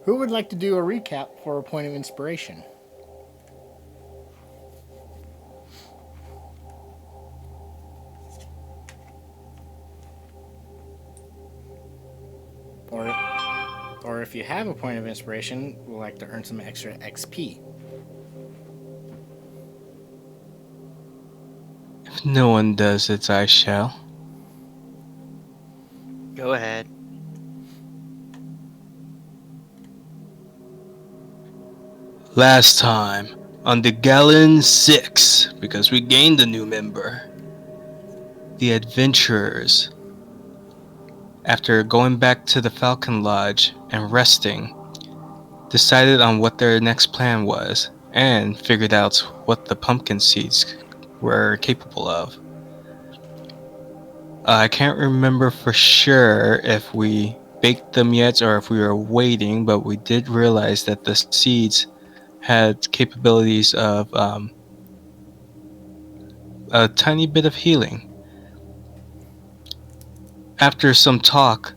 Who would like to do a recap for a point of inspiration? Or or if you have a point of inspiration, would like to earn some extra XP. If no one does it, I shall. Go ahead. Last time, on the Gallon 6, because we gained a new member, the adventurers, after going back to the Falcon Lodge and resting, decided on what their next plan was and figured out what the pumpkin seeds were capable of. I can't remember for sure if we baked them yet or if we were waiting, but we did realize that the seeds had capabilities of a tiny bit of healing. After some talk,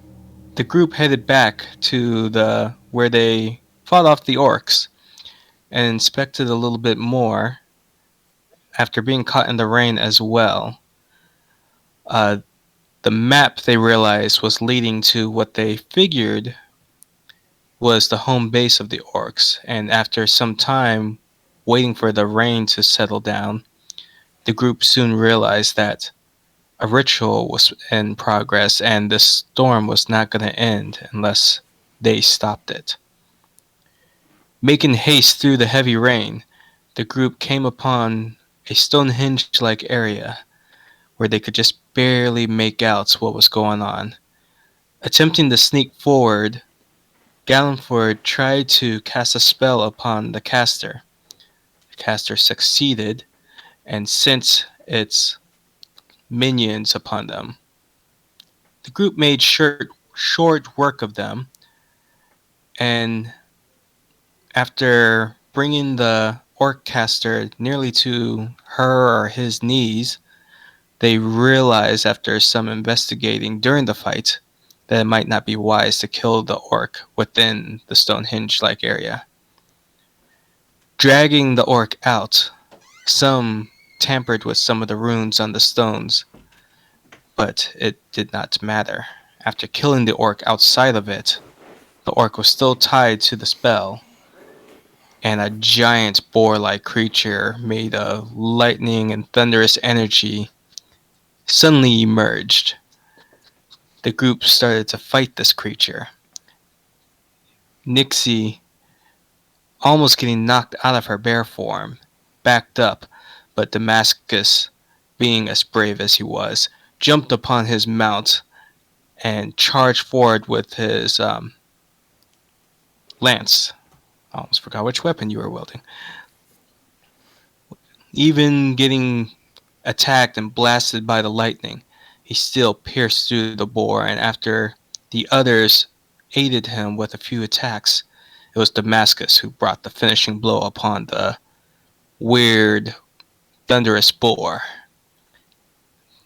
the group headed back to the where they fought off the orcs and inspected a little bit more after being caught in the rain as well. Uh, the map they realized was leading to what they figured was the home base of the orcs, and after some time waiting for the rain to settle down, the group soon realized that a ritual was in progress and the storm was not going to end unless they stopped it. Making haste through the heavy rain, the group came upon a Stonehenge like area where they could just barely make out what was going on. Attempting to sneak forward, Gallenford tried to cast a spell upon the caster. The caster succeeded and sent its minions upon them. The group made short work of them, and after bringing the orc caster nearly to her or his knees, they realized after some investigating during the fight that it might not be wise to kill the orc within the Stonehenge like area. Dragging the orc out, some tampered with some of the runes on the stones, but it did not matter. After killing the orc outside of it, the orc was still tied to the spell, and a giant boar like creature made of lightning and thunderous energy suddenly emerged. The group started to fight this creature. Nixie, almost getting knocked out of her bear form, backed up, but Damascus, being as brave as he was, jumped upon his mount and charged forward with his lance. I almost forgot which weapon you were wielding. Even getting attacked and blasted by the lightning, he still pierced through the boar, and after the others aided him with a few attacks, it was Damascus who brought the finishing blow upon the weird, thunderous boar.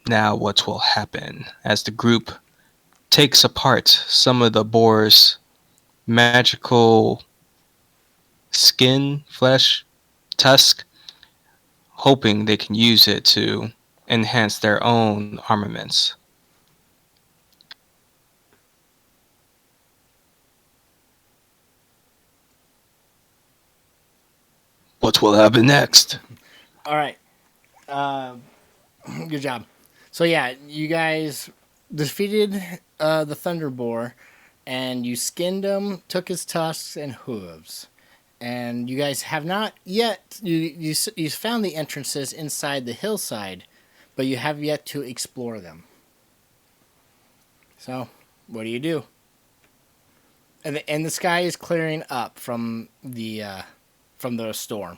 Now, what will happen as the group takes apart some of the boar's magical skin, flesh, tusk, hoping they can use it to enhance their own armaments? What will happen next? All right. Uh, good job. So yeah, you guys defeated the Thunder Boar, and you skinned him, took his tusks and hooves. And you guys have not yet you found the entrances inside the hillside, but you have yet to explore them. So, what do you do? And the sky is clearing up from the storm.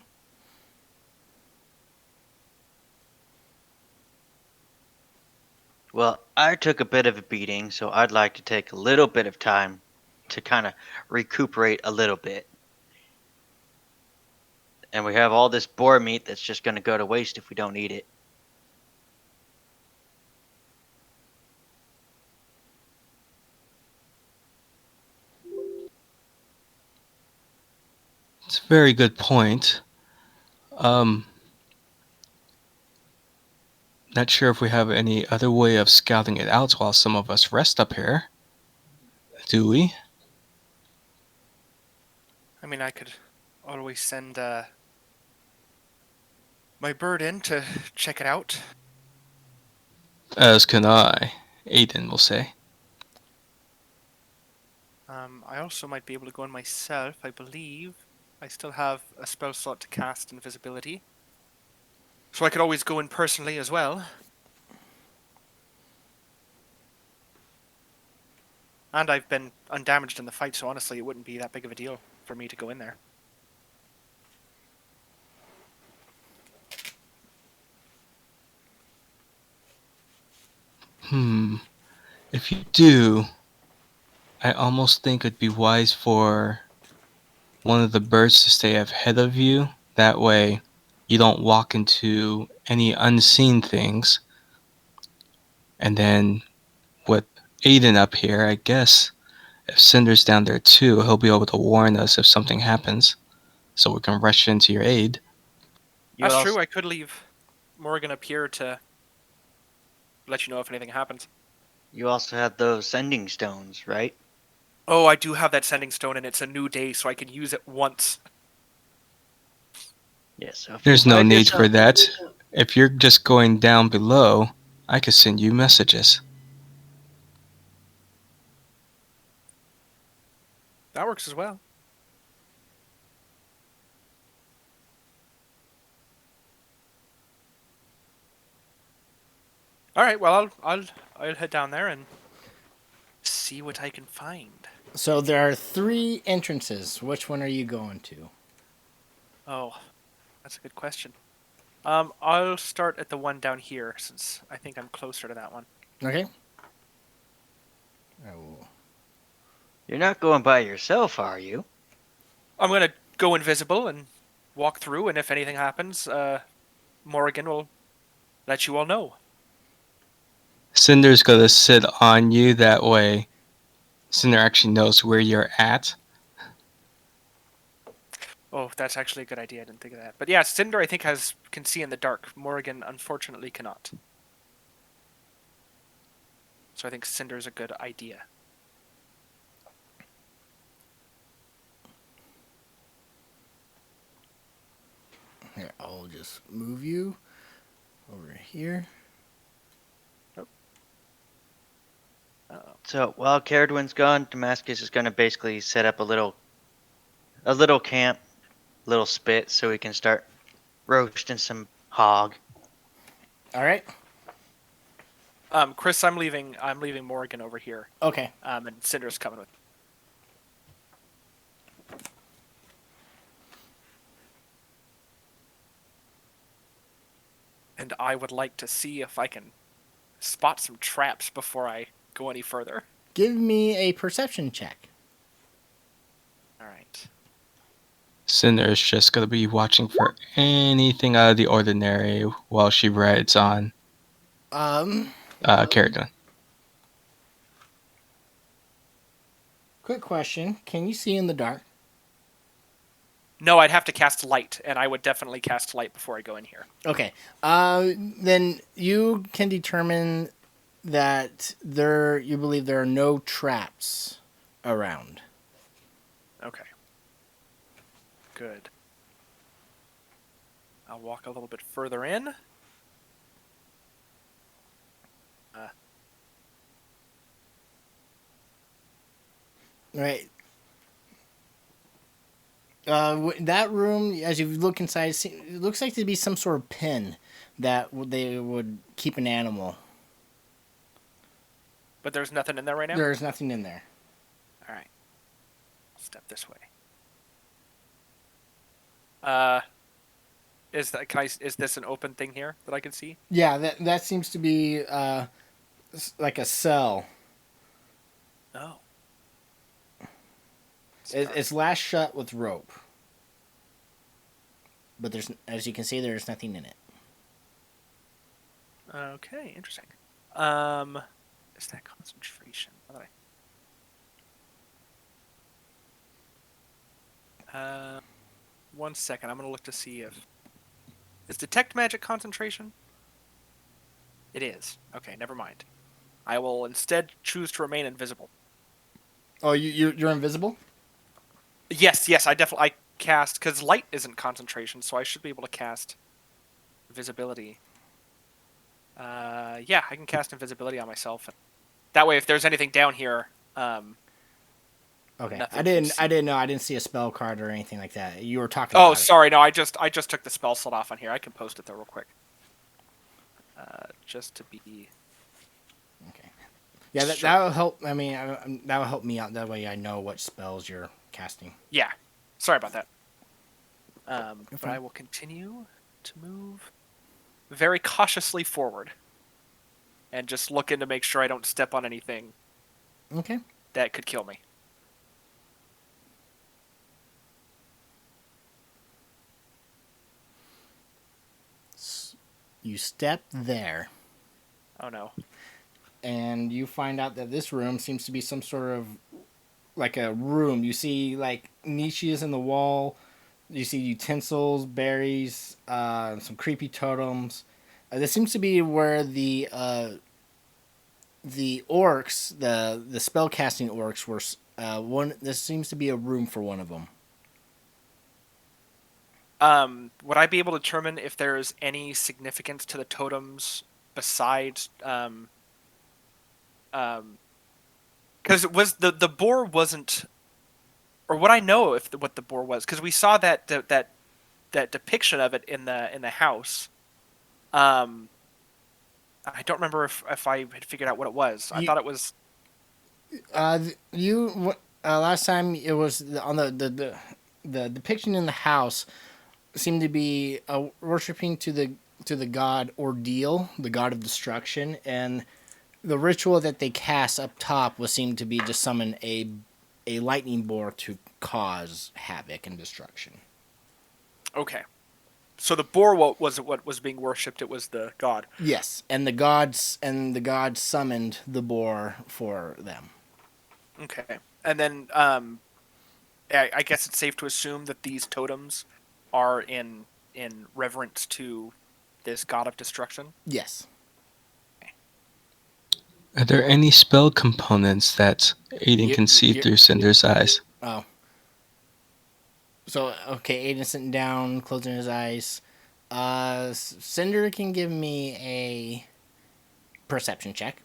Well, I took a bit of a beating, so I'd like to take a little bit of time to kind of recuperate a little bit. And we have all this boar meat that's just going to go to waste if we don't eat it. It's a very good point. Um, Not sure if we have any other way of scouting it out while some of us rest up here. Do we? I mean, I could always send my bird in to check it out. As can I, Aiden will say. I also might be able to go in myself. I believe I still have a spell slot to cast invisibility. So I could always go in personally as well. And I've been undamaged in the fight, so honestly, it wouldn't be that big of a deal for me to go in there. If you do, I almost think it'd be wise for one of the birds to stay ahead of you. That way, you don't walk into any unseen things. And then, with Aiden up here, I guess if Cinder's down there too, he'll be able to warn us if something happens, so we can rush into your aid. You That's also, true, I could leave Morgan up here to let you know if anything happens. you also have those sending stones, right? Oh, I do have that sending stone, and it's a new day, so I can use it once. Yes. So if There's you no find need for yourself, that. If you're just going down below, I could send you messages. That works as well. All right, well, I'll head down there and see what I can find. So there are 3 entrances. Which one are you going to? Oh, that's a good question. I'll start at the one down here since I think I'm closer to that one. Okay. I will. you're not going by yourself, are you? I'm gonna go invisible and walk through, and if anything happens, Morrigan will let you all know. Cinder's gonna sit on you, that way Cinder actually knows where you're at. Oh, that's actually a good idea. I didn't think of that. But yeah, Cinder I think can see in the dark. Morrigan unfortunately cannot. So I think Cinder's a good idea. Here, I'll just move you over here. So while Caradwin's gone, Damascus is going to basically set up a little camp, little spit, so we can start roasting some hog. All right. Chris, I'm leaving Morrigan over here. Okay. And Cinder's coming with. And I would like to see if I can spot some traps before I go any further. Give me a perception check. All right. Cinder's just gonna be watching for anything out of the ordinary while she rides on Caradwin. Quick question. Can you see in the dark? No, I'd have to cast light, and I would definitely cast light before I go in here. Okay. Then you can determine that you believe there are no traps around. Okay. Good. I'll walk a little bit further in. Right. That room, as you look inside, it looks like to be some sort of pen that they would keep an animal. But there's nothing in there right now? There's nothing in there. All right. I'll step this way. Is this an open thing here that I can see? Yeah, that seems to be like a cell. Oh. It's lashed shut with rope. But as you can see, there's nothing in it. Okay, interesting. Is that concentration? 1 second. I'm gonna look to see if is detect magic concentration. It is. Okay, never mind. I will instead choose to remain invisible. Oh, you're invisible? Yes, I definitely cast because light isn't concentration, so I should be able to cast invisibility. Yeah, I can cast invisibility on myself. That way, if there's anything down here, Okay. nothing I can didn't see. I didn't know. I didn't see a spell card or anything like that. You were talking Oh, about sorry. No, I just took the spell slot off on here. I can post it though real quick. Just to be. it. Okay. Yeah, Sure. that'll help. I mean, that'll help me out. That way I know what spells you're casting. Yeah. Sorry about that. But fine. I will continue to move very cautiously forward. And just looking to make sure I don't step on anything Okay. that could kill me. You step there, Oh no. and you find out that this room seems to be some sort of like a room. You see like niches in the wall. You see utensils, berries, some creepy totems. This seems to be where the orcs, the spell casting orcs, were. One. This seems to be a room for one of them. Would I be able to determine if there's any significance to the totems besides because it was the boar wasn't, or would I know if what the boar was? Because we saw that depiction of it in the house. I don't remember if I had figured out what it was. I thought it was. Last time it was on the depiction in the house seemed to be worshiping to the god Ordeal, the god of destruction, and the ritual that they cast up top was seemed to be to summon a lightning boar to cause havoc and destruction. Okay. So the boar was what was being worshipped. It was the god. Yes, and the gods summoned the boar for them. Okay. And then I guess it's safe to assume that these totems are in reverence to this god of destruction. Yes. Are there any spell components that Aiden can see through Cinder's eyes? Oh. So, okay, Aiden's sitting down, closing his eyes. Cinder can give me a perception check.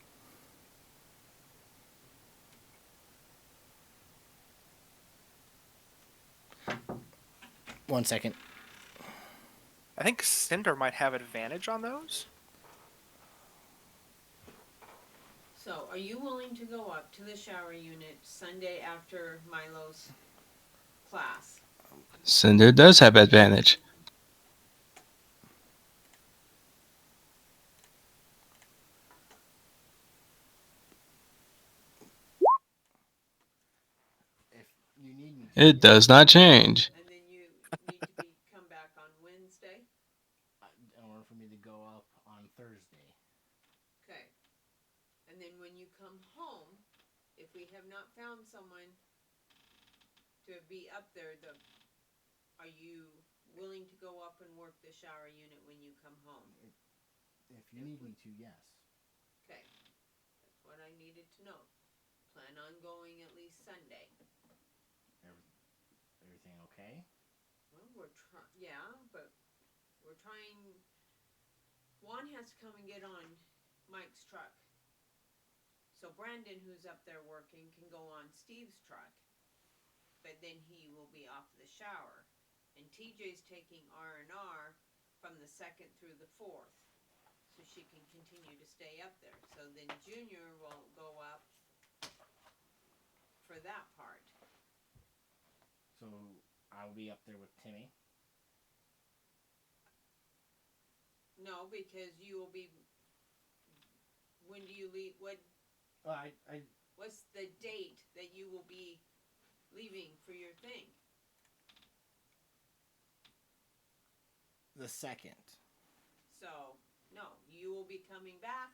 One second. I think Cinder might have advantage on those. So, are you willing to go up to the shower unit Sunday after Milo's class? Cinder does have advantage. If you need me. It does not change. And then you need to come back on Wednesday? In order for me to go up on Thursday. Okay. And then when you come home, if we have not found someone to be up there, are you willing to go up and work the shower unit when you come home? If you need me to, yes. Okay. That's what I needed to know. Plan on going at least Sunday. Everything okay? Well, but we're trying. Juan has to come and get on Mike's truck. So Brandon, who's up there working, can go on Steve's truck. But then he will be off the shower. And TJ's taking R&R from the 2nd through the 4th. So she can continue to stay up there. So then Junior will go up for that part. So I'll be up there with Timmy. No, because you will be. When do you leave? What's the date that you will be leaving for your thing? The 2nd. So no, you will be coming back.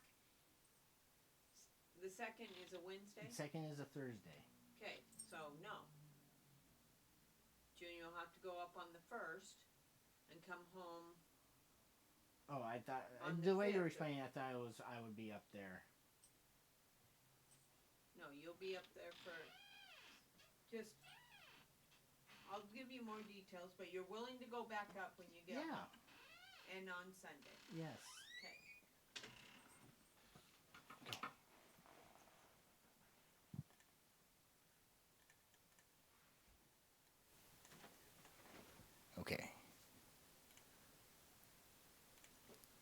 The 2nd is a Wednesday. The 2nd is a Thursday. Okay, so no. Junior will have have to go up on the 1st and come home. Oh, I thought On the the way you were 5th. explaining, I thought I would be up there. No, you'll be up there for just. I'll give you more details, but you're willing to go back up when you get home. And on Sunday. Yes. Okay. Okay.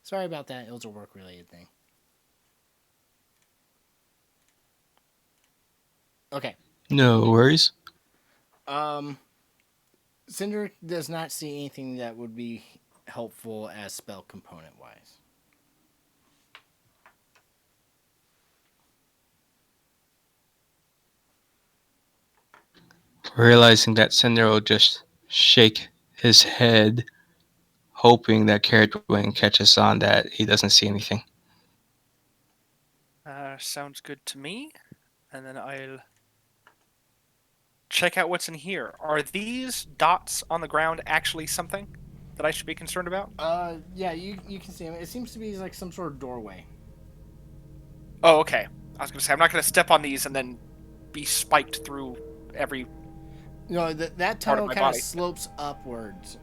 Sorry about that. It was a work-related thing. Okay. No worries. Cinder does not see anything that would be helpful as spell component-wise. Realizing that Cinder will just shake his head, hoping that Carrot Wing catches on that he doesn't see anything. Sounds good to me. And then I'll check out what's in here. Are these dots on the ground actually something that I should be concerned about? Yeah, you can see him. It seems to be like some sort of doorway. Oh, okay. I was going to say, I'm not going to step on these and then be spiked through every... No, that Part of tunnel my kind of body. slopes upwards.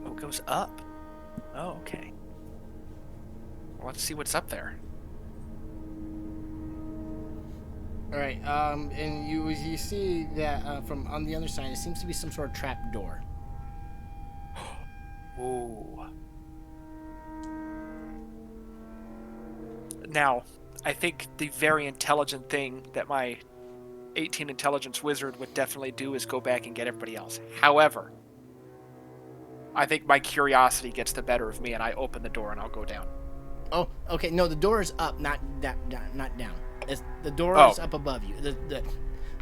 Oh, it goes up. Oh, okay. Well, let's see what's up there. All right. And you see that from on the other side, it seems to be some sort of trap door. Ooh. Now, I think the very intelligent thing that my 18 intelligence wizard would definitely do is go back and get everybody else. However, I think my curiosity gets the better of me, and I open the door and I'll go down. Oh, okay. No, the door is up, not down. The door is up above you.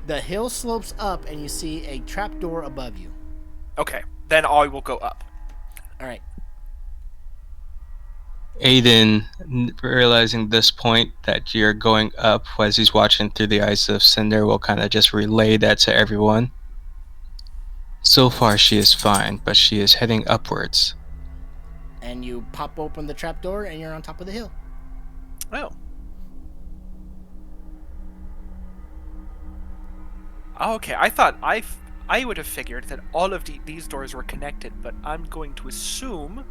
The hill slopes up, and you see a trap door above you. Okay, then I will go up. All right. Aiden, realizing this point that you're going up as he's watching through the eyes of Cinder, will kind of just relay that to everyone. So far, she is fine, but she is heading upwards. And you pop open the trap door, and you're on top of the hill. Oh. Okay, I thought I would have figured that all of these doors were connected, but I'm going to assume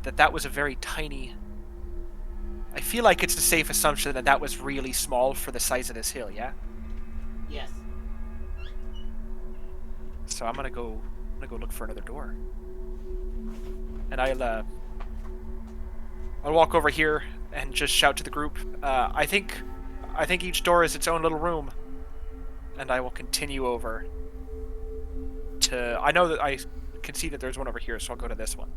that was a very tiny... I feel like it's a safe assumption that was really small for the size of this hill, yeah? Yes. So I'm gonna go look for another door. And I'll walk over here and just shout to the group, I think each door is its own little room. And I will continue over to... I know that I can see that there's one over here, so I'll go to this one.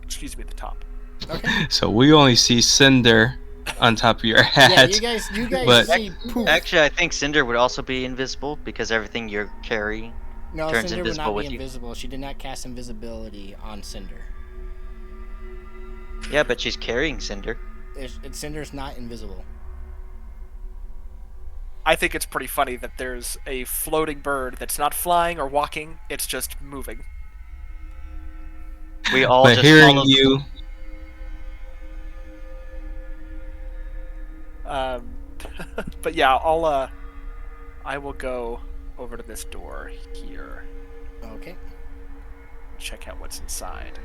Excuse me, the top. Okay. So we only see Cinder on top of your hat. Yeah, you guys but- see poof. Actually, I think Cinder would also be invisible because everything you're carrying No, turns Cinder would invisible not with be you. invisible. She did not cast invisibility on Cinder. Yeah, but she's carrying Cinder. Cinder's not invisible. I think it's pretty funny that there's a floating bird that's not flying or walking, it's just moving. We all But just hearing follow. you, But yeah, I will go over to this door here, Okay. check out what's inside.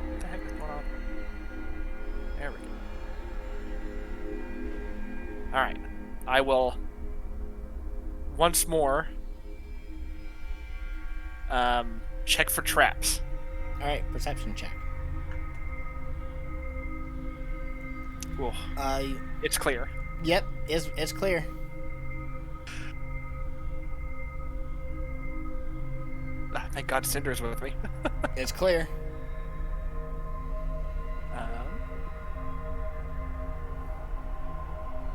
What the heck is going on? There we go. Alright. I will once more check for traps. All right. Perception check. Ooh, it's clear. Yep. It's clear. Thank God Cinder's with me. It's clear.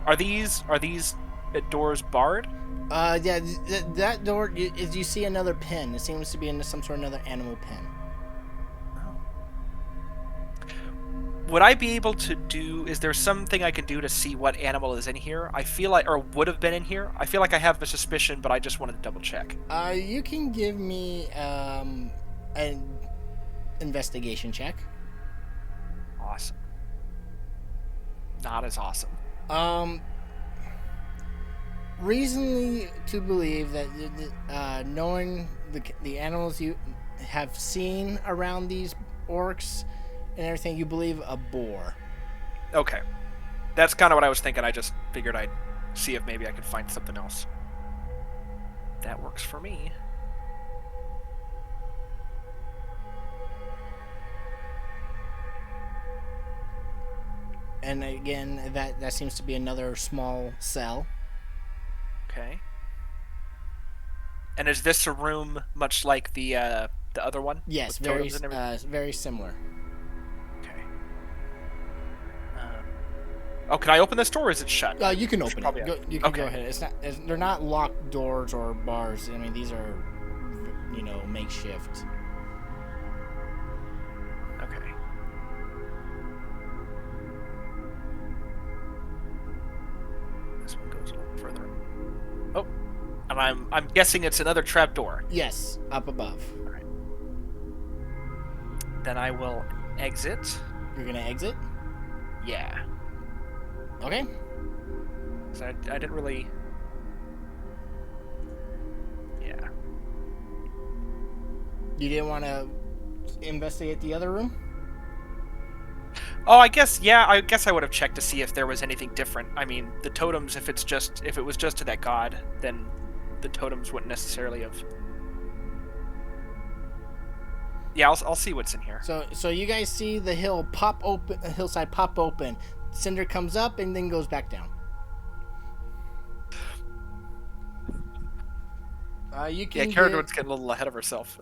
Are these doors barred? Yeah. That door. You see another pin. It seems to be in some sort of another animal pin. would I be able to do? Is there something I can do to see what animal is in here? I feel like, or would have been in here. I feel like I have a suspicion, but I just wanted to double check. You can give me an investigation check. Awesome. Not as awesome. Reasonably to believe that knowing the animals you have seen around these orcs and everything, you believe a boar. Okay. That's kind of what I was thinking. I just figured I'd see if maybe I could find something else. That works for me. And again, that seems to be another small cell. Okay. And is this a room much like the other one? Yes, With very totems and everything? very similar. Okay. Oh, can I open this door or is it shut? You can open Probably it. You can okay. go ahead. They're not locked doors or bars. I mean, these are, makeshift. Okay. This one goes a little further. Oh, and I'm guessing it's another trapdoor. Yes, up above. All right. Then I will exit. You're gonna exit. Yeah. Okay. So I didn't really. Yeah. You didn't want to investigate the other room? Oh, I guess I would have checked to see if there was anything different. I mean, the totems, if it was just to that god, then the totems wouldn't necessarily have. Yeah, I'll see what's in here. So you guys see the hillside pop open. Cinder comes up and then goes back down. You can. Yeah, Carradwood's getting a little ahead of herself.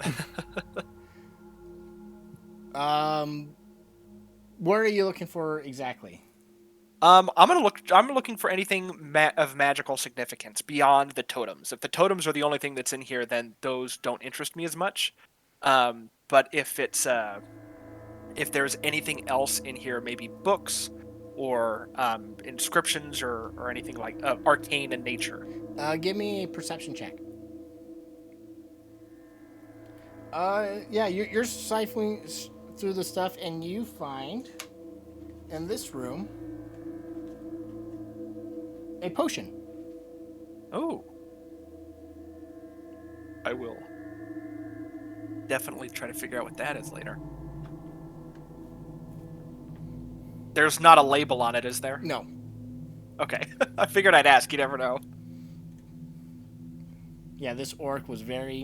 What are you looking for exactly? I'm looking for anything of magical significance beyond the totems. If the totems are the only thing that's in here, then those don't interest me as much. But if there's anything else in here, maybe books or inscriptions or anything like arcane in nature. Give me a perception check. Yeah, you're siphoning through the stuff, and you find in this room a potion. Oh. I will definitely try to figure out what that is later. There's not a label on it, is there? No. Okay. I figured I'd ask. You never know. Yeah, this orc was very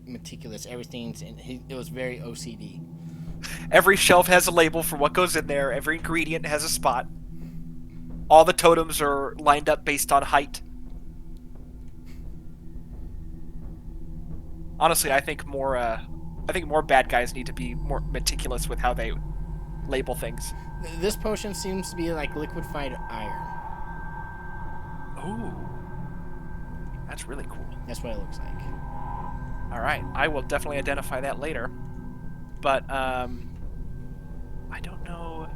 meticulous. Everything's it was very OCD. Every shelf has a label for what goes in there. Every ingredient has a spot. All the totems are lined up based on height. Honestly, I think more bad guys need to be more meticulous with how they label things. This potion seems to be like liquefied iron. Ooh. That's really cool. That's what it looks like. All right, I will definitely identify that later. But I don't know.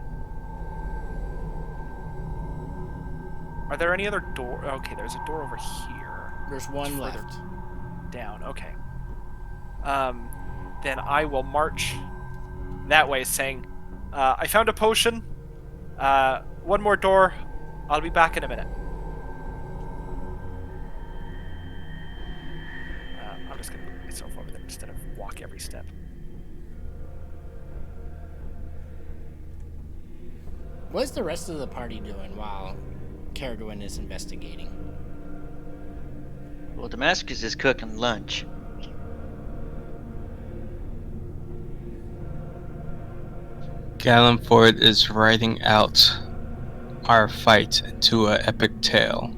Are there any other door? Okay, there's a door over here. There's one left. Down. Okay. Then I will march that way, saying, "I found a potion. One more door. I'll be back in a minute." I'm just gonna move myself over there instead of walk every step. What's the rest of the party doing while Carradwood is investigating? Well, Damascus is cooking lunch. Gallenford is writing out our fight into an epic tale.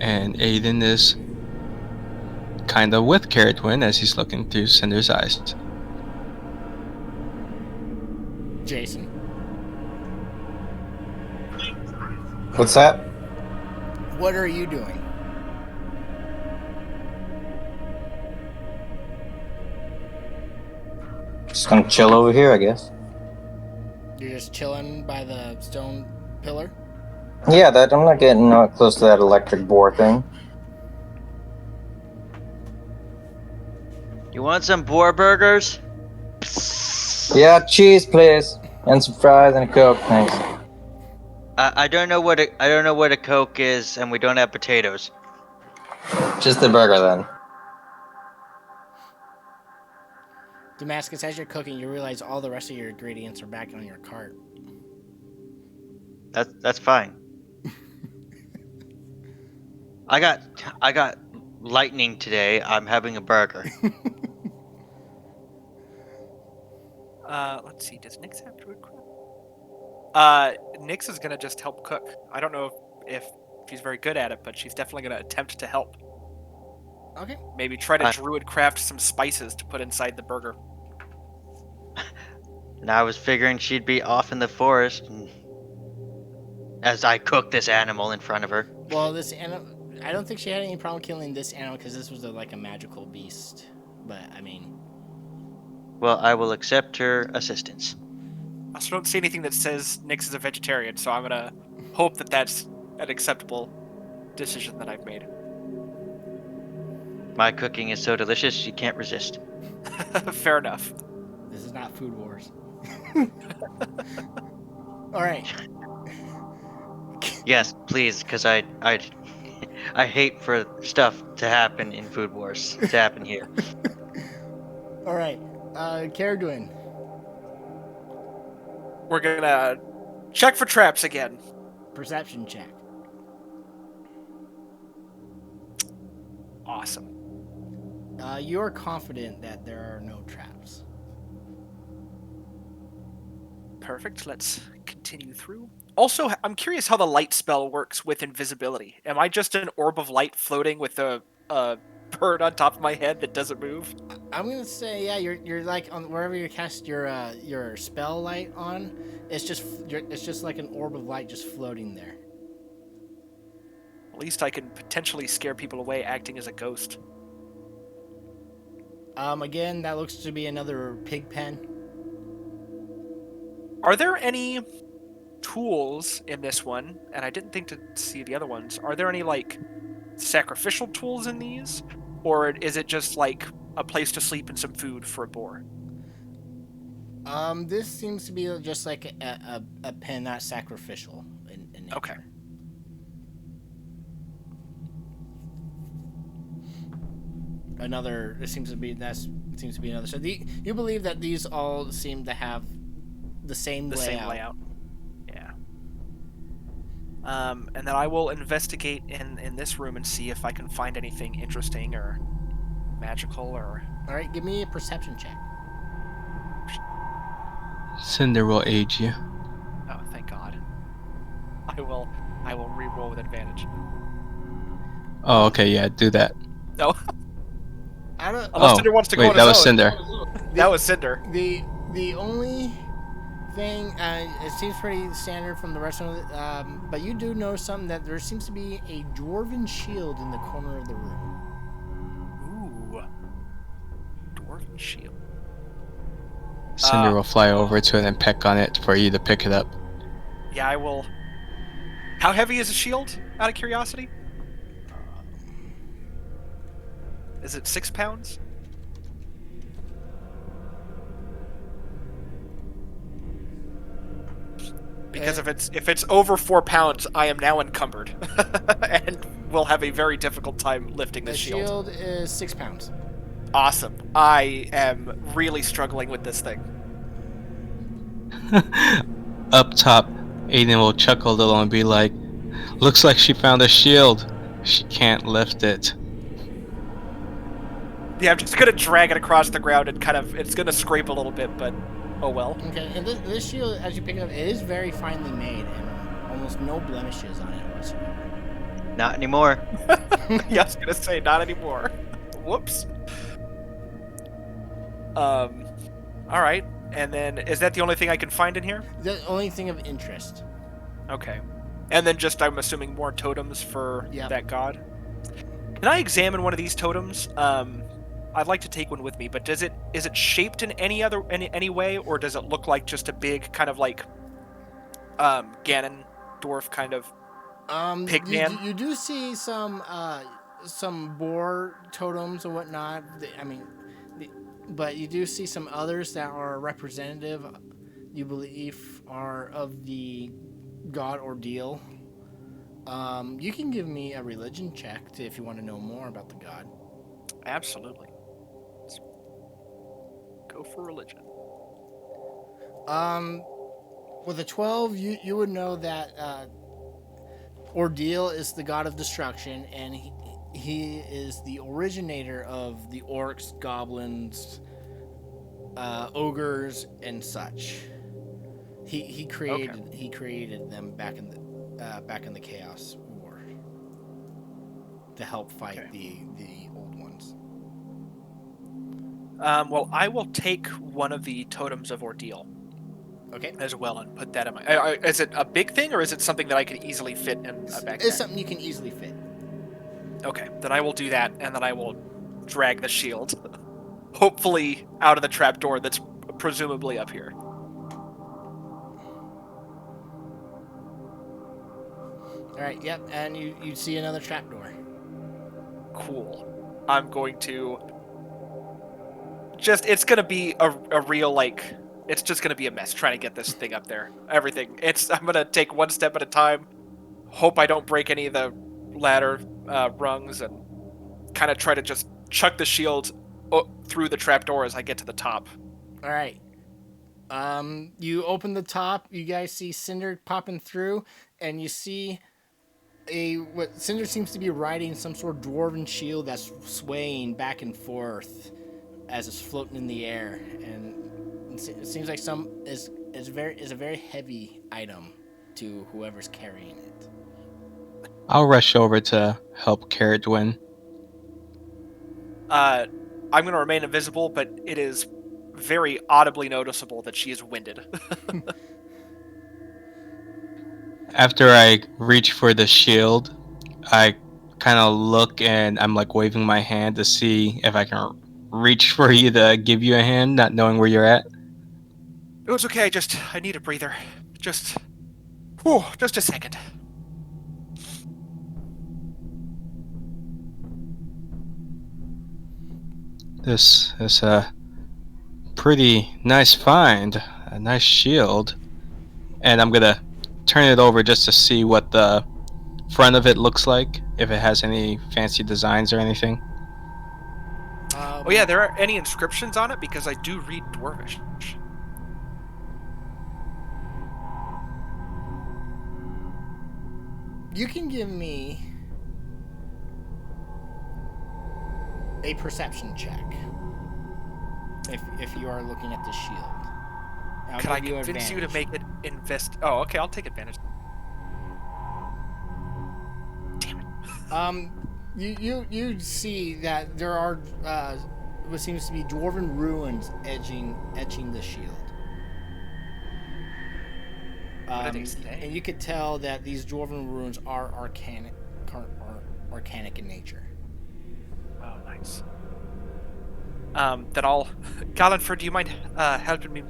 And Aiden is kind of with Carradwood as he's looking through Cinder's eyes. Jason. What's that? What are you doing? Just gonna chill over here, I guess. You're just chilling by the stone pillar? Yeah, that I'm not getting close to that electric boar thing. You want some boar burgers? Yeah, cheese, please, and some fries and a Coke, thanks. I don't know what a Coke is, and we don't have potatoes. Just the burger then. Damascus, as you're cooking, you realize all the rest of your ingredients are back on your cart. That's fine. I got lightning today. I'm having a burger. Let's see. Does Nyx have druidcraft? Nyx is gonna just help cook. I don't know if she's very good at it, but she's definitely gonna attempt to help. Okay. Maybe try to I- druidcraft some spices to put inside the burger. And I was figuring she'd be off in the forest as I cook this animal in front of her. Well, this animal, I don't think she had any problem killing this animal because this was like a magical beast. But I mean, Well, I will accept her assistance. I also don't see anything that says Nyx is a vegetarian, so I'm gonna hope that that's an acceptable decision that I've made. My cooking is so delicious, she can't resist. Fair enough. this is not Food Wars. All right. Yes, please, because I hate for stuff to happen in Food Wars to happen here. All right. Caradwin. We're gonna check for traps again. Perception check. Awesome. You're confident that there are no traps. Perfect. Let's continue through. Also, I'm curious how the light spell works with invisibility. Am I just an orb of light floating with a bird on top of my head that doesn't move? I'm gonna say, yeah, you're like on wherever you cast your spell light on. It's just like an orb of light just floating there. At least I can potentially scare people away acting as a ghost. Again, that looks to be another pig pen. Are there any tools in this one? And I didn't think to see the other ones. Are there any like sacrificial tools in these, or is it just like a place to sleep and some food for a boar? This seems to be just like a pen, not sacrificial in nature. Okay. Another. It seems to be another. So you believe that these all seem to have the same layout. Same layout. Yeah. And then I will investigate in this room and see if I can find anything interesting or magical or. All right, give me a perception check. Cinder will aid you. Oh, thank God. I will re-roll with advantage. Oh, okay, yeah, do that. No, I don't. unless Oh, Cinder wants to go wait, on that his was own. Cinder. That was Cinder. The only thing, it seems pretty standard from the rest of it, but you do notice something, that there seems to be a dwarven shield in the corner of the room. Ooh. Dwarven shield. Cinder will fly over to it and peck on it for you to pick it up. Yeah, I will. How heavy is a shield, out of curiosity? Is it 6 pounds? Because if it's over 4 pounds, I am now encumbered, and will have a very difficult time lifting The this shield is 6 pounds. Awesome. I am really struggling with this thing. Up top, Aiden will chuckle a little and be like, "Looks like she found a shield. She can't lift it." Yeah, I'm just gonna drag it across the ground and it's gonna scrape a little bit, but oh well. Okay, and this shield, as you pick it up, it is very finely made and almost no blemishes on it whatsoever. Not anymore. Yeah, I was gonna say not anymore. Whoops. All right. And then is that the only thing I can find in here? The only thing of interest. Okay. And then just I'm assuming more totems for Yep. that god. Can I examine one of these totems? I'd like to take one with me, but is it shaped in any way, or does it look like just a big kind of like Ganon dwarf kind of pig man? You do see some boar totems and whatnot. But you do see some others that are representative. You believe are of the god ordeal. You can give me a religion check if you want to know more about the god. Absolutely. Let's go for religion. With a 12, you would know that Ordeal is the god of destruction, and he is the originator of the orcs, goblins, ogres, and such. He created them back in the Chaos War to help fight the old ones. Well, I will take one of the totems of ordeal. Okay. As well, and put that in my. Is it a big thing, or is it something that I can easily fit in a backpack? It's something you can easily fit. Okay, then I will do that, and then I will drag the shield, hopefully out of the trapdoor that's presumably up here. All right. Yep. And you see another trapdoor. Cool. I'm going to. It's gonna be a real like. It's just gonna be a mess trying to get this thing up there. Everything. I'm gonna take one step at a time. Hope I don't break any of the ladder rungs, and kind of try to just chuck the shield through the trapdoor as I get to the top. All right. You open the top. You guys see Cinder popping through, and you see what Cinder seems to be riding some sort of dwarven shield that's swaying back and forth as it's floating in the air, and it seems like is a very heavy item to whoever's carrying it. I'll rush over to help Caradwin. I'm going to remain invisible, but it is very audibly noticeable that she is winded. After I reach for the shield, I kind of look and I'm like waving my hand to see if I can reach for you to give you a hand, not knowing where you're at. It was okay, I need a breather. Just a second. This is a pretty nice find, a nice shield. And I'm gonna turn it over just to see what the front of it looks like, if it has any fancy designs or anything. Oh yeah, there are any inscriptions on it? Because I do read Dwarvish. You can give me a perception check if you are looking at the shield. Could I convince you to make it invest? Oh, okay, I'll take advantage. Damn it. You see that there are what seems to be dwarven ruins etching the shield. What do they say? And you could tell that these dwarven ruins are arcanic in nature. Oh, nice. Then I'll... Galenford, do you mind helping me?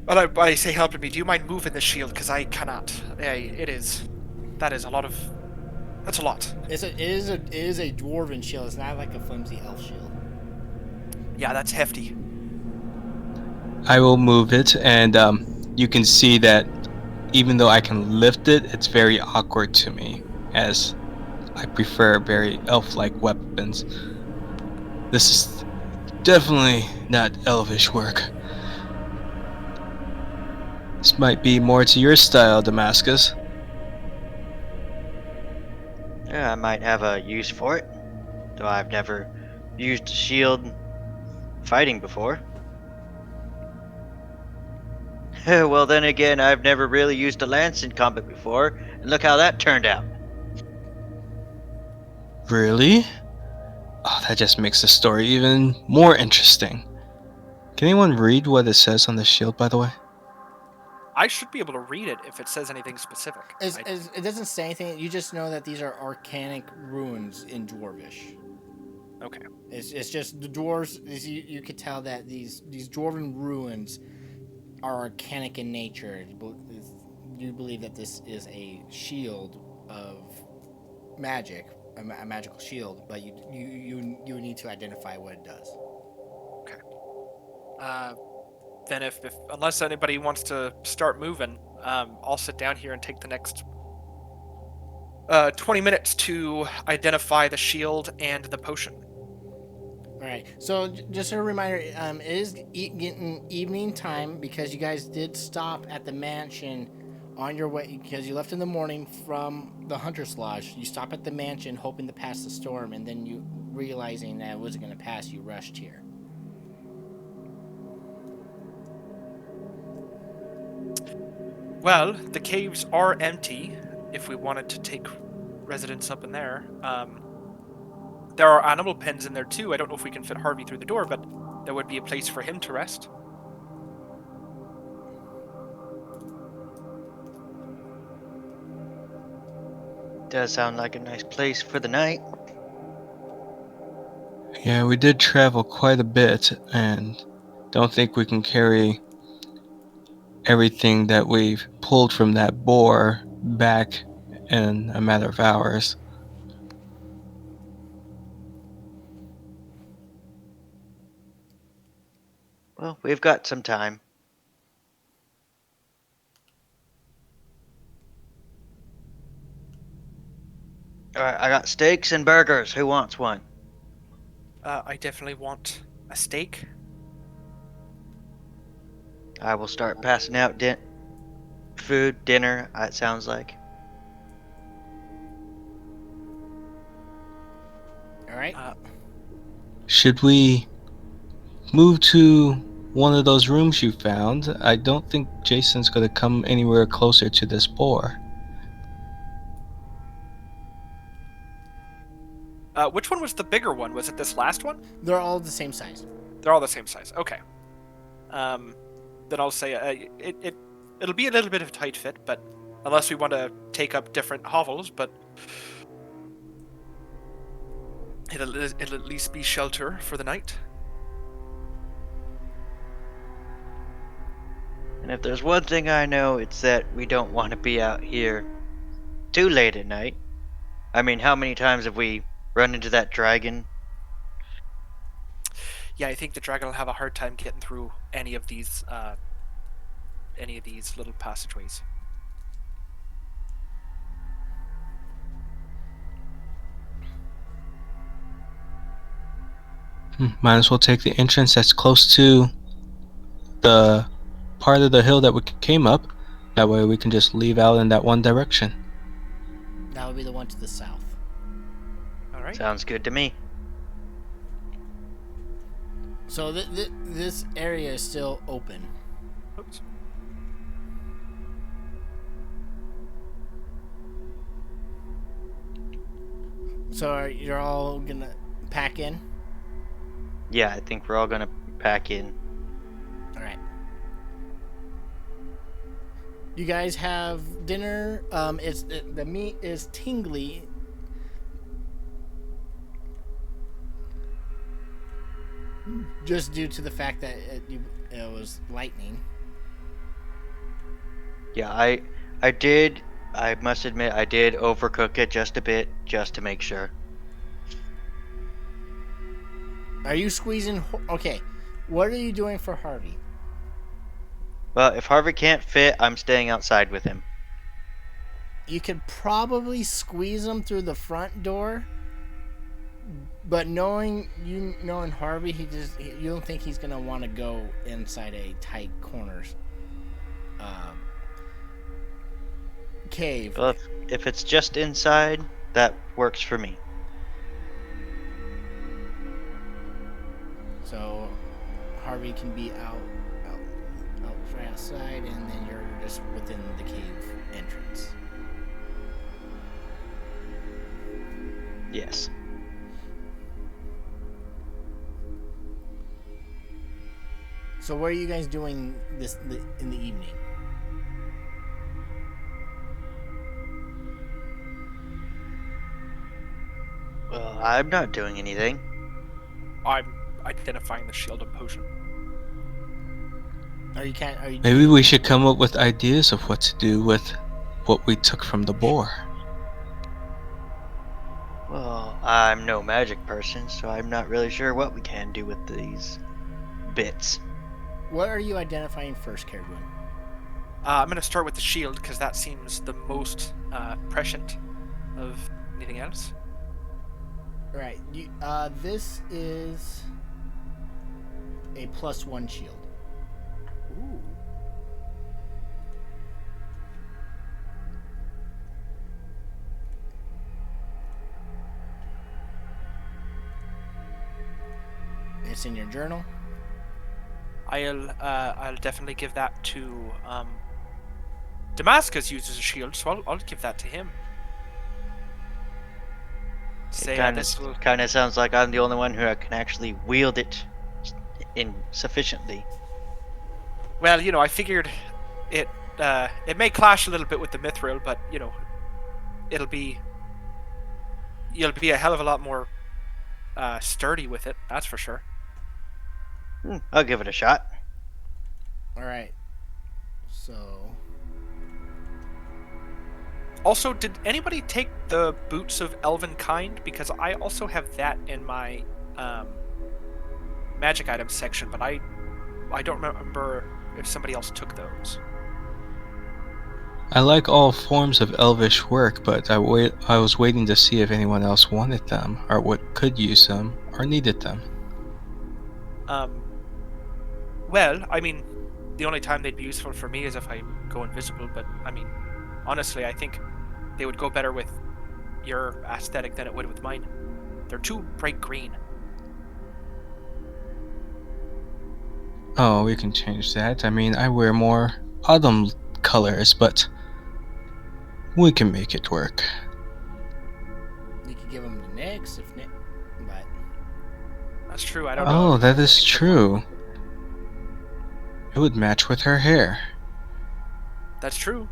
Well, I say helping me. Do you mind moving the shield? Because I cannot. That is a lot of... That's a lot. It is a dwarven shield. It's not like a flimsy elf shield. Yeah, that's hefty. I will move it, and you can see that even though I can lift it, it's very awkward to me, as I prefer very elf-like weapons. This is definitely not elvish work. This might be more to your style, Damascus. Yeah, I might have a use for it, though I've never used a shield fighting before. Well, then again, I've never really used a lance in combat before, and look how that turned out. Really? Oh, that just makes the story even more interesting. Can anyone read what it says on the shield, by the way? I should be able to read it if it says anything specific. It doesn't say anything. You just know that these are arcanic ruins in Dwarvish. Okay. It's just the dwarves. You could tell that these dwarven ruins are arcanic in nature. You believe that this is a shield of magic, a magical shield, but you need to identify what it does. Then if unless anybody wants to start moving, I'll sit down here and take the next 20 minutes to identify the shield and the potion. All right. So just a reminder, it is getting evening time because you guys did stop at the mansion on your way because you left in the morning from the Hunter's Lodge. You stop at the mansion hoping to pass the storm, and then you realizing that it wasn't going to pass, you rushed here. Well, the caves are empty if we wanted to take residence up in there. There are animal pens in there too. I don't know if we can fit Harvey through the door, but there would be a place for him to rest. Does sound like a nice place for the night. Yeah, we did travel quite a bit, and don't think we can carry everything that we've pulled from that boar back in a matter of hours. Well, we've got some time. Alright, I got steaks and burgers. Who wants one? I definitely want a steak. I will start passing out food, dinner, it sounds like. All right. Should we move to one of those rooms you found? I don't think Jason's going to come anywhere closer to this boar. Which one was the bigger one? Was it this last one? They're all the same size. They're all the same size. Okay. Then I'll say it'll be a little bit of a tight fit, but unless we want to take up different hovels, but it'll at least be shelter for the night. And if there's one thing I know, it's that we don't want to be out here too late at night. I mean, how many times have we run into that dragon? Yeah, I think the dragon will have a hard time getting through any of these little passageways. Might as well take the entrance that's close to the part of the hill that we came up. That way we can just leave out in that one direction. That would be the one to the south. All right. Sounds good to me. So this area is still open. Oops. So you're all gonna pack in? Yeah, I think we're all gonna pack in. All right. You guys have dinner. The meat is tingly. Just due to the fact that it was lightning. Yeah, I must admit, I did overcook it just a bit, just to make sure. Are you squeezing? Okay, what are you doing for Harvey? Well, if Harvey can't fit, I'm staying outside with him. You could probably squeeze him through the front door, but knowing Harvey, you don't think he's gonna want to go inside a tight corners cave. Well, if it's just inside, that works for me. So Harvey can be out right outside, and then you're just within the cave entrance. Yes. So what are you guys doing in the evening? Well, I'm not doing anything. I'm identifying the shield and potion. Are you can't? Are you? Maybe we should come up with ideas of what to do with what we took from the boar. Well, I'm no magic person, so I'm not really sure what we can do with these bits. What are you identifying first, Caribou? I'm going to start with the shield because that seems the most prescient of anything else. Right. You, this is a +1 shield. Ooh. It's in your journal. I'll definitely give that to Damascus uses a shield, so I'll give that to him. Say this will. Kind of sounds like I'm the only one who can actually wield it in sufficiently. Well, I figured it may clash a little bit with the mithril, but you'll be a hell of a lot more sturdy with it. That's for sure. I'll give it a shot. All right. So Also, did anybody take the boots of elven kind? Because I also have that in my magic items section, but I don't remember if somebody else took those. I like all forms of elvish work, but I was waiting to see if anyone else wanted them, or could use them, or needed them. Well, I mean, the only time they'd be useful for me is if I go invisible, but I mean, honestly, I think they would go better with your aesthetic than it would with mine. They're too bright green. Oh, we can change that. I mean, I wear more autumn colors, but we can make it work. you could give them to Nyx if Nyx, but That's true. I don't know. Oh, that is true. It would match with her hair. That's true.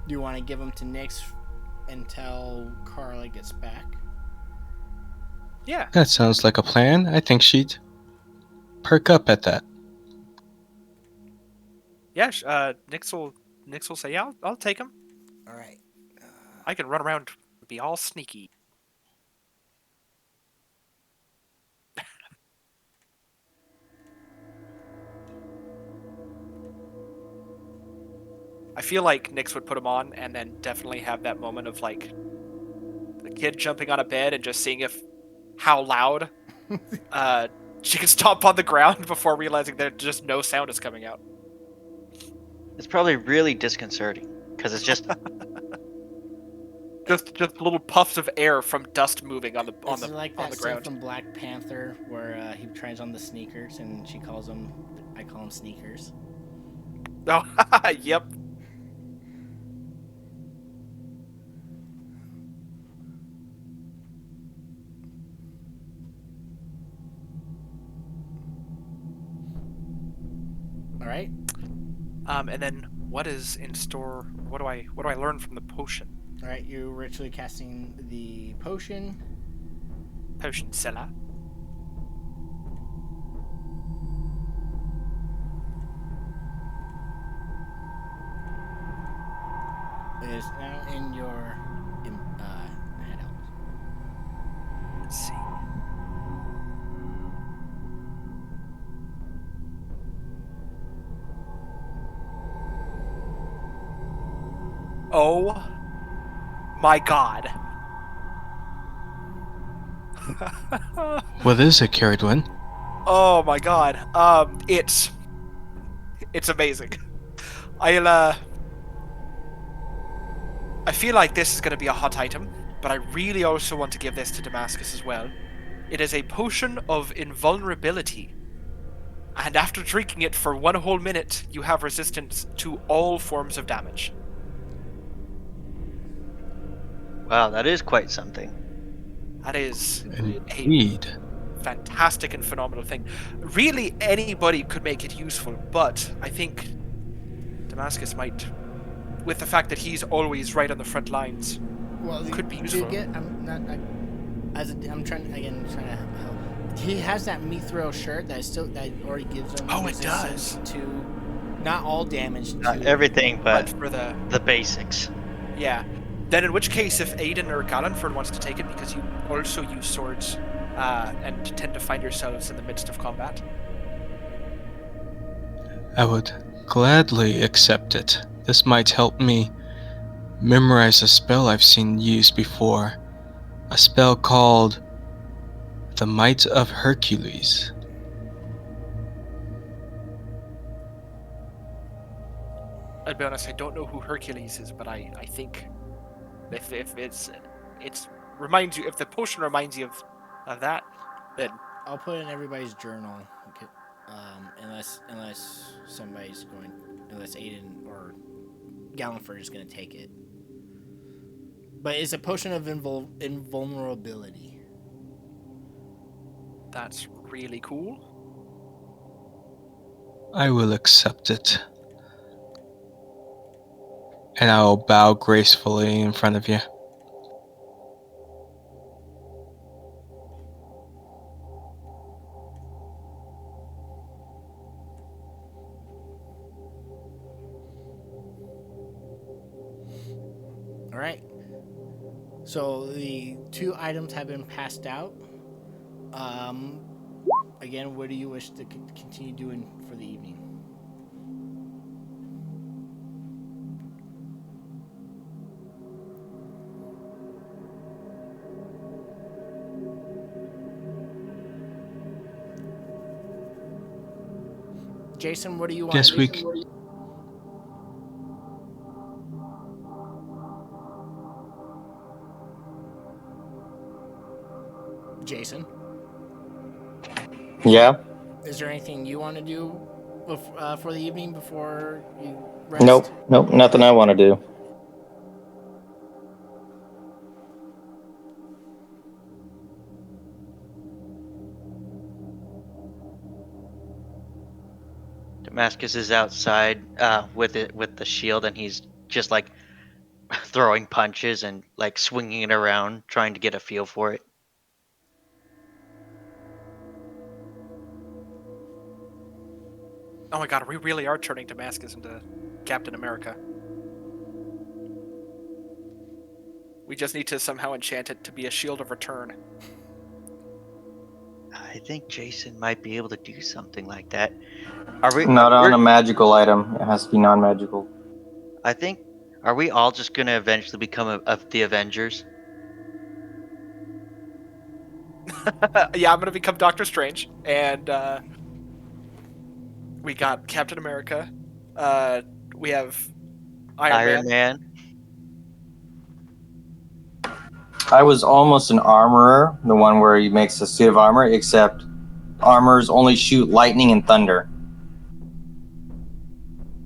do you want to give them to Nyx until Carla gets back? Yeah. That sounds like a plan. I think she'd perk up at that. Yeah. Nyx will say, yeah, I'll take them. All right. I can run around and be all sneaky. I feel like Nyx would put them on and then definitely have that moment of like the kid jumping on a bed and just seeing how loud she can stomp on the ground before realizing that just no sound is coming out. It's probably really disconcerting because it's just Just little puffs of air from dust moving on the It's like on that the scene ground. from Black Panther where he tries on the sneakers and she calls them. I call them sneakers. Oh, yep. All right. And then what is in store? What do I learn from the potion? All right. You're ritually casting the potion. Potion seller. It is now in your hideout. Let's see. Oh my god. What is it, Caradwin? Oh my god. It's amazing. I feel like this is going to be a hot item, but I really also want to give this to Damascus as well. It is a potion of invulnerability. And after drinking it for 1 whole minute, you have resistance to all forms of damage. wow, that is quite something. That is Indeed. a fantastic and phenomenal thing. Really, anybody could make it useful, but I think Damascus might, with the fact that he's always right on the front lines, Well, Could be to useful. get. I'm not. I'm trying to help. He has that mithril shirt that already gives him. Oh, it resistance does. to not all damage Not to. everything, But but for the the basics. yeah, then in which case, if Aiden or Gallenford wants to take it, because you also use swords and tend to find yourselves in the midst of combat. I would gladly accept it. This might help me memorize a spell I've seen used before. A spell called the Might of Hercules. I'll be honest, I don't know who Hercules is, but I think if it's reminds you, if the potion reminds you of that, then I'll put it in everybody's journal, okay, unless somebody's going, unless Aiden or Gallenford is going to take it. But it's a potion of invulnerability. that's really cool. I will accept it. And I will bow gracefully in front of you. All right. So the 2 items have been passed out. Again, what do you wish to continue doing for the evening? Jason, what do you want Guess to we do? Jason, Yeah. is there anything you want to do for the evening before you rest? Nope. Nothing I want to do. Damascus is outside with the shield, and he's just like throwing punches and like swinging it around, trying to get a feel for it. Oh my god, we really are turning Damascus into Captain America. We just need to somehow enchant it to be a shield of return. I think Jason might be able to do something like that. Are we? Not on we're- a magical item. It has to be non-magical. I think. Are we all just gonna eventually become of the Avengers? Yeah, I'm gonna become Doctor Strange, and we got Captain America. We have Iron Man. Man. I was almost an armorer, the one where he makes a suit of armor, except armors only shoot lightning and thunder.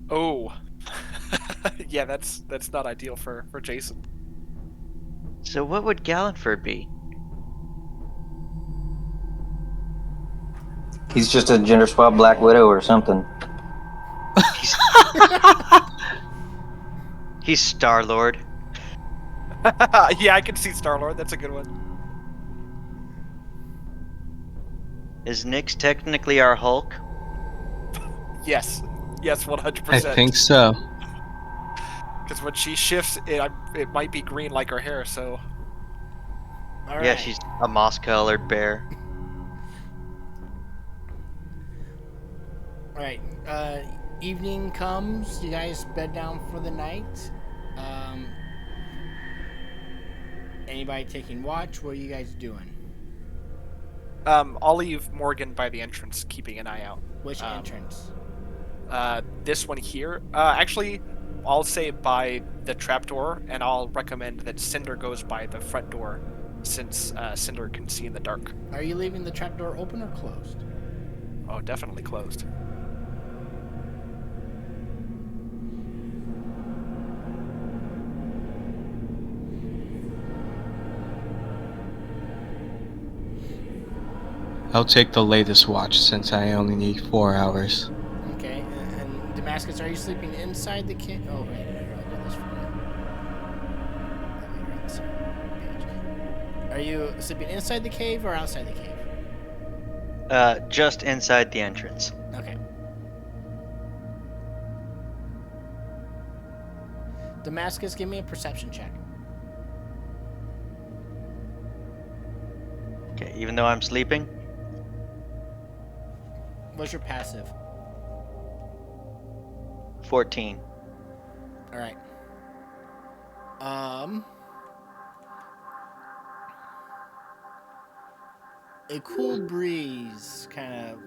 Oh, yeah, that's not ideal for Jason. So what would Gallenford be? He's just a gender swap Black Widow or something. He's Star Lord. Yeah, I can see Star-Lord. That's a good one. Is Nyx technically our Hulk? Yes, 100%. I think so. Because when she shifts, it might be green like her hair. So All Yeah, right. she's a moss-colored bear. All right. Evening comes. You guys bed down for the night. Anybody taking watch? What are you guys doing? I'll leave Morgan by the entrance, keeping an eye out. Which entrance? This one here. Actually, I'll say by the trapdoor, and I'll recommend that Cinder goes by the front door, since Cinder can see in the dark. Are you leaving the trapdoor open or closed? Oh, definitely closed. I'll take the latest watch since I only need 4 hours. Okay. And Damascus, are you sleeping inside the kit? Oh, wait. I'll do this for you. That way you're inside. Are you sleeping inside the cave or outside the cave? Just inside the entrance. Okay. Damascus, give me a perception check. Okay, even though I'm sleeping. What's your passive? 14. All right. A cool breeze kind of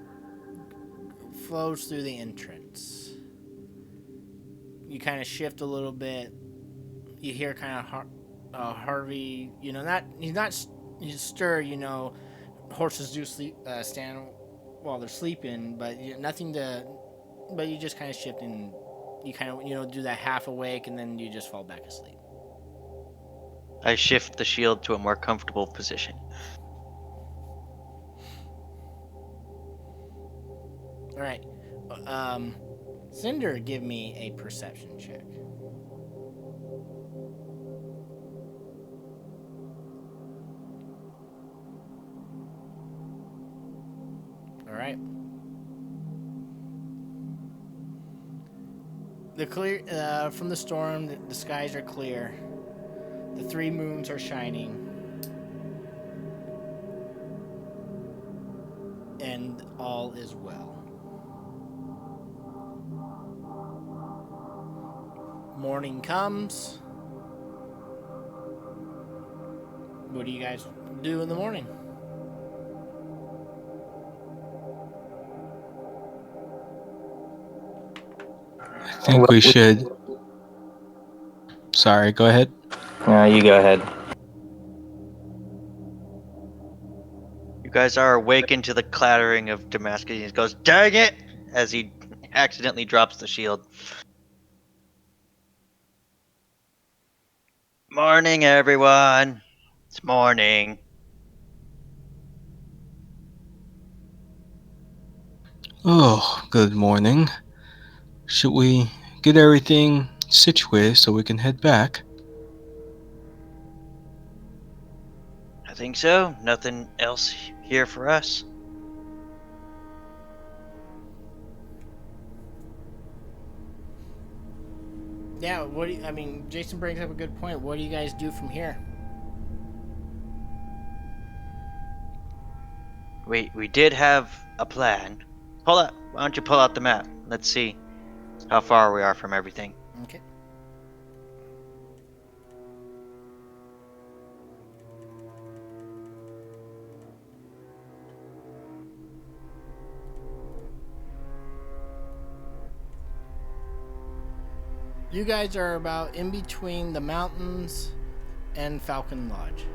flows through the entrance. You kind of shift a little bit. You hear kind of Harvey. You stir. Horses do sleep, stand while they're sleeping, but nothing to. But you just kind of shift and you kind of do that half awake and then you just fall back asleep. I shift the shield to a more comfortable position. All right. Cinder, give me a perception check. All right. From the storm, the skies are clear. The 3 moons are shining. And all is well. Morning comes. What do you guys do in the morning? I think we should. Sorry, go ahead. You go ahead. You guys are awakened to the clattering of Damascus. He goes, "Dang it!" as he accidentally drops the shield. Morning, everyone. It's morning. Oh, good morning. Should we get everything situated so we can head back? I think so. Nothing else here for us. Yeah, Jason brings up a good point. What do you guys do from here? We did have a plan. Why don't you pull out the map? Let's see how far we are from everything. Okay. You guys are about in between the mountains and Falcon Lodge.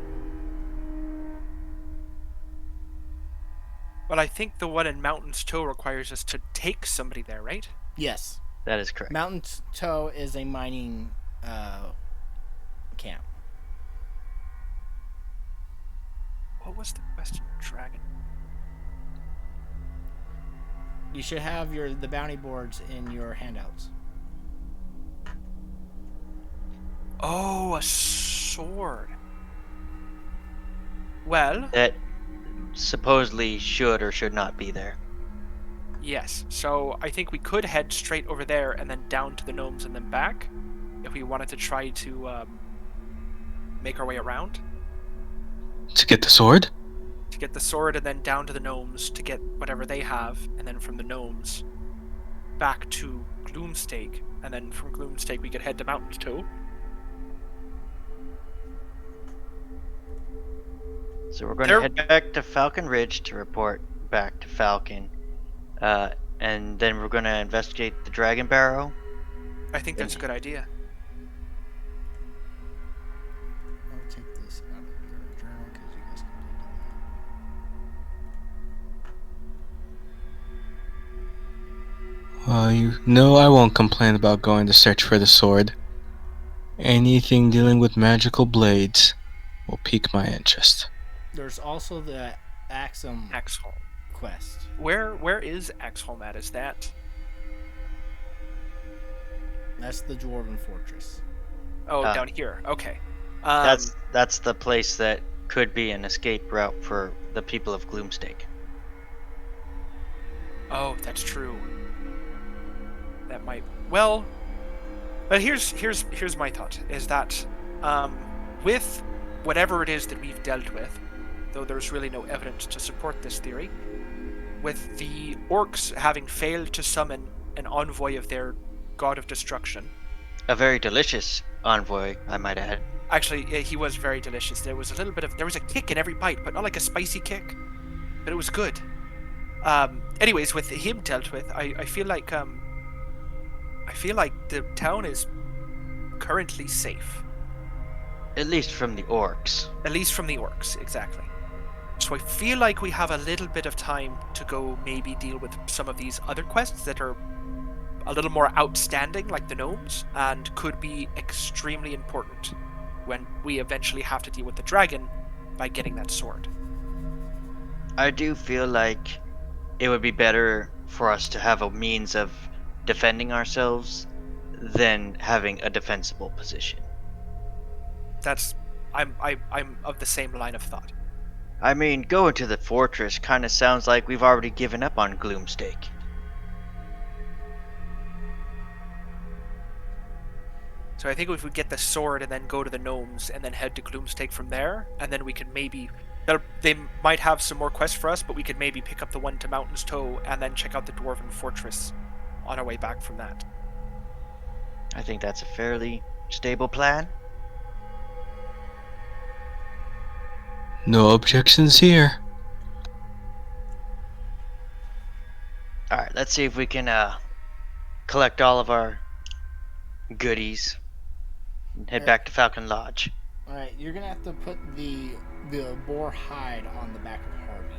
But I think the one in Mountain's Toe requires us to take somebody there, right? Yes. That is correct. Mountain Toe is a mining camp. What was the question, Dragon? You should have the bounty boards in your handouts. Oh, a sword. Well, That supposedly should or should not be there. yes. So I think we could head straight over there and then down to the gnomes and then back, if we wanted to try to make our way around. To get the sword? To get the sword and then down to the gnomes to get whatever they have, and then from the gnomes back to Gloomstake, and then from Gloomstake we could head to Mountain's Toe. So we're going to head back to Falcon Ridge to report back to Falcon. And then we're going to investigate the Dragon Barrow. I think that's a good idea. I'll take this out of your journal because you guys can do that. Well, you know I won't complain about going to search for the sword. Anything dealing with magical blades will pique my interest. There's also the Axum Axholm. quest. Where is Axholm at? Is that? That's the Dwarven Fortress. Oh, down here. Okay. That's the place that could be an escape route for the people of Gloomstake. Oh, that's true. That might. Well, but here's my thought: is that with whatever it is that we've dealt with, though there's really no evidence to support this theory, with the orcs having failed to summon an envoy of their god of destruction. A very delicious envoy, I might add. Actually, he was very delicious. There was a kick in every bite, but not like a spicy kick. But it was good. Anyways, with him dealt with, I feel like the town is currently safe. At least from the orcs. At least from the orcs, exactly. So I feel like we have a little bit of time to go maybe deal with some of these other quests that are a little more outstanding, like the gnomes, and could be extremely important when we eventually have to deal with the dragon by getting that sword. I do feel like it would be better for us to have a means of defending ourselves than having a defensible position. I'm of the same line of thought. I mean, going to the fortress kind of sounds like we've already given up on Gloomstake. So I think if we get the sword and then go to the gnomes and then head to Gloomstake from there, and then we could maybe... They might have some more quests for us, but we could maybe pick up the one to Mountain's Toe and then check out the Dwarven Fortress on our way back from that. I think that's a fairly stable plan. No objections here. Alright, let's see if we can collect all of our goodies and head back to Falcon Lodge. All right, you're gonna have to put the boar hide on the back of Harvey.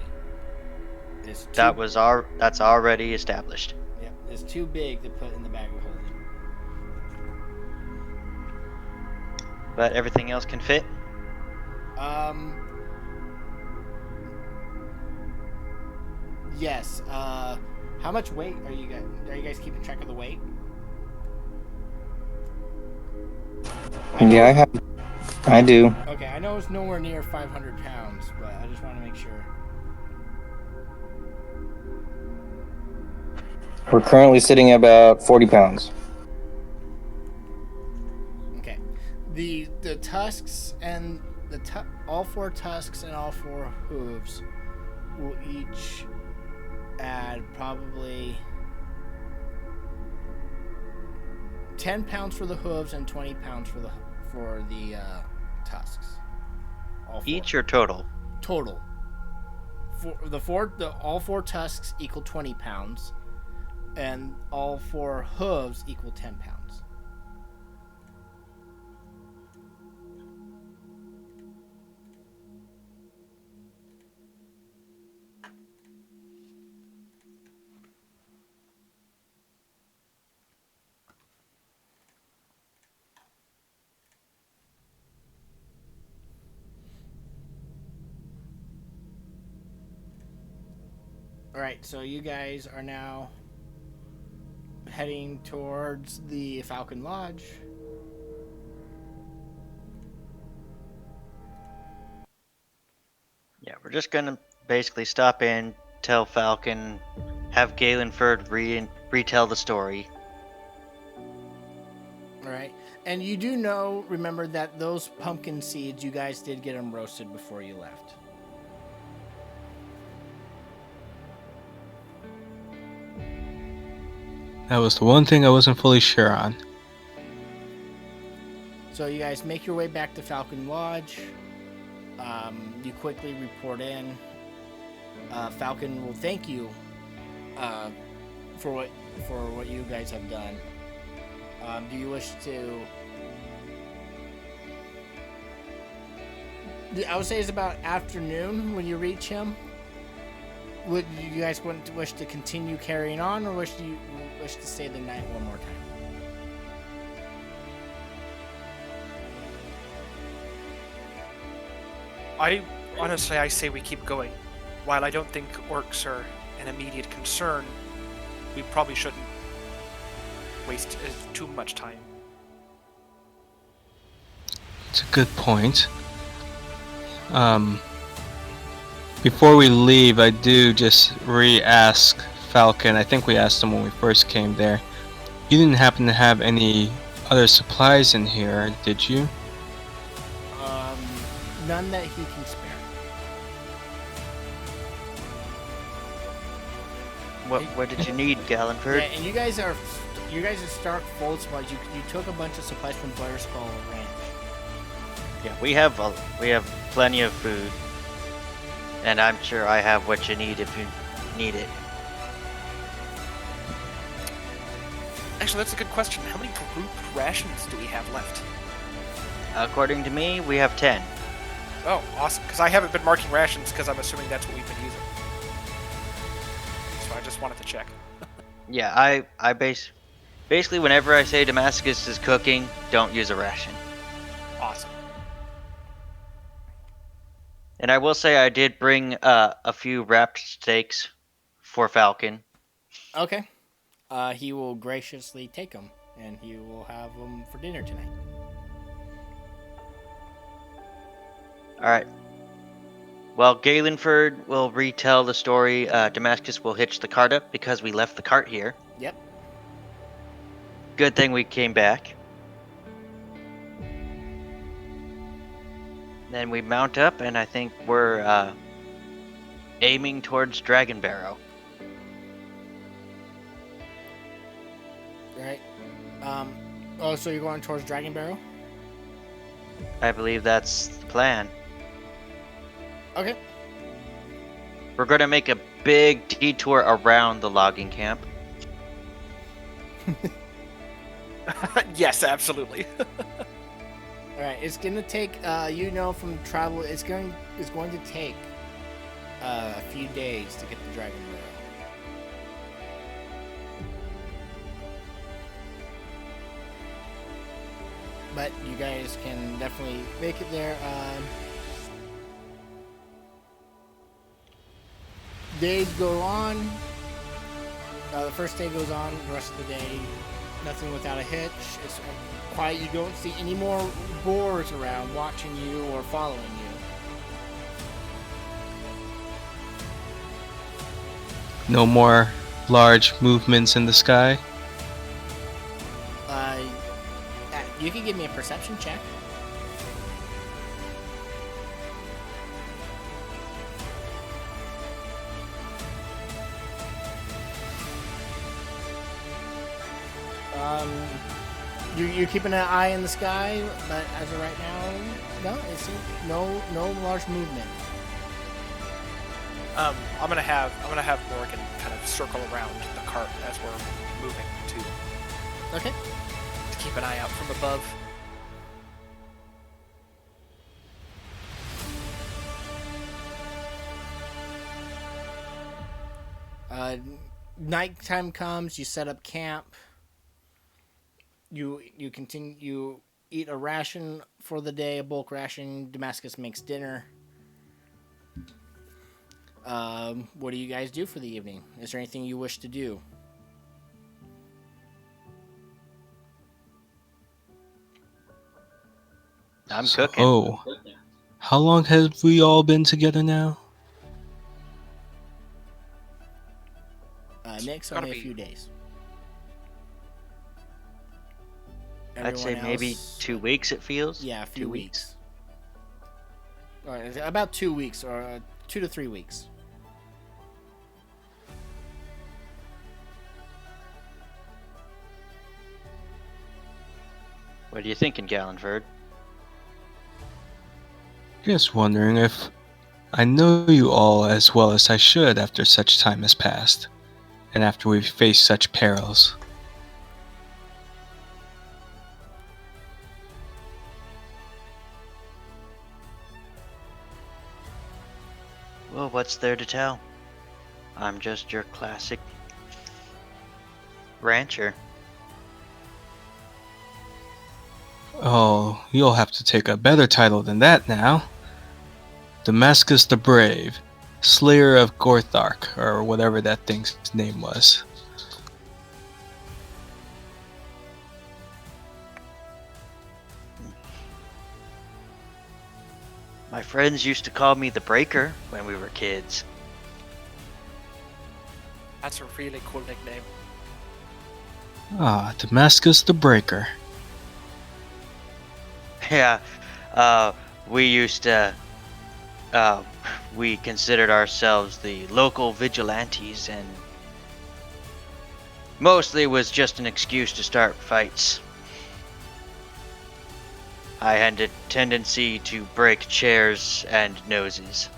That's already established. Yep, it's too big to put in the bag of holding. But everything else can fit? Yes. How much weight are you guys? Are you guys keeping track of the weight? Yeah, I do. Okay, I know it's nowhere near 500 pounds, but I just want to make sure. We're currently sitting at about 40 pounds. Okay, the tusks and all four tusks and all four hooves will each add probably 10 pounds for the hooves and 20 pounds for the tusks. All four. Each or total? Total. All four tusks equal 20 pounds, and all four hooves equal 10 pounds. Alright, so you guys are now heading towards the Falcon Lodge. Yeah, we're just gonna basically stop in, tell Falcon, have Galenford retell the story. Alright, and you do remember that those pumpkin seeds, you guys did get them roasted before you left. That was the one thing I wasn't fully sure on. So you guys make your way back to Falcon Lodge. You quickly report in. Falcon will thank you for what you guys have done. Do you wish to? I would say it's about afternoon when you reach him. Would you guys wish to continue carrying on, or wish to stay the night one more time? I say we keep going. While I don't think orcs are an immediate concern, we probably shouldn't waste too much time. It's a good point. Um, Before we leave, I do just re-ask Falcon. I think we asked him when we first came there. You didn't happen to have any other supplies in here, did you? None that he can spare. What did you need, Gallenford? Yeah, and you guys are stark full of supplies. You took a bunch of supplies from Blair Skull Ranch. Yeah, we have plenty of food, and I'm sure I have what you need if you need it. Actually, that's a good question. How many group rations do we have left? According to me, we have 10. Oh, awesome. Because I haven't been marking rations because I'm assuming that's what we've been using. So I just wanted to check. Yeah, I basically whenever I say Damascus is cooking, don't use a ration. Awesome. And I will say I did bring a few wrapped steaks for Falcon. Okay. He will graciously take them, and he will have them for dinner tonight. All right. Well, Galenford will retell the story. Damascus will hitch the cart up because we left the cart here. Yep. Good thing we came back. Then we mount up, and I think we're aiming towards Dragon Barrow. Right. Oh, so you're going towards Dragon Barrow? I believe that's the plan. Okay. We're going to make a big detour around the logging camp. Yes, absolutely. All right. It's gonna take. From travel, it's going to take a few days to get to Dragon Barrow. But you guys can definitely make it there. Days go on. The first day goes on. The rest of the day, nothing without a hitch. It's quiet. You don't see any more boars around watching you or following you. No more large movements in the sky? You can give me a perception check. You're keeping an eye in the sky, but as of right now, no large movement. I'm gonna have Morgan kind of circle around the cart as we're moving to Okay. keep an eye out from above. Nighttime comes. You set up camp. You continue. You eat a ration for the day, a bulk ration. Damascus makes dinner. What do you guys do for the evening? Is there anything you wish to do? I'm cooking. Oh, how long have we all been together now? Nick's Gotta only a be- few days. I'd say Everyone maybe else- 2 weeks it feels. Yeah, a few 2 weeks. All right, about 2 weeks, or 2 to 3 weeks. What are you thinking, Gallenford? Just wondering if I know you all as well as I should after such time has passed, and after we've faced such perils. Well, what's there to tell? I'm just your classic rancher. Oh, you'll have to take a better title than that now. Damascus the Brave, Slayer of Gorthark, or whatever that thing's name was. My friends used to call me the Breaker when we were kids. That's a really cool nickname. Ah, Damascus the Breaker. Yeah, we used to, we considered ourselves the local vigilantes, and mostly it was just an excuse to start fights. I had a tendency to break chairs and noses.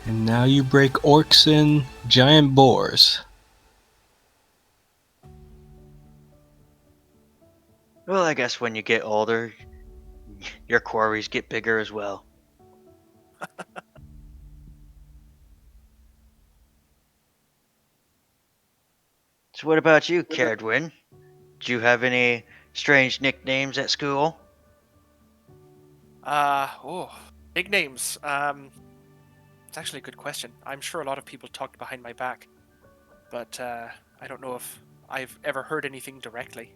And now you break orcs and giant boars. Well, I guess when you get older, your quarries get bigger as well. So what about you, Cardwin? Did you have any strange nicknames at school? Nicknames. It's actually a good question. I'm sure a lot of people talked behind my back, but I don't know if I've ever heard anything directly.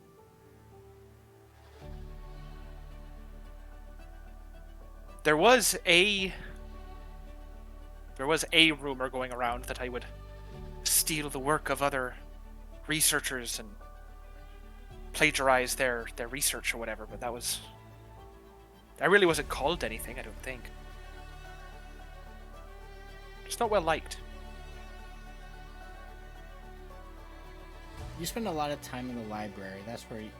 There was a rumor going around that I would steal the work of other researchers and plagiarize their research or whatever, but I really wasn't called anything, I don't think. It's not well liked. You spend a lot of time in the library. That's where you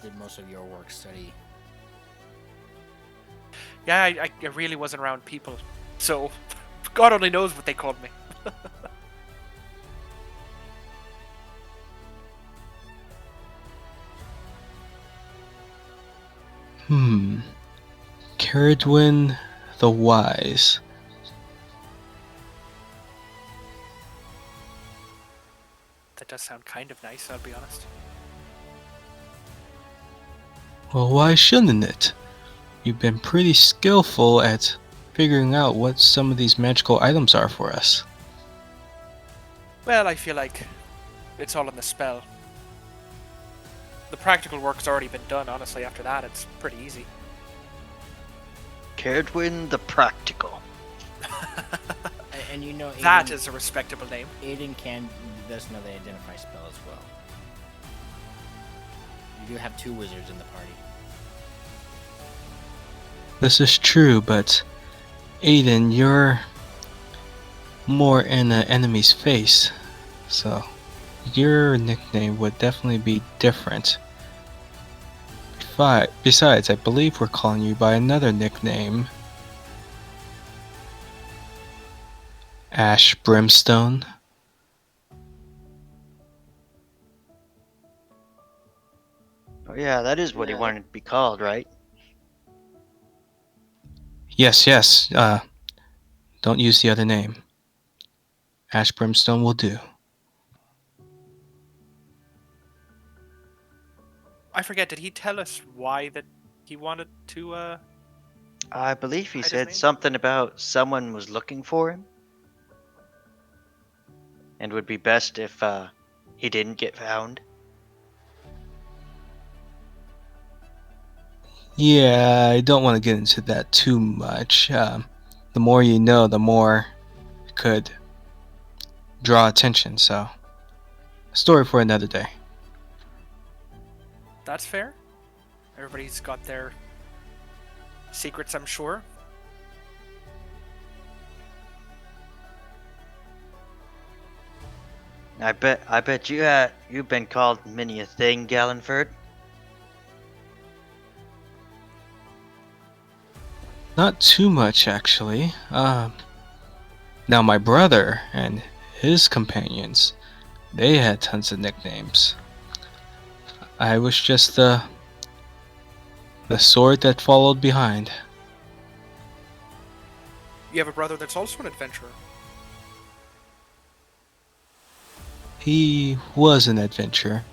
did most of your work study. Yeah, I really wasn't around people, so God only knows what they called me. Caradwin the Wise. That does sound kind of nice, I'll be honest. Well, why shouldn't it? You've been pretty skillful at figuring out what some of these magical items are for us. Well, I feel like it's all in the spell. The practical work's already been done, honestly. After that, it's pretty easy. Cardwin the Practical. And you know, Aiden, That is a respectable name. Aiden does know the identify spell as well. You do have 2 wizards in the party. This is true, but Aiden, you're more in an enemy's face, so your nickname would definitely be different. Besides, I believe we're calling you by another nickname. Ash Brimstone. Oh yeah, that is what he wanted to be called, right? Yes, don't use the other name. Ash Brimstone will do. I forget, did he tell us why that he wanted to, I believe he Hide his said name? something about someone was looking for him. And would be best if he didn't get found. Yeah, I don't want to get into that too much. The more you know, the more it could draw attention, so a story for another day. That's fair. Everybody's got their secrets, I'm sure. I bet you've been called many a thing, Gallenford. Not too much, actually. Now my brother and his companions, they had tons of nicknames. I was just the sword that followed behind. You have a brother that's also an adventurer. He was an adventurer.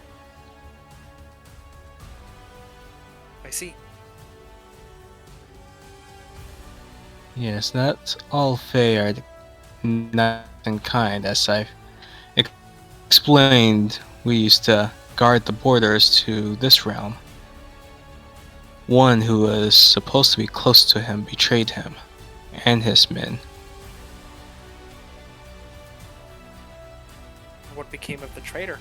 I see. Yes, not all Fae are nice and kind, as I've explained. We used to guard the borders to this realm. one who was supposed to be close to him betrayed him and his men. What became of the traitor?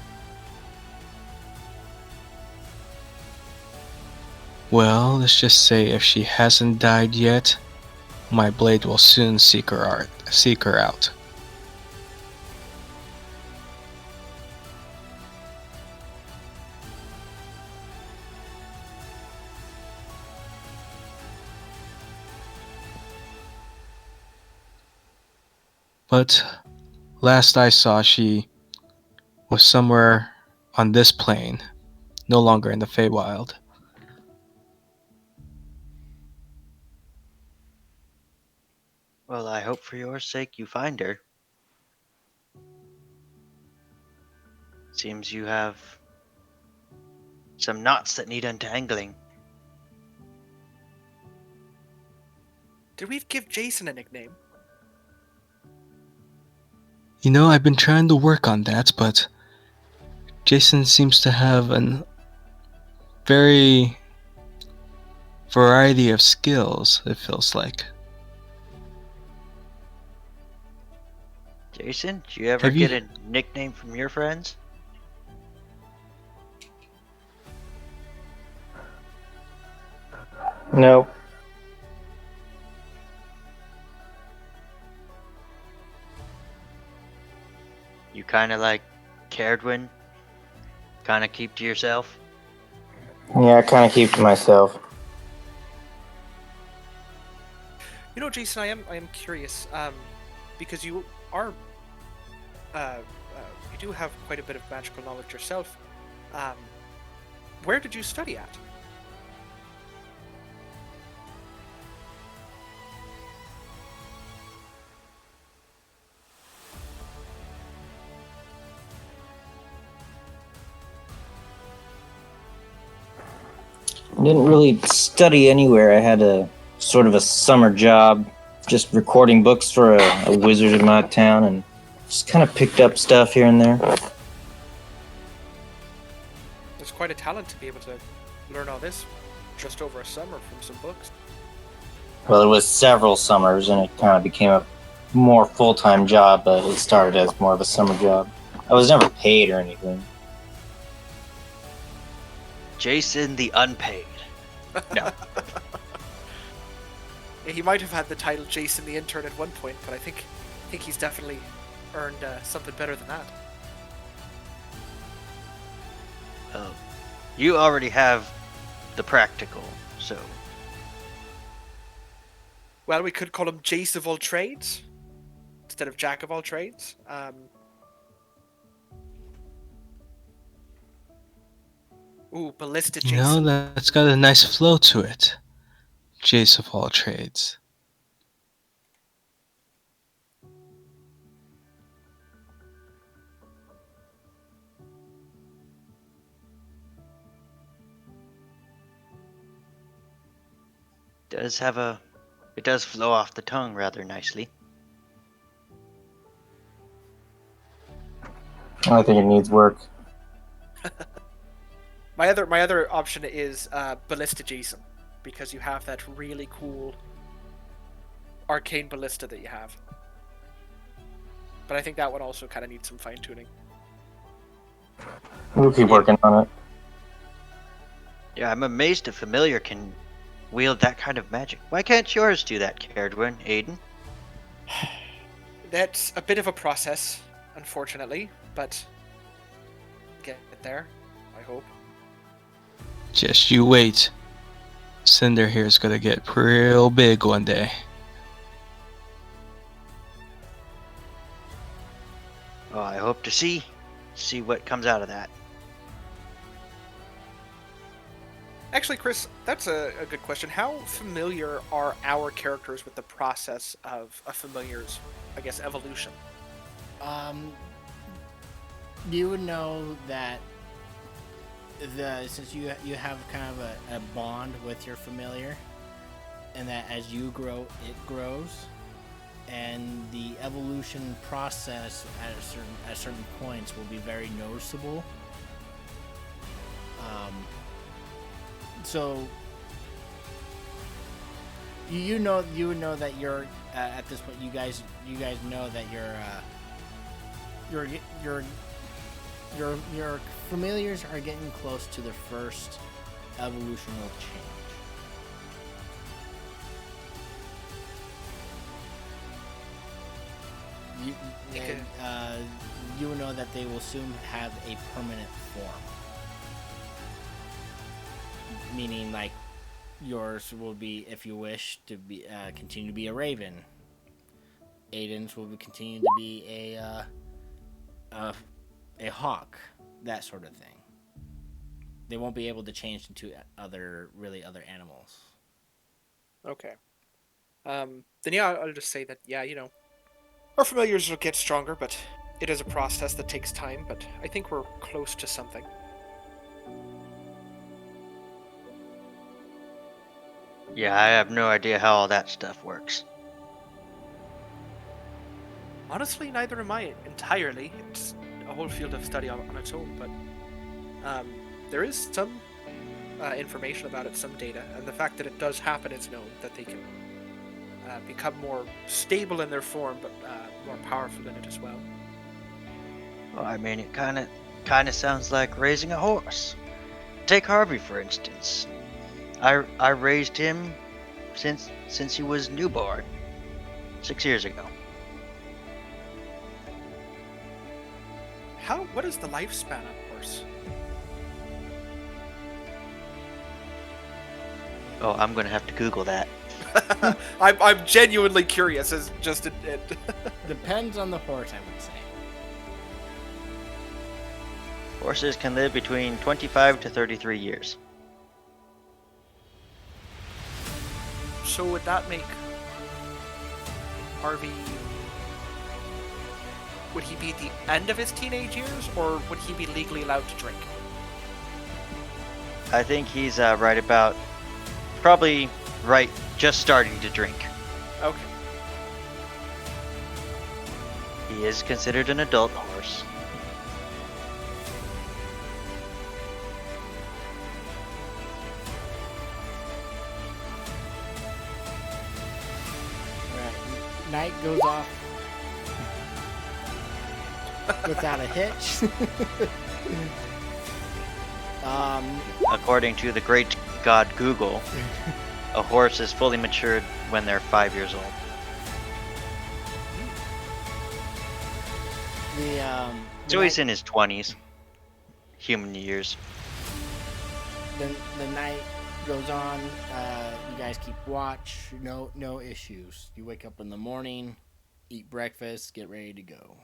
Well, let's just say if she hasn't died yet, my blade will soon seek her out. But last I saw, she was somewhere on this plane, no longer in the Feywild. Well, I hope for your sake you find her. Seems you have some knots that need untangling. Did we give Jason a nickname? You know, I've been trying to work on that, but Jason seems to have a very variety of skills, it feels like. Jason, do you ever Have you- get a nickname from your friends? No. You kind of like Caredwin? Kind of keep to yourself? Yeah, I kind of keep to myself. You know, Jason, I am curious, because you are, you do have quite a bit of magical knowledge yourself. Where did you study at? I didn't really study anywhere. I had a sort of a summer job, just recording books for a wizard in my town, and just kind of picked up stuff here and there. There's quite a talent to be able to learn all this just over a summer from some books. Well, it was several summers, and it kind of became a more full-time job, but it started as more of a summer job. I was never paid or anything. Jason the Unpaid. No. Yeah, he might have had the title Jason the Intern at one point, but I think he's definitely earned something better than that. Well, you already have the practical, so Well, we could call him Jace of all trades instead of Jack of all trades. Ooh, Ballista You Jason. know, that's got a nice flow to it. Jace of all trades. it does flow off the tongue rather nicely. I think it needs work. My other option is Ballista Jason, because you have that really cool arcane ballista that you have. But I think that one also kind of needs some fine tuning. We'll keep working on it. Yeah, I'm amazed a familiar can wield that kind of magic. Why can't yours do that, Caredwin, Aiden? That's a bit of a process, unfortunately, but get there, I hope. Just you wait. Cinder here is gonna get real big one day. Oh, I hope to see what comes out of that. Actually, Chris, that's a good question. How familiar are our characters with the process of a familiar's, I guess, evolution? You would know that since you have kind of a bond with your familiar, and that as you grow, it grows, and the evolution process at certain points will be very noticeable. So you know that you're at this point. You guys know that your familiars are getting close to their first evolutional change. You know that they will soon have a permanent form. Meaning, like, yours will be, if you wish, to be continue to be a raven. Aiden's will continue to be a hawk, that sort of thing. They won't be able to change into other animals. Okay. Then yeah, I'll just say that, yeah, our familiars will get stronger, but it is a process that takes time, but I think we're close to something. Yeah, I have no idea how all that stuff works. Honestly, neither am I entirely. It's a whole field of study on its own, but there is some information about it, some data, and the fact that it does happen is known, that they can become more stable in their form, but more powerful in it as well. Well, I mean, it kind of sounds like raising a horse. Take Harvey, for instance. I raised him since he was newborn, 6 years ago. What is the lifespan of a horse? Oh, I'm gonna have to Google that. I'm genuinely curious. As just it. Depends on the horse, I would say. Horses can live between 25 to 33 years. So would that make Harvey? Would he be at the end of his teenage years, or would he be legally allowed to drink? I think he's probably just starting to drink. Okay. He is considered an adult horse. Right. Night goes off without a hitch. According to the great god Google, a horse is fully matured when they're 5 years old. So he's in his 20s. Human years. The night goes on. You guys keep watch. No issues. You wake up in the morning, eat breakfast, get ready to go.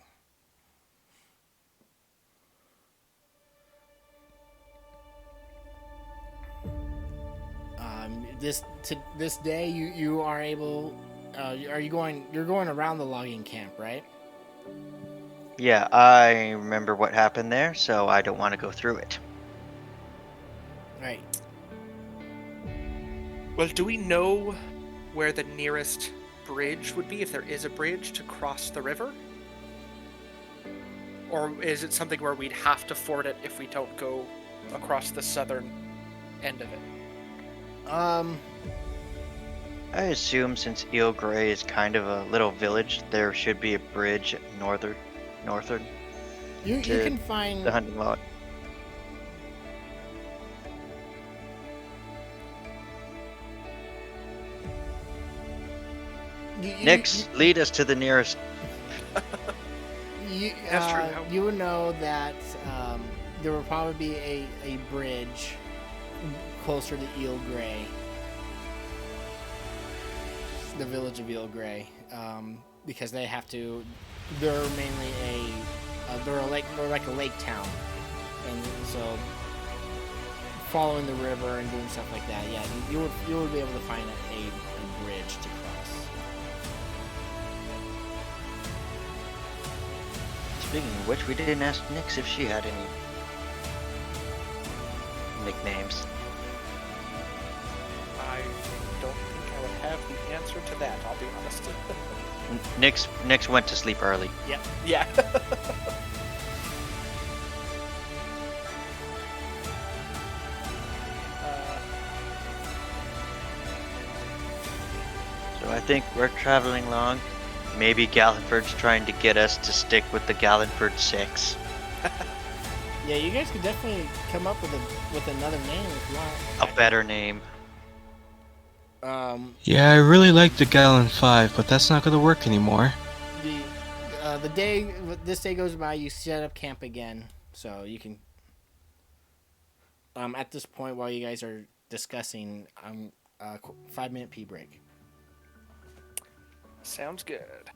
This day you are able. You're going around the logging camp, right? Yeah, I remember what happened there, so I don't want to go through it. Right. Well, do we know where the nearest bridge would be, if there is a bridge to cross the river? Or is it something where we'd have to ford it if we don't go across the southern end of it? I assume since Eel Grey is kind of a little village, there should be a bridge northern You to can find the hunting lodge. Nix, lead us to the nearest. That's true. You would know that there will probably be a bridge closer to Eel Grey, the village of Eel Grey, because they have to. They're mainly they're like a lake town, and so following the river and doing stuff like that. Yeah, you would be able to find a bridge to cross. Speaking of which, we didn't ask Nix if she had any nicknames. I don't think I would have the answer to that, I'll be honest. Nix went to sleep early. Yep. Yeah. think we're traveling long. Maybe Galliford's trying to get us to stick with the Galliford 6. Yeah, you guys could definitely come up with another name if you want. A better name. Yeah, I really like the Gallon 5, but that's not gonna work anymore. The day this day goes by, you set up camp again, so you can. At this point, while you guys are discussing, 5-minute pee break. Sounds good.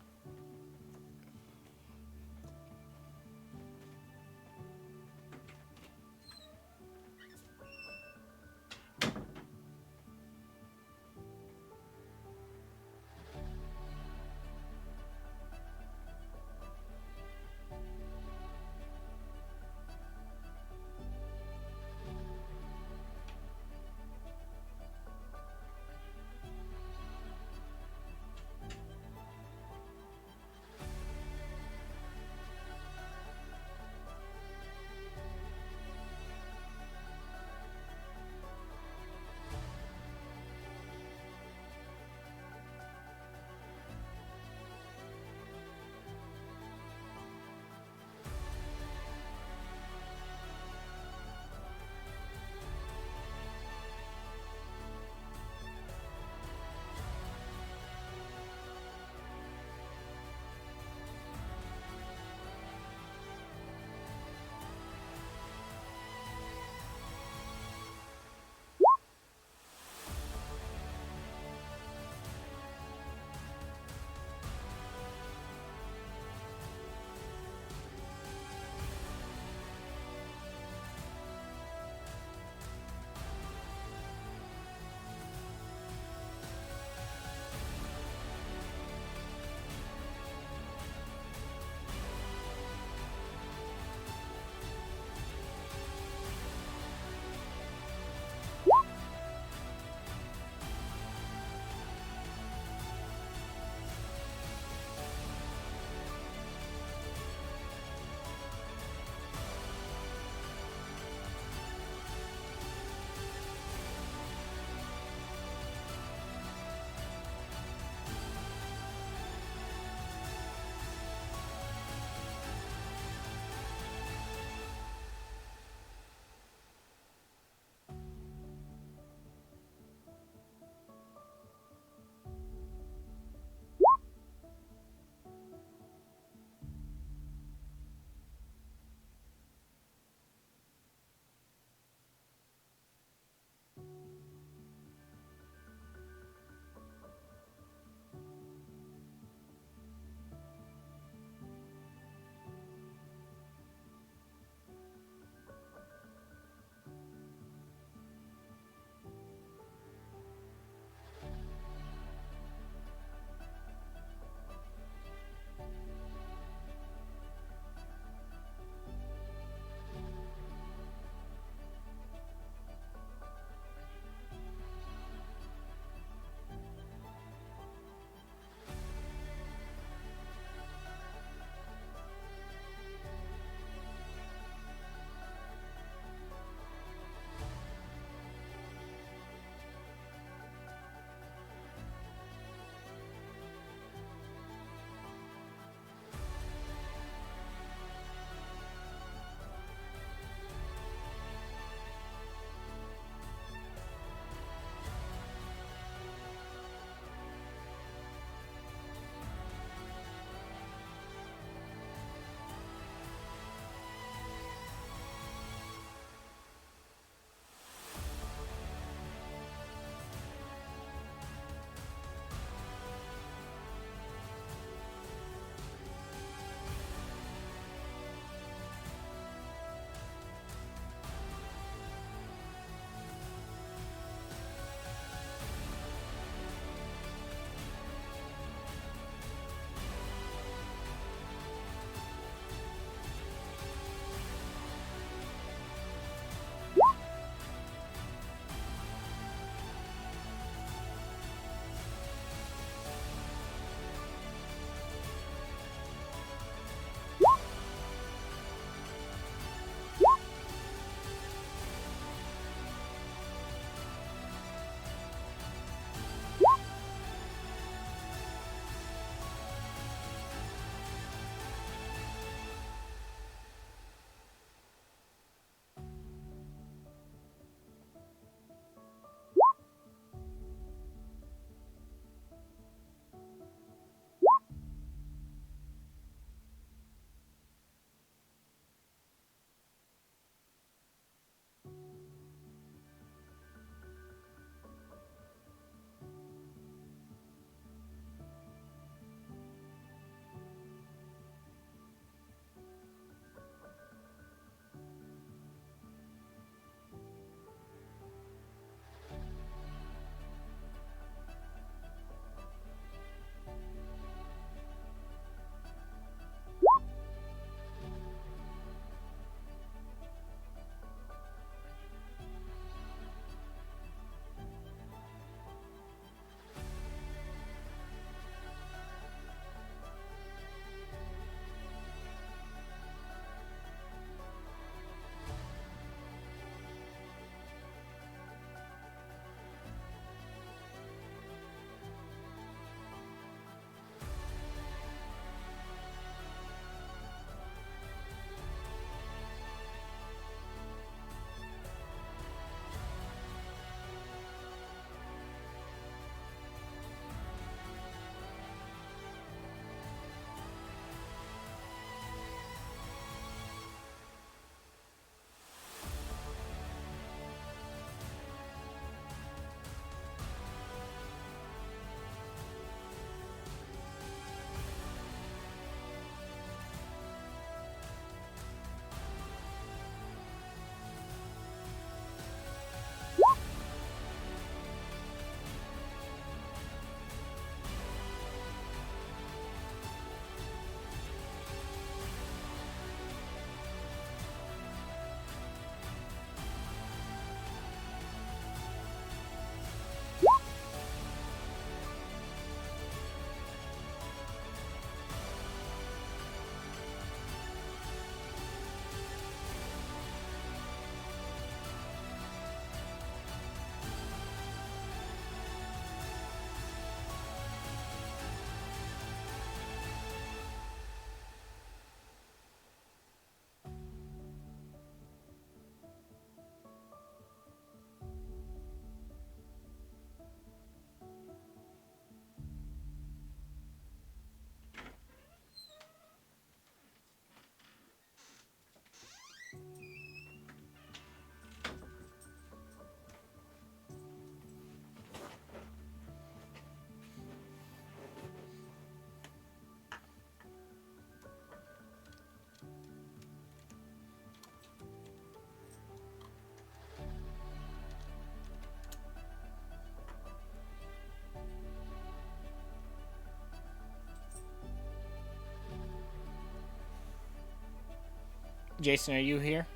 Jason, are you here?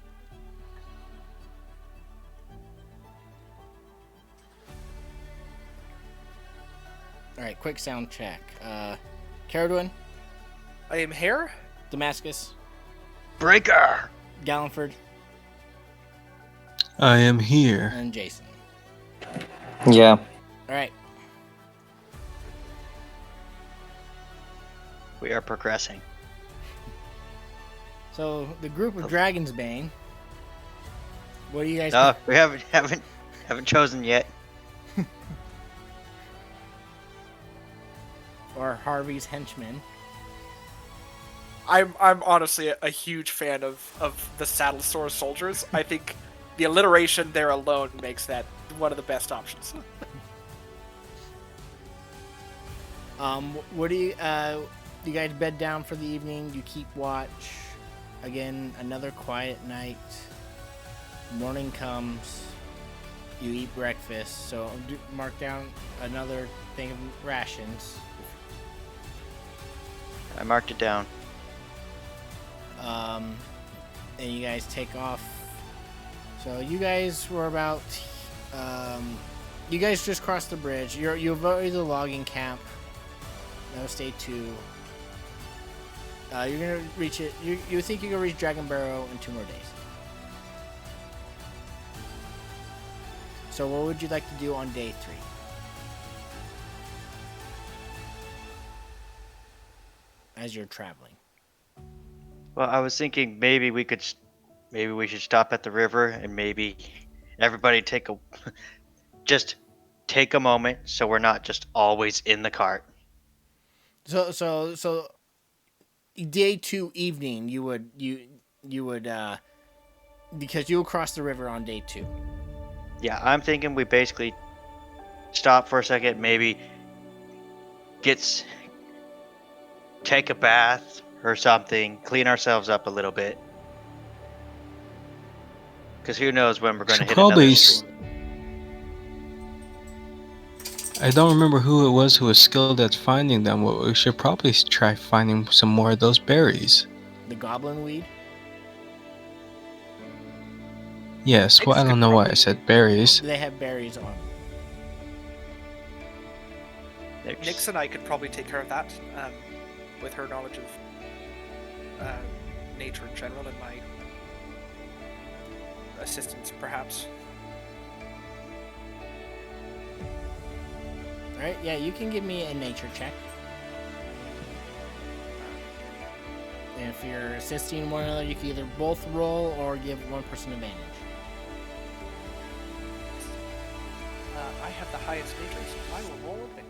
All right, quick sound check. Caradwin, I am here. Damascus, Breaker! Galliford, I am here. and Jason. Yeah. All right. We are progressing. So the group of Dragon's Bane. What do you guys? No, we haven't chosen yet. Or Harvey's henchmen. I'm honestly a huge fan of the Saddle Sore Soldiers. I think the alliteration there alone makes that one of the best options. What do you? You guys bed down for the evening. You keep watch. Again, another quiet night. Morning comes. You eat breakfast. So mark down another thing of rations. I marked it down. And you guys take off. So you guys were about. You guys just crossed the bridge. You avoided the logging camp. That was day 2. You're gonna reach it. You think you're gonna reach Dragon Barrow in 2 more days. So what would you like to do on day 3? As you're traveling. Well, I was thinking maybe we should stop at the river and maybe everybody just take a moment so we're not just always in the cart. So day 2 evening you would because you'll cross the river on day 2. Yeah, I'm thinking we basically stop for a second, maybe take a bath or something, clean ourselves up a little bit. Because who knows when we're going to Should hit another probably street. I don't remember who it was who was skilled at finding them. Well, we should probably try finding some more of those berries. The goblin weed. Yes, well, I don't know why I said berries. They have berries on. Nix and I could probably take care of that with her knowledge of nature in general and my assistance, perhaps. Alright, yeah, you can give me a nature check. And if you're assisting one another, you can either both roll or give one person advantage. I have the highest nature, so I will roll a bit.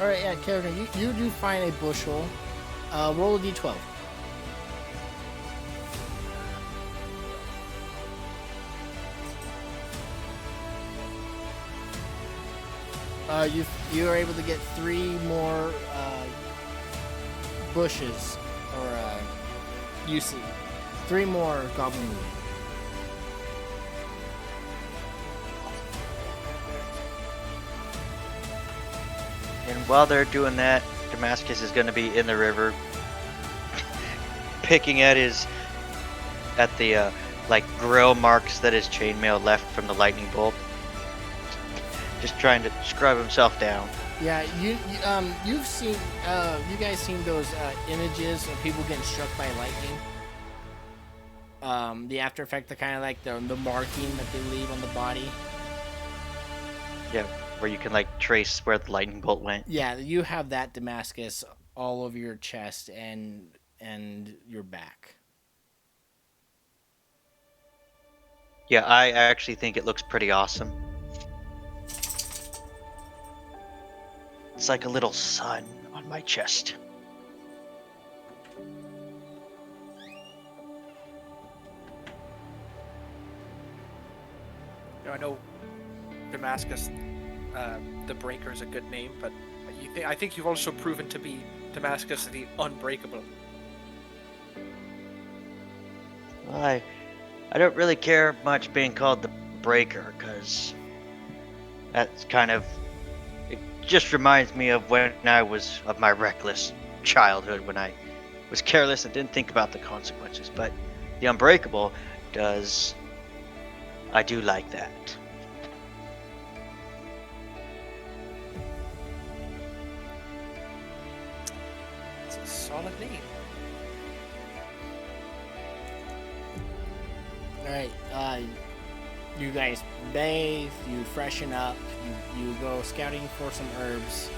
Alright, yeah, Karen, you do find a bushel. Roll a d12. You are able to get 3 more bushes, or you see 3 more goblin weed. And while they're doing that, Damascus is going to be in the river, picking at the grill marks that his chainmail left from the lightning bolt. Just trying to scrub himself down. Yeah, you've seen you guys seen those images of people getting struck by lightning. The after effect, the kind of like the marking that they leave on the body. Yeah, where you can trace where the lightning bolt went. Yeah, you have that, Damascus, all over your chest and your back. Yeah, I actually think it looks pretty awesome. It's like a little sun on my chest. I know Damascus, the Breaker is a good name, but I think you've also proven to be Damascus the Unbreakable. Well, I don't really care much being called the Breaker, because that's kind of... It just reminds me of when I was of my reckless childhood when I was careless and didn't think about the consequences. But the unbreakable does. I do like that. It's a solid name. All right. You guys bathe. You freshen up. You go scouting for some herbs.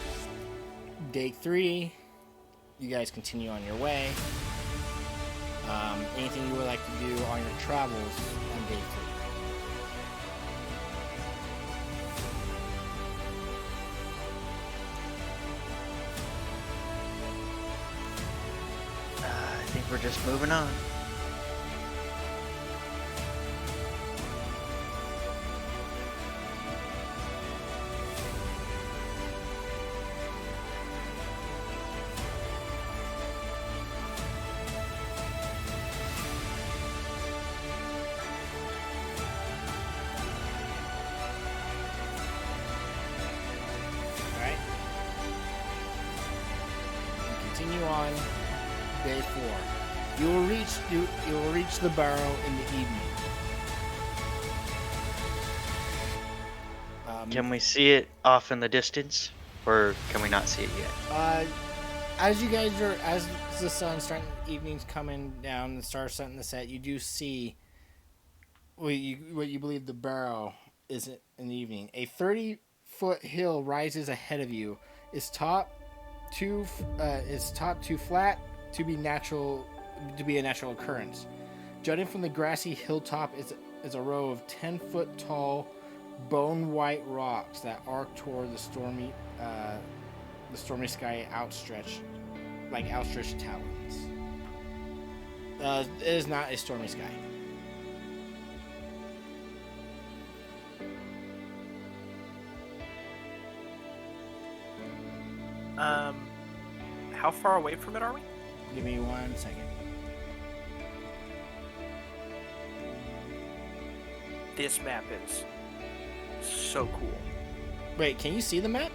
Day 3. You guys continue on your way. Anything you would like to do on your travels on day 3? I think we're just moving on. Alright. You continue on day 4. You will reach the barrow in the evening. Can we see it off in the distance, or can we not see it yet? As the sun's starting, evening's coming down, the stars starting to set, you do see what you believe the barrow is in the evening. A 30-foot hill rises ahead of you. It's top too flat to be a natural occurrence. Jutting from the grassy hilltop is a row of 10-foot tall, bone-white rocks that arc toward the stormy sky, outstretched talons. It is not a stormy sky. How far away from it are we? Give me 1 second. This map is so cool. Wait, can you see the map?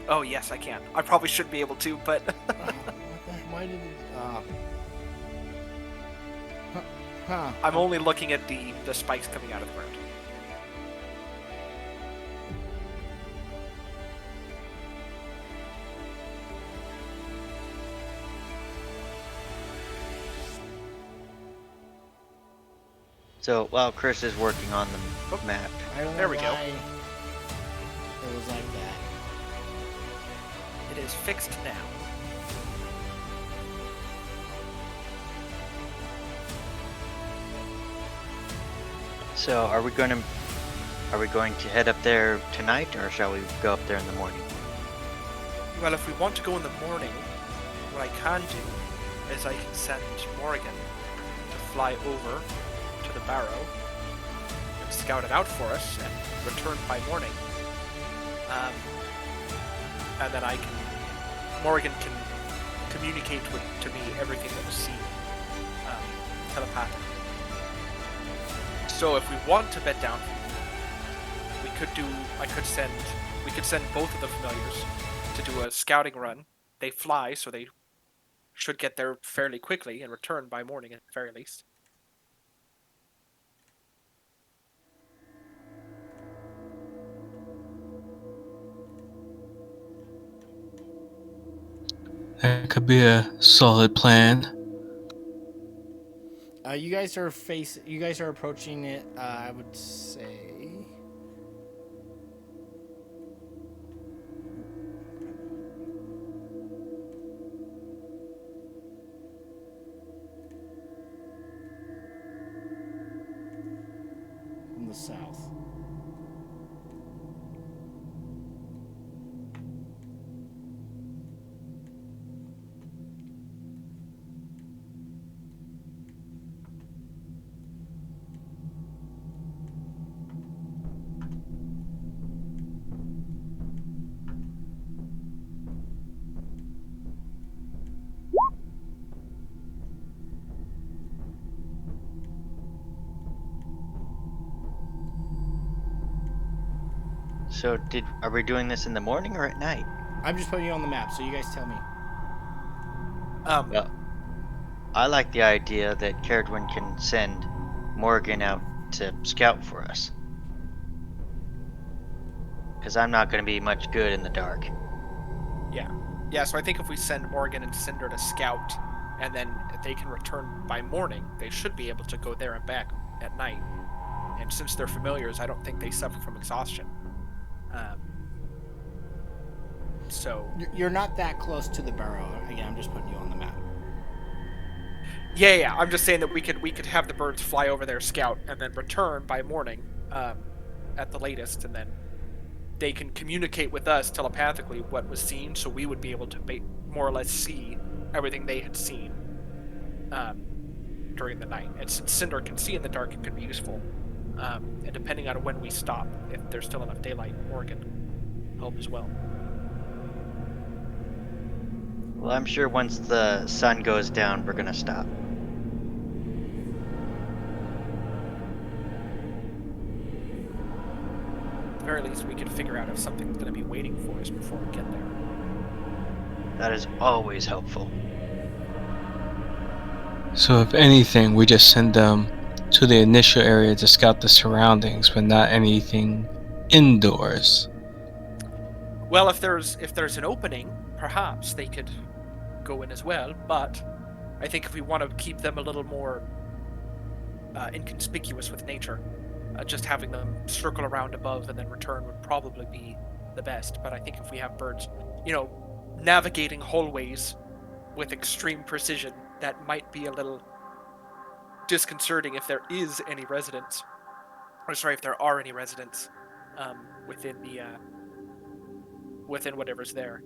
Oh yes, I can. I probably should be able to, but Why did it? Huh. I'm only looking at the spikes coming out of the ground. So while Chris is working on the map, I don't know There we go. why it was like that. It is fixed now. so are we going to head up there tonight, or shall we go up there in the morning? Well, if we want to go in the morning, what I can do is I can send Morrigan to fly over to the barrow and scout it out for us and return by morning. And then Morrigan can communicate to me everything that was seen telepathically. So if we want to bed down, we could send both of the familiars to do a scouting run. They fly, so they should get there fairly quickly and return by morning at the very least. That could be a solid plan. You guys are approaching it. I would say. From the south. So are we doing this in the morning or at night? I'm just putting you on the map, so you guys tell me. Well, I like the idea that Caradwin can send Morgan out to scout for us. Because I'm not going to be much good in the dark. Yeah, so I think if we send Morgan and Cinder to scout, and then they can return by morning, they should be able to go there and back at night. And since they're familiars, I don't think they suffer from exhaustion. So You're not that close to the burrow. Again, I'm just putting you on the map. yeah, I'm just saying that we could have the birds fly over there, scout, and then return by morning, at the latest, and then they can communicate with us telepathically what was seen, so we would be able to more or less see everything they had seen during the night. And since Cinder can see in the dark, it could be useful. And depending on when we stop, if there's still enough daylight, Morgan can help as well. Well, I'm sure once the sun goes down, we're going to stop. At the very least, we could figure out if something's going to be waiting for us before we get there. That is always helpful. So if anything, we just send them to the initial area to scout the surroundings, but not anything indoors. Well, if there's an opening, perhaps they could go in as well. But I think if we want to keep them a little more inconspicuous with nature, just having them circle around above and then return would probably be the best. But I think if we have birds, navigating hallways with extreme precision, that might be a little disconcerting if there is any residents, or sorry, if there are any residents within the within whatever's there.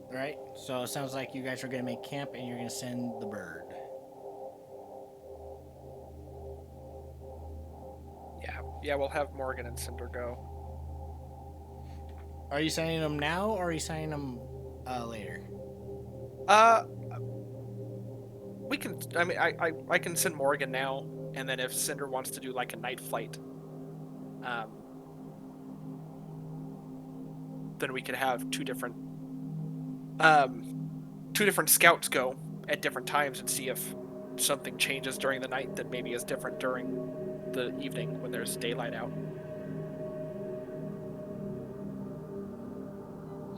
All right. So it sounds like you guys are going to make camp and you're going to send the bird. Yeah, we'll have Morgan and Cinder go. Are you sending them now or are you sending them later? We can. I mean, I can send Morgan now, and then if Cinder wants to do like a night flight, then we could have two different scouts go at different times and see if something changes during the night that maybe is different during the evening when there's daylight out.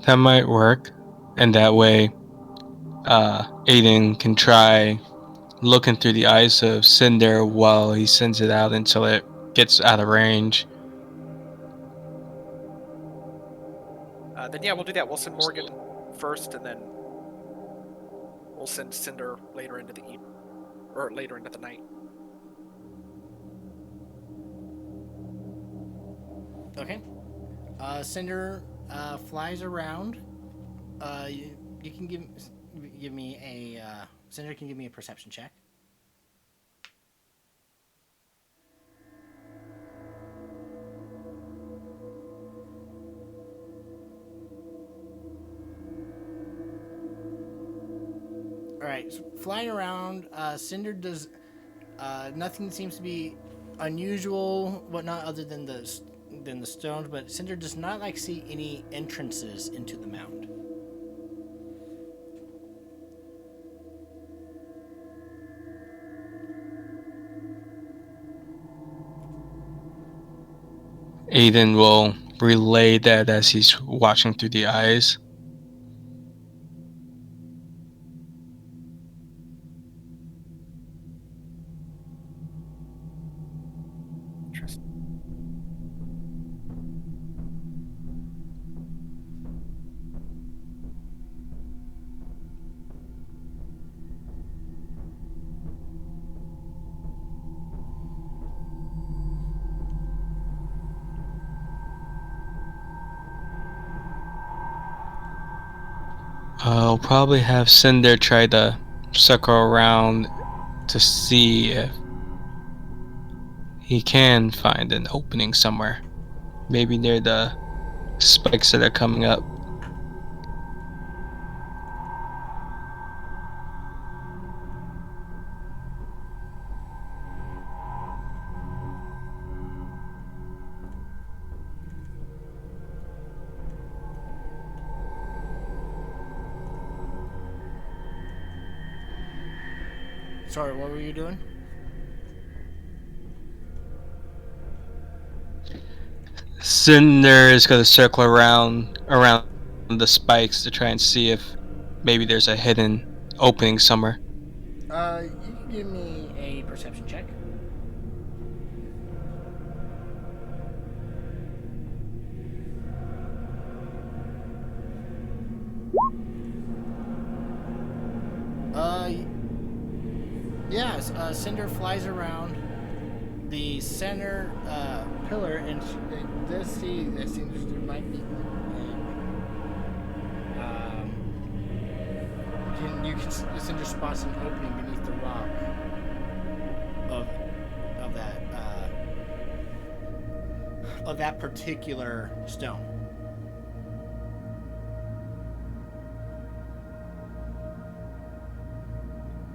That might work, and that way Aiden can try looking through the eyes of Cinder while he sends it out until it gets out of range. Then yeah, we'll do that. We'll send Morgan first, and then we'll send Cinder later into the evening, or later into the night. Okay. Cinder flies around. You can give me a Cinder can give me a perception check. All right, so flying around, Cinder does nothing seems to be unusual, whatnot, other than the stones. But Cinder does not see any entrances into the mound. Aiden will relay that as he's watching through the eyes. Interesting. I'll probably have Cinder try to circle around to see if he can find an opening somewhere. Maybe near the spikes that are coming up. Sorry, what were you doing? Cinder is gonna circle around the spikes to try and see if maybe there's a hidden opening somewhere. You can give me a perception check. Yes, Cinder flies around the center pillar, and it does see that seems there might be. You can Cinder spots an opening beneath the rock of of that particular stone.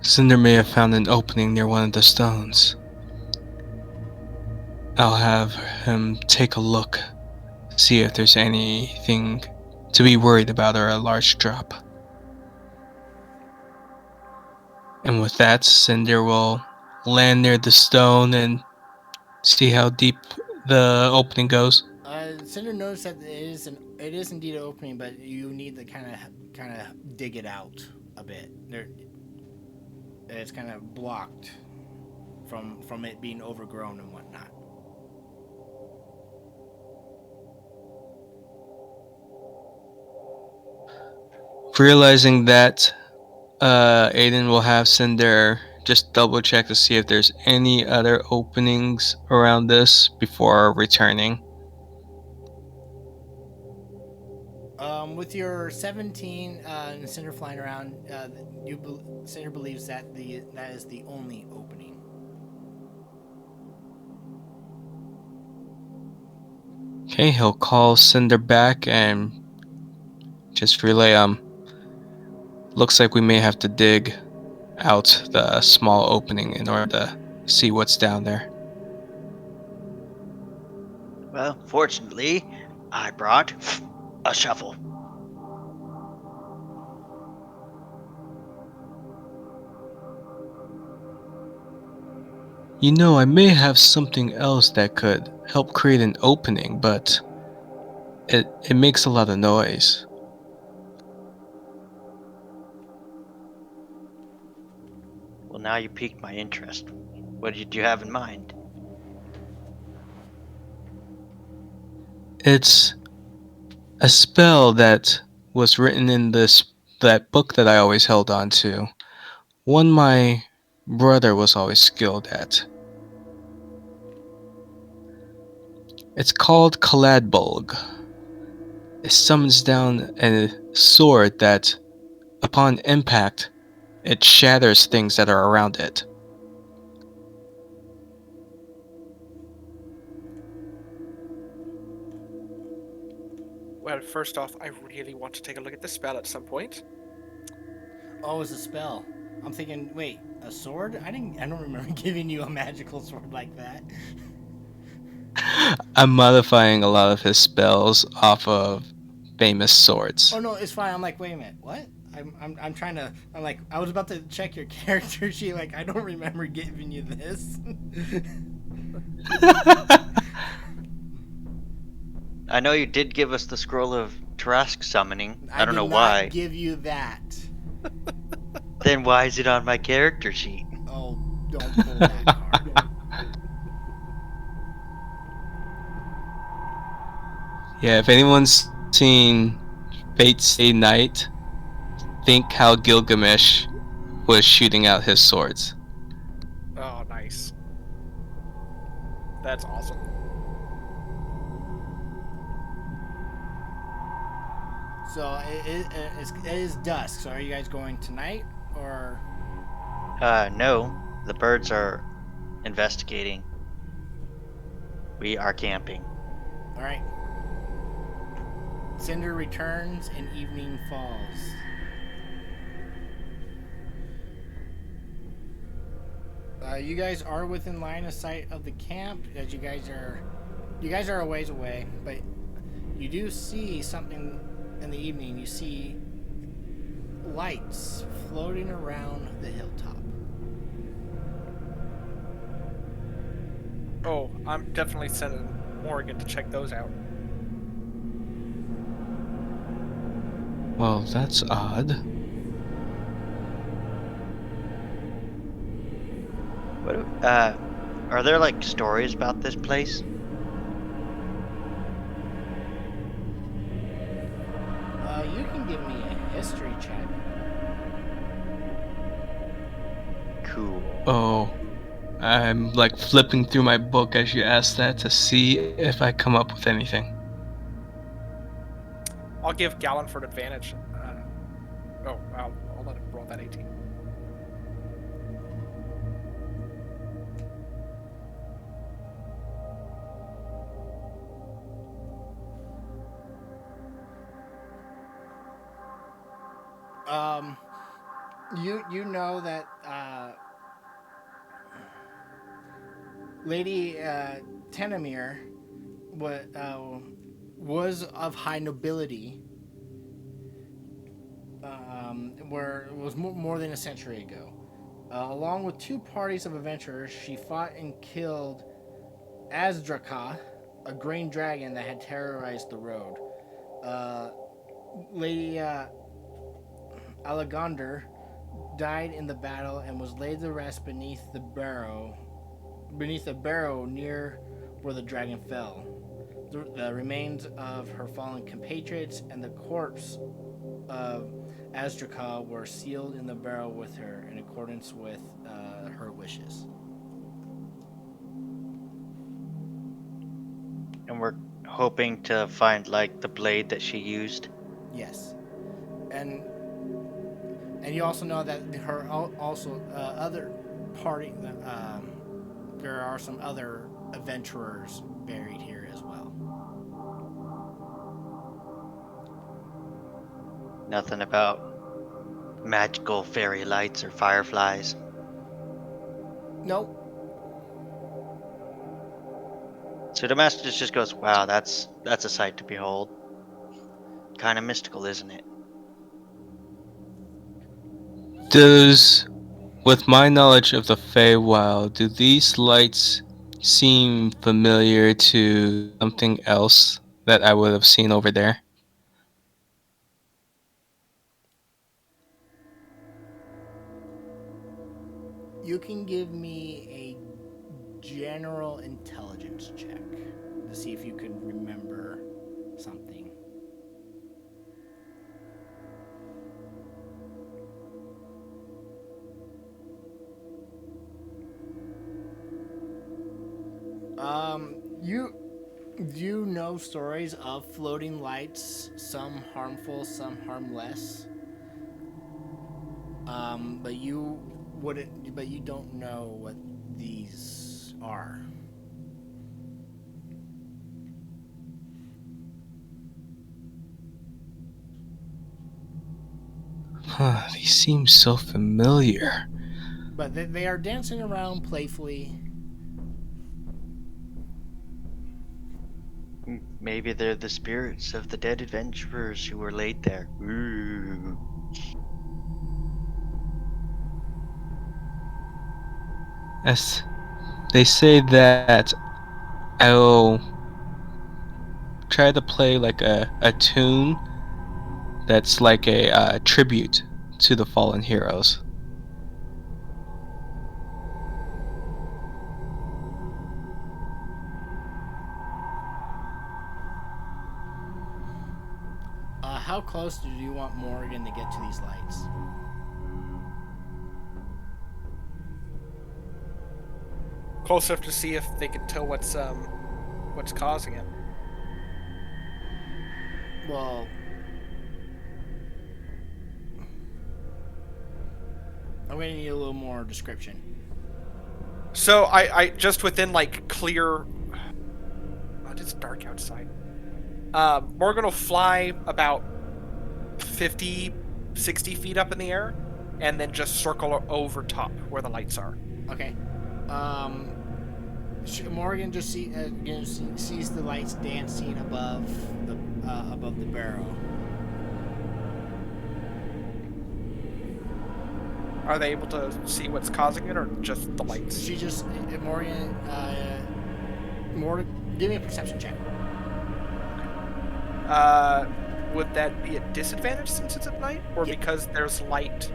Cinder may have found an opening near one of the stones. I'll have him take a look, see if there's anything to be worried about or a large drop. And with that, Cinder will land near the stone and see how deep the opening goes. Cinder noticed that it is indeed an opening, but you need to kind of dig it out a bit. It's kind of blocked from it being overgrown and whatnot. Realizing that, Aiden will have Cinder just double check to see if there's any other openings around this before returning. With your 17 and Cinder flying around, Cinder believes that that is the only opening. Okay, he'll call Cinder back and just relay, looks like we may have to dig out the small opening in order to see what's down there. Well, fortunately, I brought a shovel. You know, I may have something else that could help create an opening, but it makes a lot of noise. Well, now you piqued my interest. What did you have in mind? It's a spell that was written in that book that I always held on to. One my brother was always skilled at. It's called Kaladbulg. It summons down a sword that, upon impact, it shatters things that are around it. Well, first off, I really want to take a look at the spell at some point. Oh, it's a spell. I'm thinking, wait, a sword? I don't remember giving you a magical sword like that. I'm modifying a lot of his spells off of famous swords. Oh no, it's fine. I'm like, wait a minute, what? I'm trying to. I'm like, I was about to check your character sheet. Like, I don't remember giving you this. I know you did give us the scroll of Tarask summoning. I don't know did why. not give you that. Then why is it on my character sheet? Oh, don't pull that card. Yeah, if anyone's seen Fate Stay Night, think how Gilgamesh was shooting out his swords. Oh, nice. That's awesome. So it is dusk. So are you guys going tonight or? No. The birds are investigating. We are camping. All right. Cinder returns and evening falls. You guys are within line of sight of the camp, as you guys are a ways away, but you do see something in the evening. You see lights floating around the hilltop. Oh, I'm definitely sending Morgan to check those out. Well, that's odd. Are there like stories about this place? You can give me a history check. Cool. Oh, I'm like flipping through my book as you ask that to see if I come up with anything. I'll give Gallonford advantage. I'll let him roll that 18. Um, you know that Lady Tenamir was of high nobility. Where it was more than a century ago. Along with two parties of adventurers, she fought and killed Azdraka, a green dragon that had terrorized the road. Uh, Lady Alagander died in the battle and was laid to rest beneath a barrow near where the dragon fell. The remains of her fallen compatriots and the corpse of Azdraka were sealed in the barrow with her in accordance with her wishes. And we're hoping to find like the blade that she used. Yes, and you also know that her also other party. There are some other adventurers buried here as well. Nothing about magical fairy lights or fireflies. Nope. So Damascus just goes, "Wow, that's a sight to behold. Kind of mystical, isn't it?" With my knowledge of the Feywild, do these lights seem familiar to something else that I would have seen over there? You can give me a general intelligence check to see if you can remember something. You know stories of floating lights, some harmful, some harmless. But you wouldn't. But you don't know what these are. Huh, these seem so familiar. But they are dancing around playfully. Maybe they're the spirits of the dead adventurers who were laid there. Ooh. As they say that I'll try to play like a tune that's like a tribute to the fallen heroes. How close do you want Morgan to get to these lights? Close enough to see if they can tell what's causing it. Well, I'm gonna need a little more description. So I just within like clear. Oh, it's dark outside. Morgan will fly about 50, 60 feet up in the air, and then just circle over top where the lights are. Okay. Morgan just sees the lights dancing above the barrel. Are they able to see what's causing it, or just the lights? Morgan More. Give me a perception check. Would that be a disadvantage since it's at night, or Yeah. because there's light?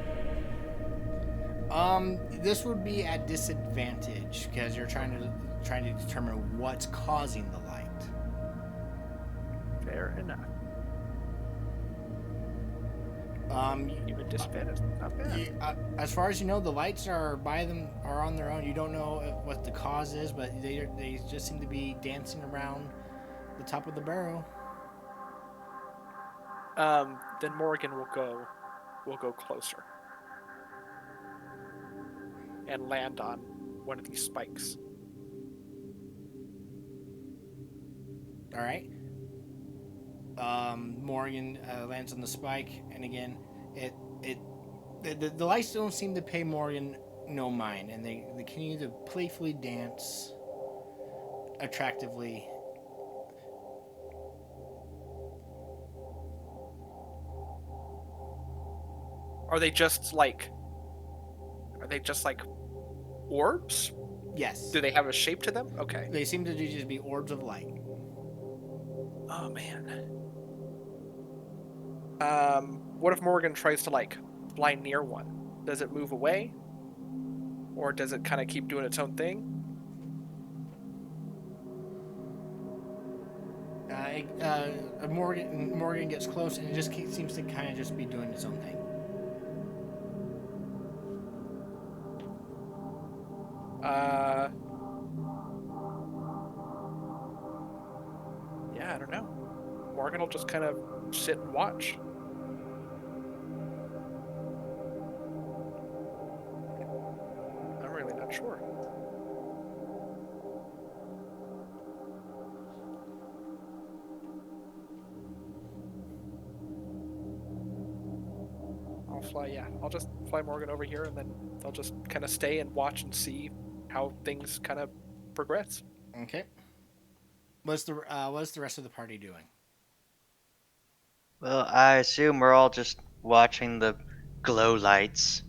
This would be at disadvantage because you're trying to determine what's causing the light. Fair enough. Even disadvantage, not bad. As far as you know, the lights are on their own. You don't know what the cause is, but they just seem to be dancing around the top of the barrel. Then Morgan will go closer and land on one of these spikes. All right. Morgan lands on the spike, and again, the lights don't seem to pay Morgan no mind, and they continue to playfully dance attractively. Are they just like orbs? Yes. Do they have a shape to them? Okay. They seem to just be orbs of light. Oh man. What if Morgan tries to like fly near one? Does it move away? Or does it kind of keep doing its own thing? Morgan gets close, and it just seems to kind of just be doing its own thing. Yeah, I don't know. Morgan will just kind of sit and watch. I'm really not sure. I'll just fly Morgan over here, and then I'll just kind of stay and watch and see how things kind of progress. Okay. What's the rest of the party doing? Well, I assume we're all just watching the glow lights,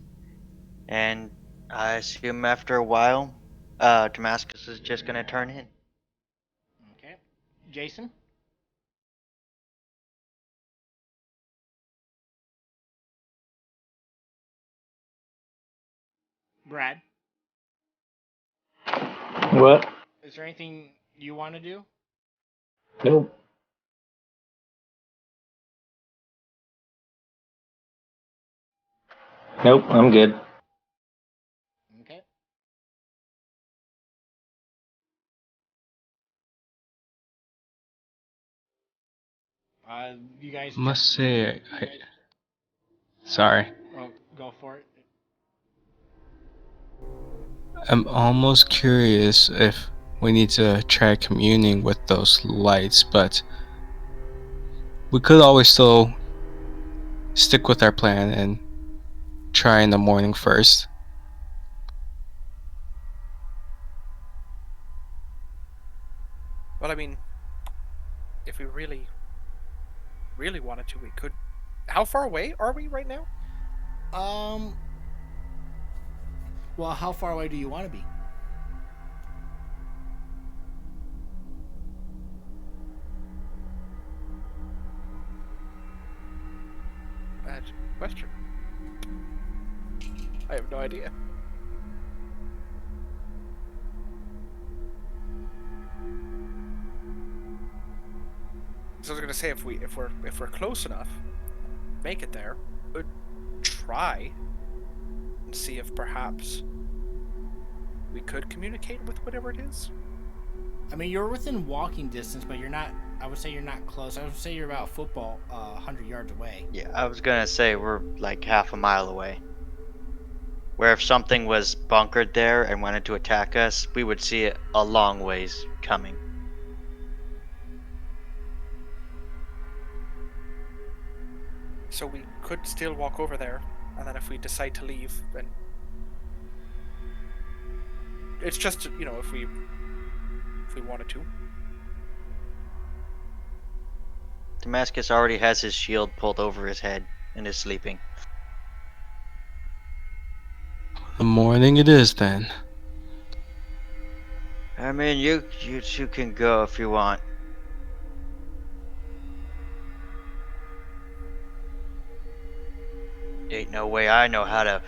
and I assume after a while, Damascus is just gonna turn in. Okay. Jason? Brad? What? Is there anything you want to do? Nope. Nope, I'm good. Okay. You guys Must say, sorry. Oh, go for it. I'm almost curious if we need to try communing with those lights, but we could always still stick with our plan and try in the morning first. But I mean, if we really, really wanted to, we could. How far away are we right now? Well, how far away do you want to be? Bad question. I have no idea. So I was gonna say if we're close enough, make it there. Would try and see if perhaps we could communicate with whatever it is. I mean, you're within walking distance, but you're not. I would say you're not close. I would say you're about 100 yards away. Yeah, I was gonna say we're like half a mile away. Where if something was bunkered there and wanted to attack us, we would see it a long ways coming. So we could still walk over there, and then if we decide to leave, then it's just if we wanted to. Damascus already has his shield pulled over his head and is sleeping. The morning it is then. I mean, you two can go if you want. Ain't no way I know how to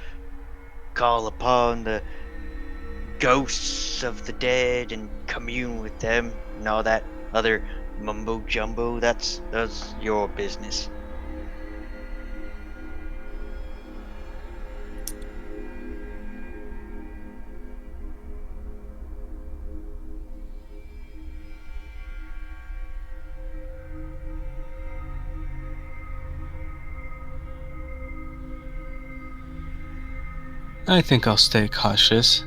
call upon the ghosts of the dead and commune with them and all that other mumbo jumbo. That's your business. I think I'll stay cautious.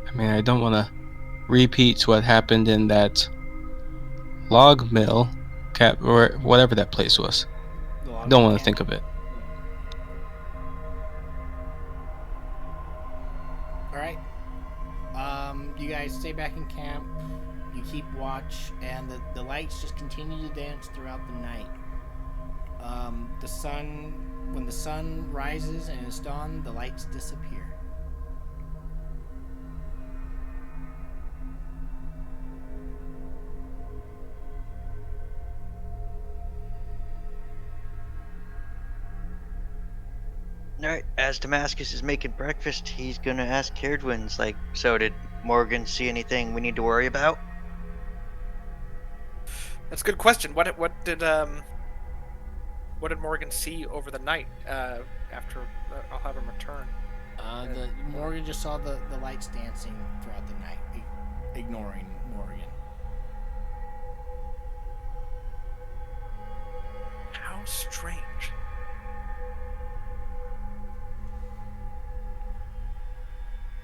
I mean, I don't want to repeat what happened in that log mill, or whatever that place was. The I don't logging want to camp. think of it. All right. You guys stay back in camp. You keep watch, and the lights just continue to dance throughout the night. When the sun rises and is dawn, the lights disappear. Alright, as Damascus is making breakfast, he's gonna ask Hairdwins, like, so did Morgan see anything we need to worry about? That's a good question. What did Morgan see over the night? After I'll have him return. The Morgan just saw the lights dancing throughout the night, ignoring Morgan. How strange.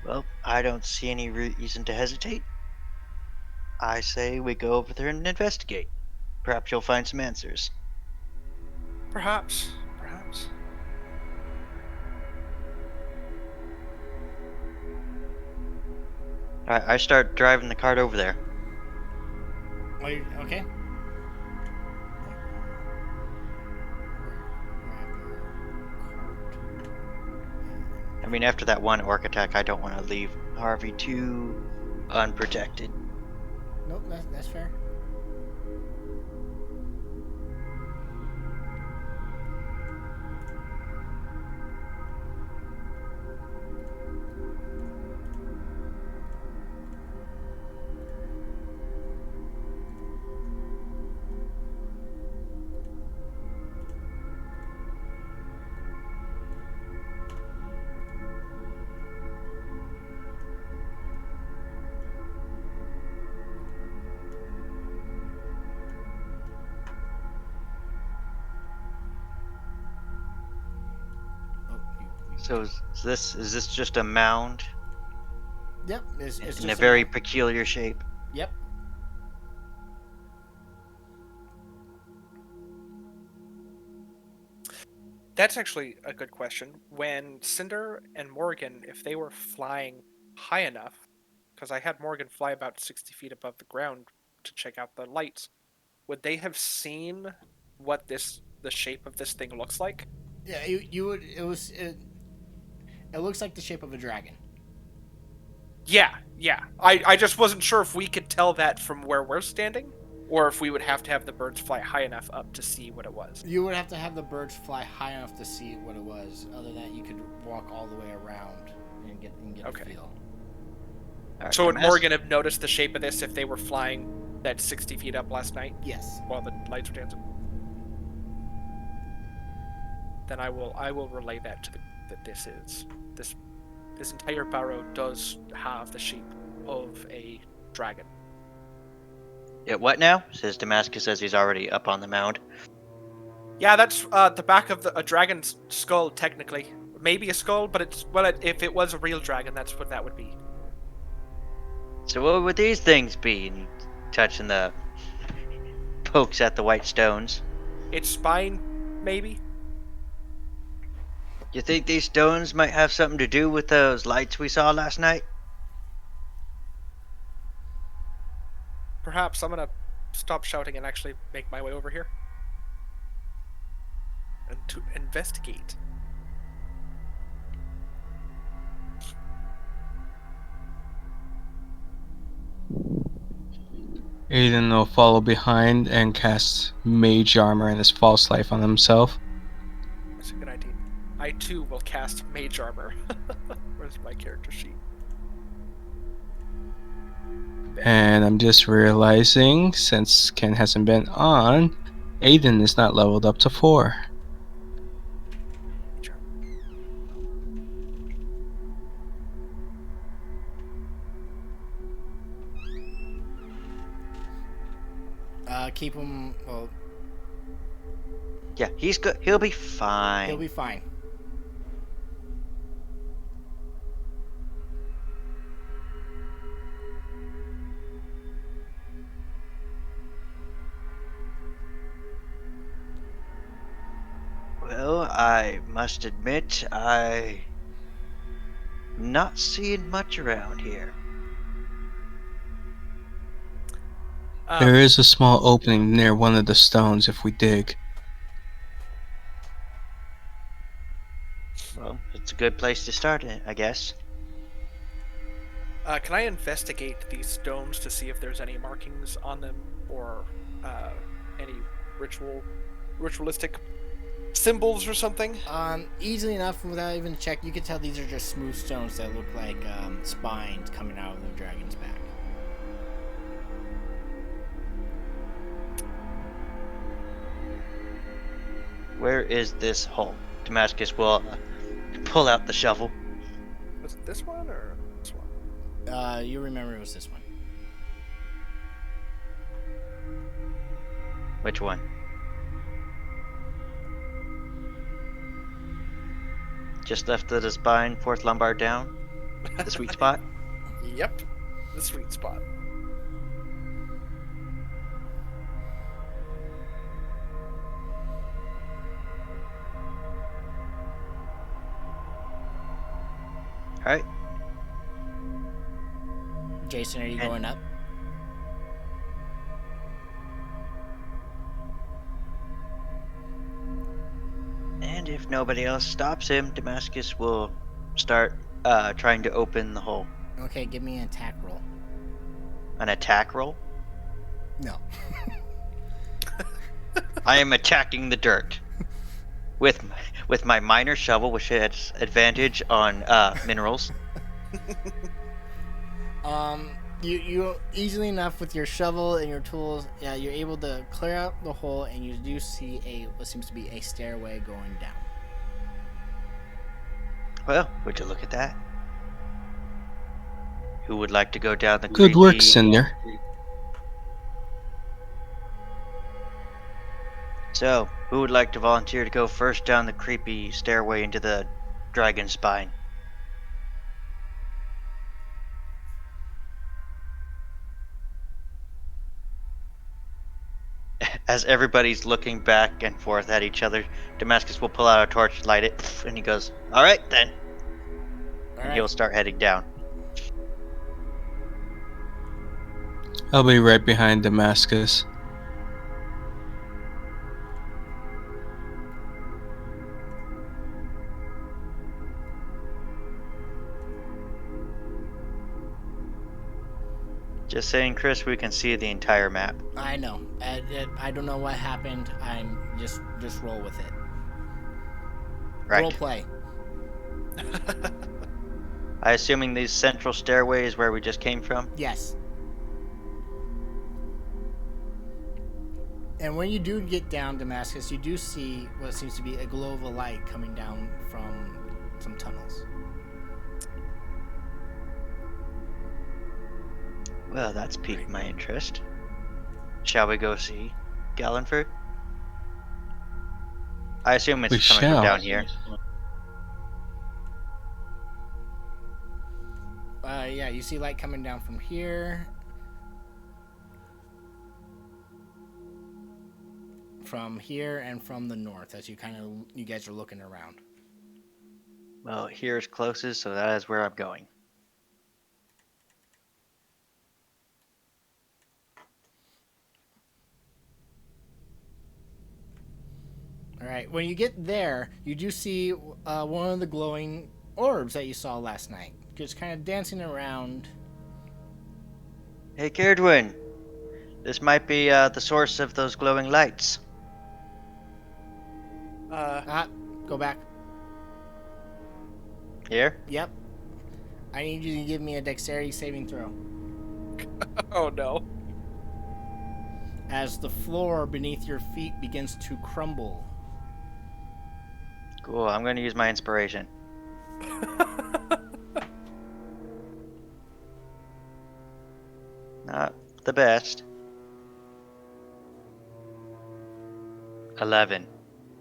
Well, I don't see any reason to hesitate. I say we go over there and investigate. Perhaps you'll find some answers. Perhaps. Alright, I start driving the cart over there. Okay. I mean, after that one orc attack, I don't want to leave Harvey too unprotected. Nope, that's fair. So is this just a mound Yep, it's in just a very mound. peculiar shape? Yep. That's actually a good question. When Cinder and Morgan, if they were flying high enough, because I had Morgan fly about 60 feet above the ground to check out the lights, would they have seen what the shape of this thing looks like? Yeah, you would. It looks like the shape of a dragon. Yeah. I just wasn't sure if we could tell that from where we're standing, or if we would have to have the birds fly high enough up to see what it was. You would have to have the birds fly high enough to see what it was. Other than that, you could walk all the way around and get Okay. a feel. Alright, So would Damascus- Morgan have noticed the shape of this if they were flying that 60 feet up last night Yes. while the lights were dancing? Then I will relay that to this entire barrow does have the shape of a dragon. Yeah, what now? Says Damascus as he's already up on the mound. Yeah, that's the back of a dragon's skull, technically. Maybe a skull, but if it was a real dragon, that's what that would be. So what would these things be? And he's touching the pokes at the white stones. Its spine, maybe? You think these stones might have something to do with those lights we saw last night? Perhaps. I'm gonna stop shouting and actually make my way over here. And to investigate. Aiden will follow behind and cast Mage Armor and his False Life on himself. That's a good idea. I too will cast Mage Armor. Where's my character sheet? And I'm just realizing, since Ken hasn't been on, Aiden is not leveled up to 4. Mage Armor. Keep him. Well, Yeah, he's good. He'll be fine. he'll be fine. Well, I must admit, I'm not seeing much around here. There is a small opening near one of the stones if we dig. Well, it's a good place to start it, I guess. Can I investigate these stones to see if there's any markings on them or any ritualistic symbols or something? Easily enough without even check, you can tell these are just smooth stones that look like spines coming out of the dragon's back. Where is this hole? Damascus will pull out the shovel. Was it this one or this one? You remember it was this one. Which one? Just left of the spine, fourth lumbar down. The sweet spot. Yep, the sweet spot. Alright. Jason, are you going up? And if nobody else stops him, Damascus will start trying to open the hole. Okay, give me an attack roll. An attack roll? No. I am attacking the dirt. With my minor shovel, which has advantage on minerals. You easily enough with your shovel and your tools, yeah, you're able to clear out the hole, and you do see what seems to be a stairway going down. Well, would you look at that? Who would like to go down the Good work, creepy- Cinder. So, who would like to volunteer to go first down the creepy stairway into the dragon spine? As everybody's looking back and forth at each other, Damascus will pull out a torch, light it, and he goes, "Alright then." And he'll start heading down. I'll be right behind Damascus. Just saying, Chris, we can see the entire map. I know. I don't know what happened. I'm just roll with it. Right. Role play. I assuming these central stairways where we just came from? Yes. And when you do get down Damascus, you do see what seems to be a glow of a light coming down from some tunnels. Well, that's piqued my interest. Shall we go see Gallenford? I assume it's We coming shall. from down here. Yeah, you see light coming down from here. From here and from the north as you guys are looking around. Well, here's closest, so that is where I'm going. All right, when you get there, you do see one of the glowing orbs that you saw last night, just kind of dancing around. Hey, Caradwin, This might be the source of those glowing lights. Go back. Here? Yep. I need you to give me a dexterity saving throw. Oh no. As the floor beneath your feet begins to crumble. Cool, I'm going to use my inspiration. Not the best. 11.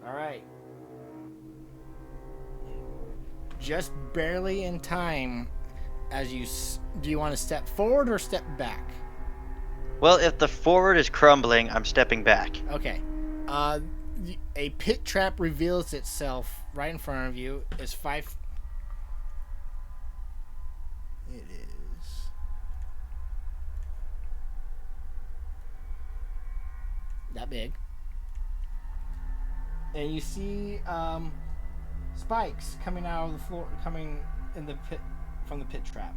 All right. Just barely in time as you... Do you want to step forward or step back? Well, if the forward is crumbling, I'm stepping back. Okay. A pit trap reveals itself right in front of you. It's 5... It is... that big. And you see spikes coming out of the floor, coming in the pit from the pit trap.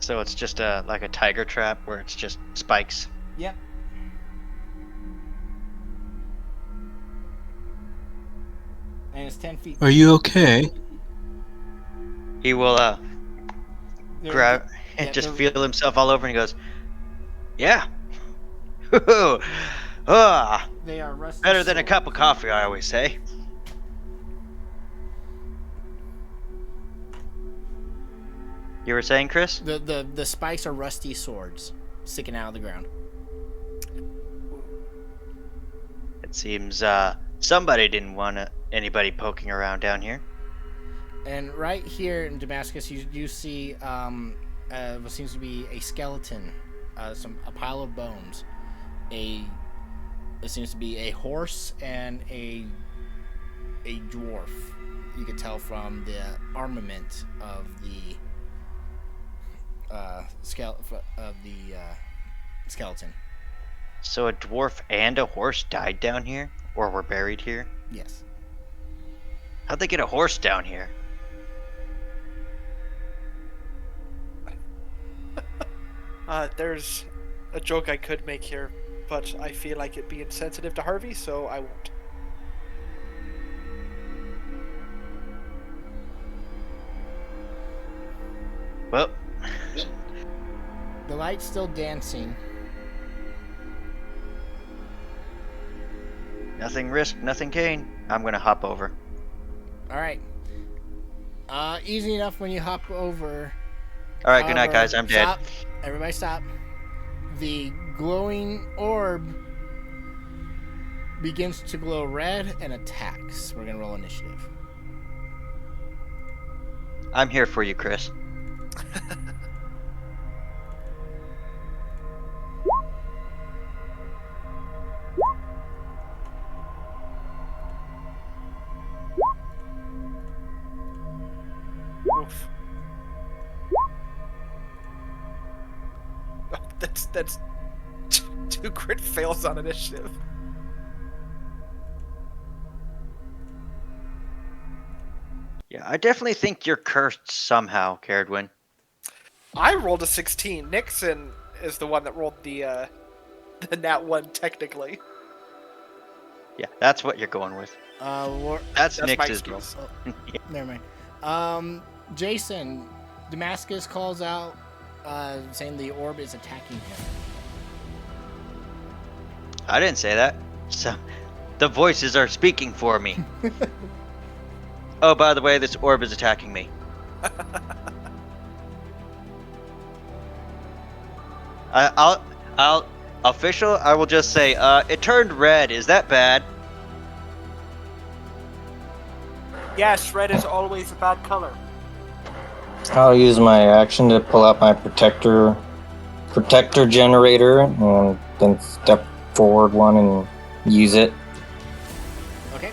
So it's just like a tiger trap where it's just spikes. Yep. And it's 10 feet. Are you okay? He will They're- grab and yeah, just they're- feel himself all over and he goes, yeah. Ah, They are rusty better than a swords. cup of coffee, I always say. You were saying, Chris? The spikes are rusty swords sticking out of the ground. It seems somebody didn't want anybody poking around down here. And right here in Damascus, you see what seems to be a skeleton, a pile of bones. It seems to be a horse and a dwarf. You could tell from the armament of the skeleton. So a dwarf and a horse died down here? Or were buried here? Yes. How'd they get a horse down here? There's a joke I could make here, but I feel like it'd be insensitive to Harvey, so I won't. Well, The light's still dancing. nothing risk, nothing gain. I'm gonna hop over. All right. Easy enough when you hop over. Alright, good night, However, guys. I'm dead. Stop. Everybody stop. The glowing orb begins to glow red and attacks. We're going to roll initiative. I'm here for you, Chris. Oof. Oh, that's two crit fails on initiative. Yeah, I definitely think you're cursed somehow, Caradwin. I rolled a 16. Nixon is the one that rolled the nat 1 technically. Yeah, that's what you're going with. That's That's my Nix's roll. excuse. Never mind. Jason, Damascus calls out, saying the orb is attacking him. I didn't say that. So, the voices are speaking for me. Oh, by the way, this orb is attacking me. I'll official. I will just say, it turned red. Is that bad? Yes, red is always a bad color. I'll use my action to pull out my protector generator and then step forward one and use it. Okay.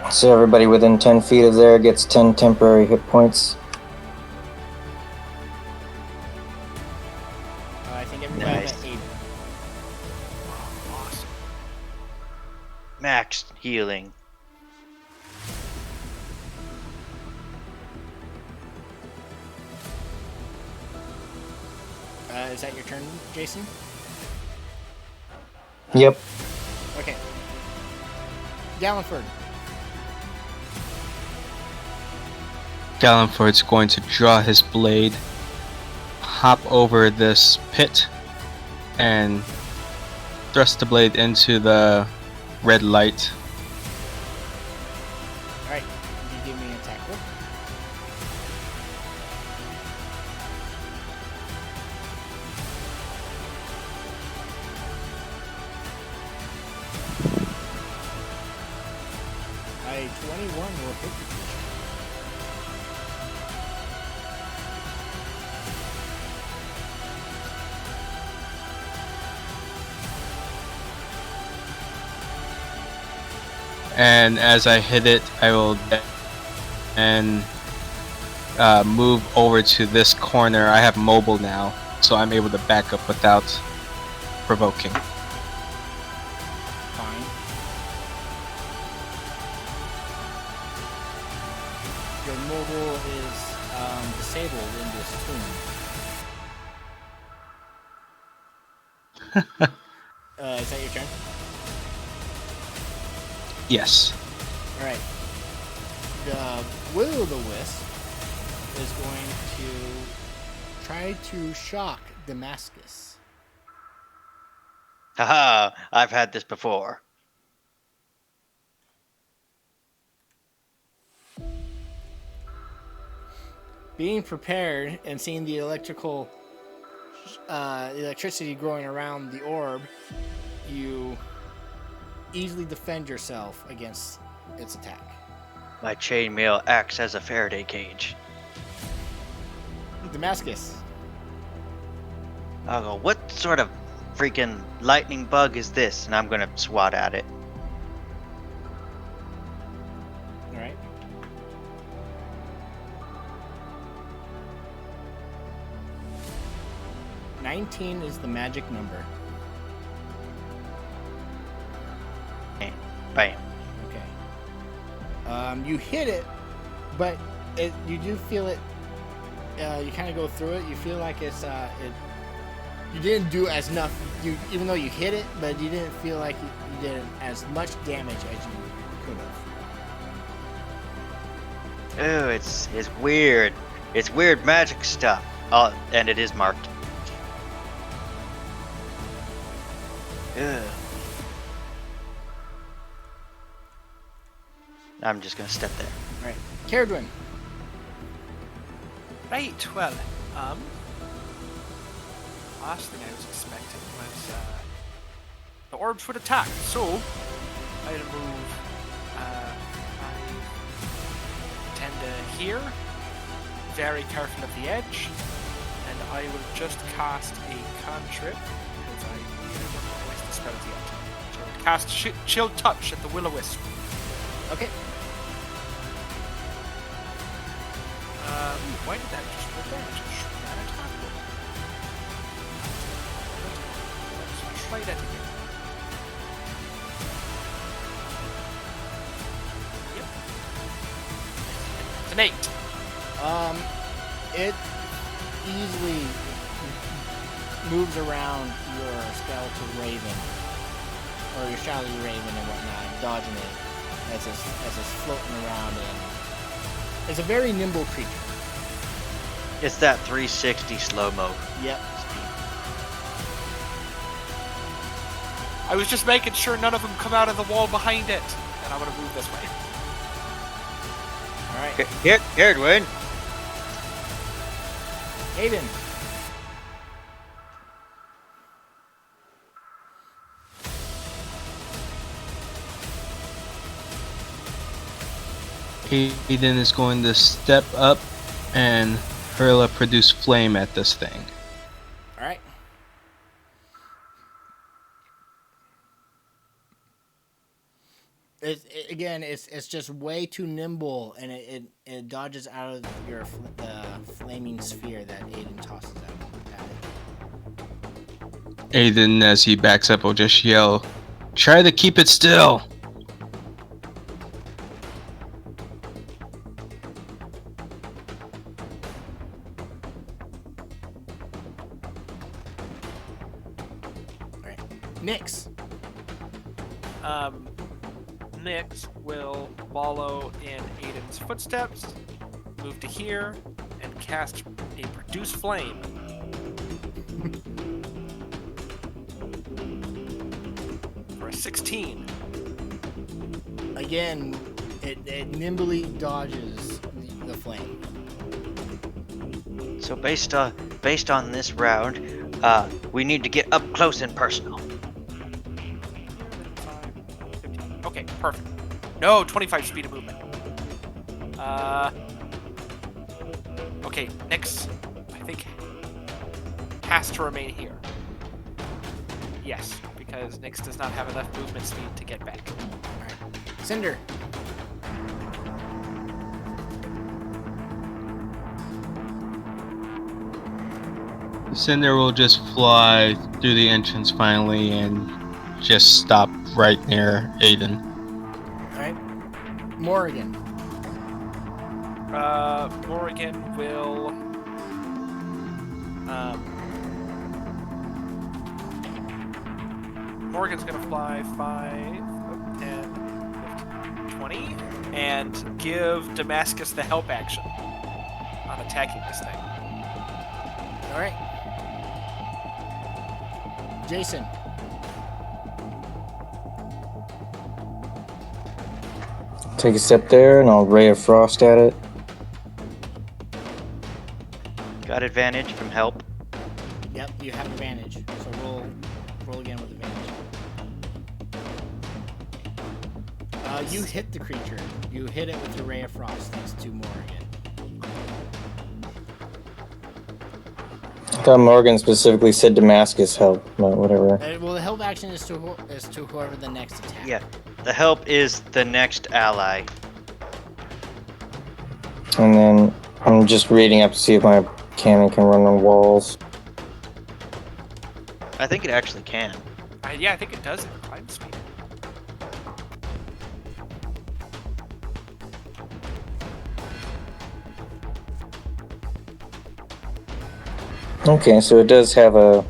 So everybody within 10 feet of there gets 10 temporary hit points. I think everybody Nice. got 8. Awesome. Max healing. Is that your turn, Jason? Yep. Okay. Gallenford. Gallenford's going to draw his blade, hop over this pit, and thrust the blade into the red light. All right. You give me an attack roll. A 21 will hit the creature. And as I hit it, I will and move over to this corner. I have mobile now, so I'm able to back up without provoking. Fine. Your mobile is disabled in this tomb. Is that your turn? Yes. Alright. The Will-o'-the-Wisp is going to try to shock Damascus. Haha, I've had this before. Being prepared and seeing the electricity growing around the orb, you easily defend yourself against its attack. My chainmail acts as a Faraday cage. Damascus. I'll go, what sort of freaking lightning bug is this? And I'm gonna swat at it. Alright. "19 is the magic number. Bam. Okay. You hit it, but you do feel it. You kind of go through it. You feel like it's you didn't do as enough. Even though you hit it, but you didn't feel like you did as much damage as you could have. Oh, it's weird. It's weird magic stuff. Oh, and it is marked. Ugh. I'm just gonna step there. All right, Caradwin. Right, well, last thing I was expecting was the orbs would attack, so I'll move 10 to here, very careful of the edge, and I will just cast a cantrip, because I really don't want to waste the spells yet. So I'll cast Chill Touch at the Will-o'-Wisp. Okay. Why did that just put damage? That attack roll. Let's try that again. Yep. It's an 8. It easily moves around your skeletal raven, or your shadowy raven and whatnot, dodging it as it's floating around, and it's a very nimble creature. It's that 360 slow-mo. Yep. I was just making sure none of them come out of the wall behind it, and I'm gonna move this way. All right. Here, Dwayne. Aiden. Aiden is going to step up and hurl a produce flame at this thing. All right. It's just way too nimble, and it dodges out of your flaming sphere that Aiden tosses at it. Aiden, as he backs up, will just yell, "Try to keep it still!" Nyx. Nyx will follow in Aiden's footsteps, move to here, and cast a Produce Flame. For a 16. Again, it nimbly dodges the flame. So based on this round, we need to get up close and personal. 15. Okay, perfect. No, 25 speed of movement. Okay, Nyx, I think, has to remain here. Yes, because Nyx does not have enough movement speed to get back. Alright. Cinder. Cinder will just fly through the entrance finally and just stop right near Aiden. Alright. Morrigan. Morrigan will... Morgan's gonna fly 5, 10, 15, 20, and give Damascus the help action on attacking this thing. Alright. Jason. Take a step there, and I'll Ray of Frost at it. Got advantage from help. Yep, you have advantage. So roll again with advantage. You hit the creature. You hit it with your Ray of Frost. Thanks to Morrigan. I thought Morgan specifically said Damascus help, but whatever. Well, the help action is to whoever the next attack. Yeah, the help is the next ally. And then I'm just reading up to see if my cannon can run on walls. I think it actually can. Yeah, I think it does in climb speed. Okay, so it does have a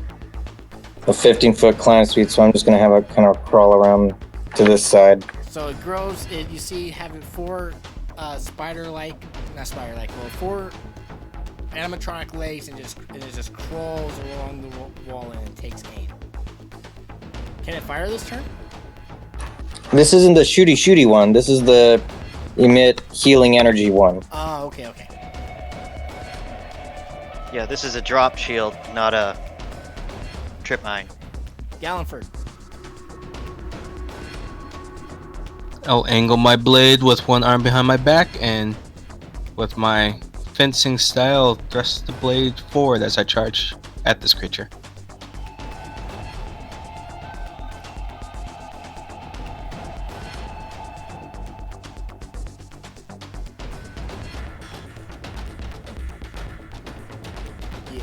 15-foot climb speed, so I'm just gonna have a kind of crawl around to this side. So it grows. You see, having four not spider-like, well, four animatronic legs, and it just crawls along the wall and it takes aim. Can it fire this turn? This isn't the shooty one. This is the emit healing energy one. Oh, okay. Yeah, this is a drop shield, not a trip mine. Gallenford. I'll angle my blade with one arm behind my back and with my fencing style thrust the blade forward as I charge at this creature. Yeah.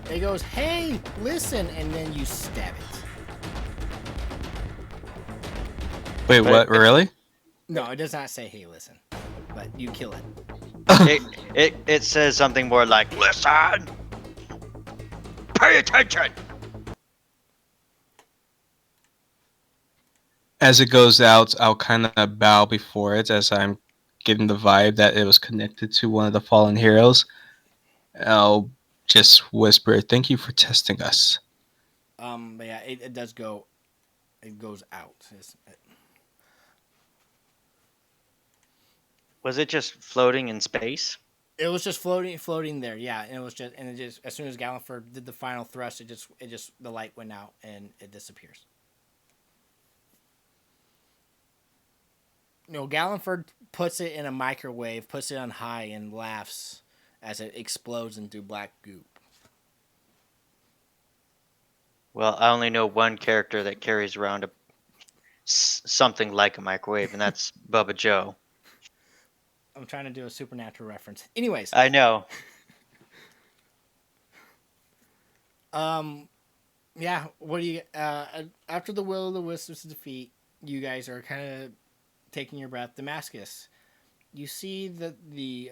It goes, hey, listen, and then you stab it. Wait, what? Really? No, it does not say, hey, listen, but you kill it. It says something more like, listen! Pay attention! As it goes out, I'll kind of bow before it as I'm getting the vibe that it was connected to one of the fallen heroes. I'll just whisper, "Thank you for testing us." But yeah, it does go. It goes out. Was it just floating in space? It was just floating there. Yeah, and it just as soon as Gallenford did the final thrust, it just the light went out and it disappears. No, Gallenford puts it in a microwave, puts it on high, and laughs as it explodes into black goop. Well, I only know one character that carries around something like a microwave, and that's Bubba Joe. I'm trying to do a supernatural reference. Anyways, I know. yeah. What do you? After the Will o' the Wisps defeat, you guys are kind of taking your breath. Damascus, you see that the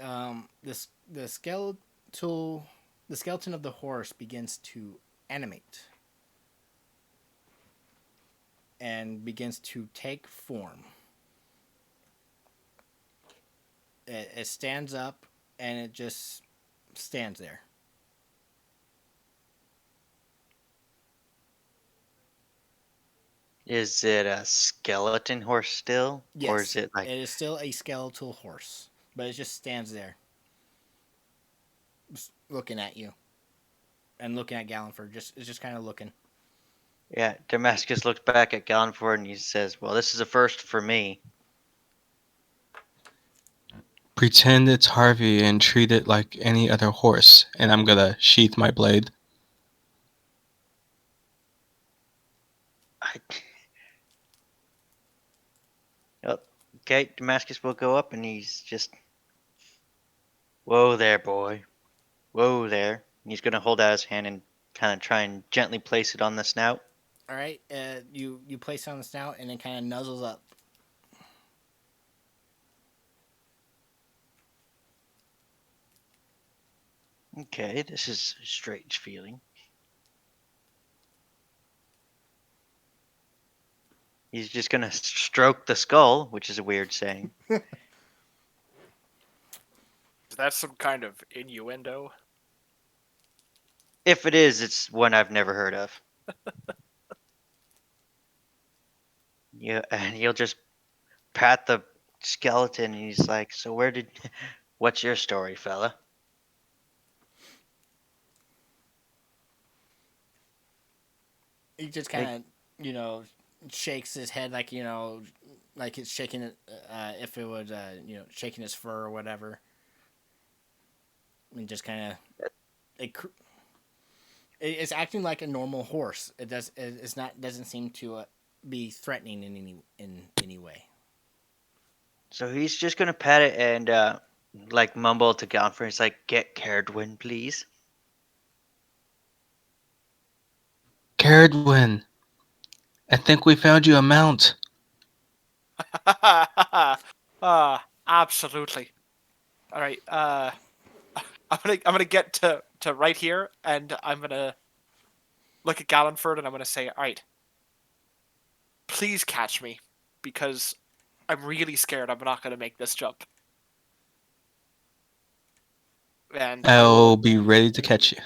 skeletal the skeleton of the horse begins to animate and begins to take form. It stands up and it just stands there. Is it a skeleton horse still? Or is Yes, it like. it is still a skeletal horse, but it just stands there, just looking at you and looking at Gallenford. It's just kind of looking. Yeah, Damascus looks back at Galliford and he says, "Well, this is a first for me." Pretend it's Harvey and treat it like any other horse, and I'm gonna sheath my blade. I, oh, okay, Damascus will go up and he's just, "Whoa there, boy. Whoa there." And he's gonna hold out his hand and kind of try and gently place it on the snout. All right, you place it on the snout and it kind of nuzzles up. Okay, this is a strange feeling. He's just gonna stroke the skull, which is a weird saying. Is that some kind of innuendo? If it is, it's one I've never heard of. Yeah, and he'll just pat the skeleton and he's like, "So what's your story, fella?" He just Like, kind of shakes his head like it's shaking it if it was shaking his fur or whatever, and just kind of it, it's acting like a normal horse. It's not doesn't seem to be threatening in any way. so he's just gonna pat it and like mumble to Gallifrey. He's like, "Get Caradwin, please." Caradwin, I think we found you a mount. Absolutely. All right. I'm gonna get to right here, and I'm gonna look at Gallenford, and I'm gonna say, all right, please catch me, because I'm really scared I'm not gonna make this jump. And I will. I'll be ready to catch you.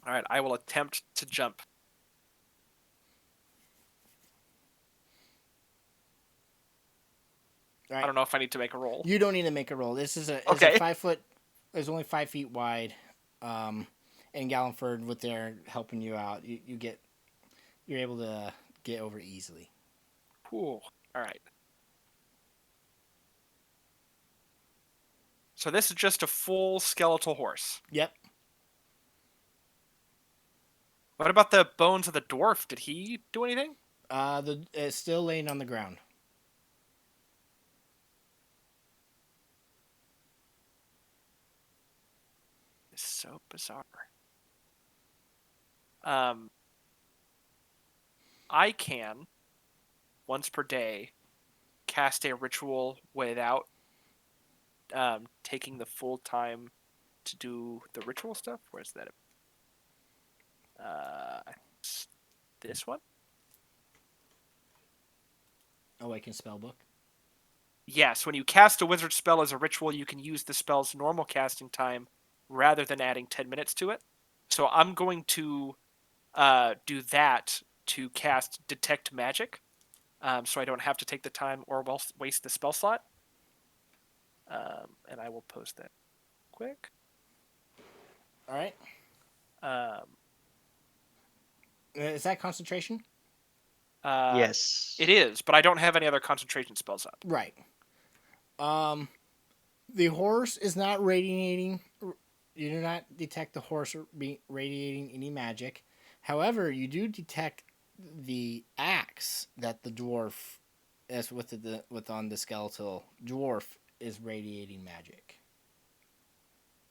All right. I will attempt to jump. All I right, don't know if I need to make a roll. you don't need to make a roll. This is a Okay. 5 foot. It's only 5 feet wide, and Gallenford with their helping you out, you're able to get over easily. Cool. All right. So this is just a full skeletal horse. Yep. What about the bones of the dwarf? Did he do anything? It's still laying on the ground. It's so bizarre. I can, once per day, cast a ritual without taking the full time to do the ritual stuff. Where's that? This one? Awaken spellbook. Yes, when you cast a wizard spell as a ritual, you can use the spell's normal casting time rather than adding 10 minutes to it. So I'm going to do that to cast Detect Magic, so I don't have to take the time or waste the spell slot. And I will post that quick. All right. Um, Is that concentration? Yes. It is, but I don't have any other concentration spells up. Right. The horse is not radiating. You do not detect the horse radiating any magic. However, you do detect the axe that the dwarf, as with on the skeletal dwarf, is radiating magic.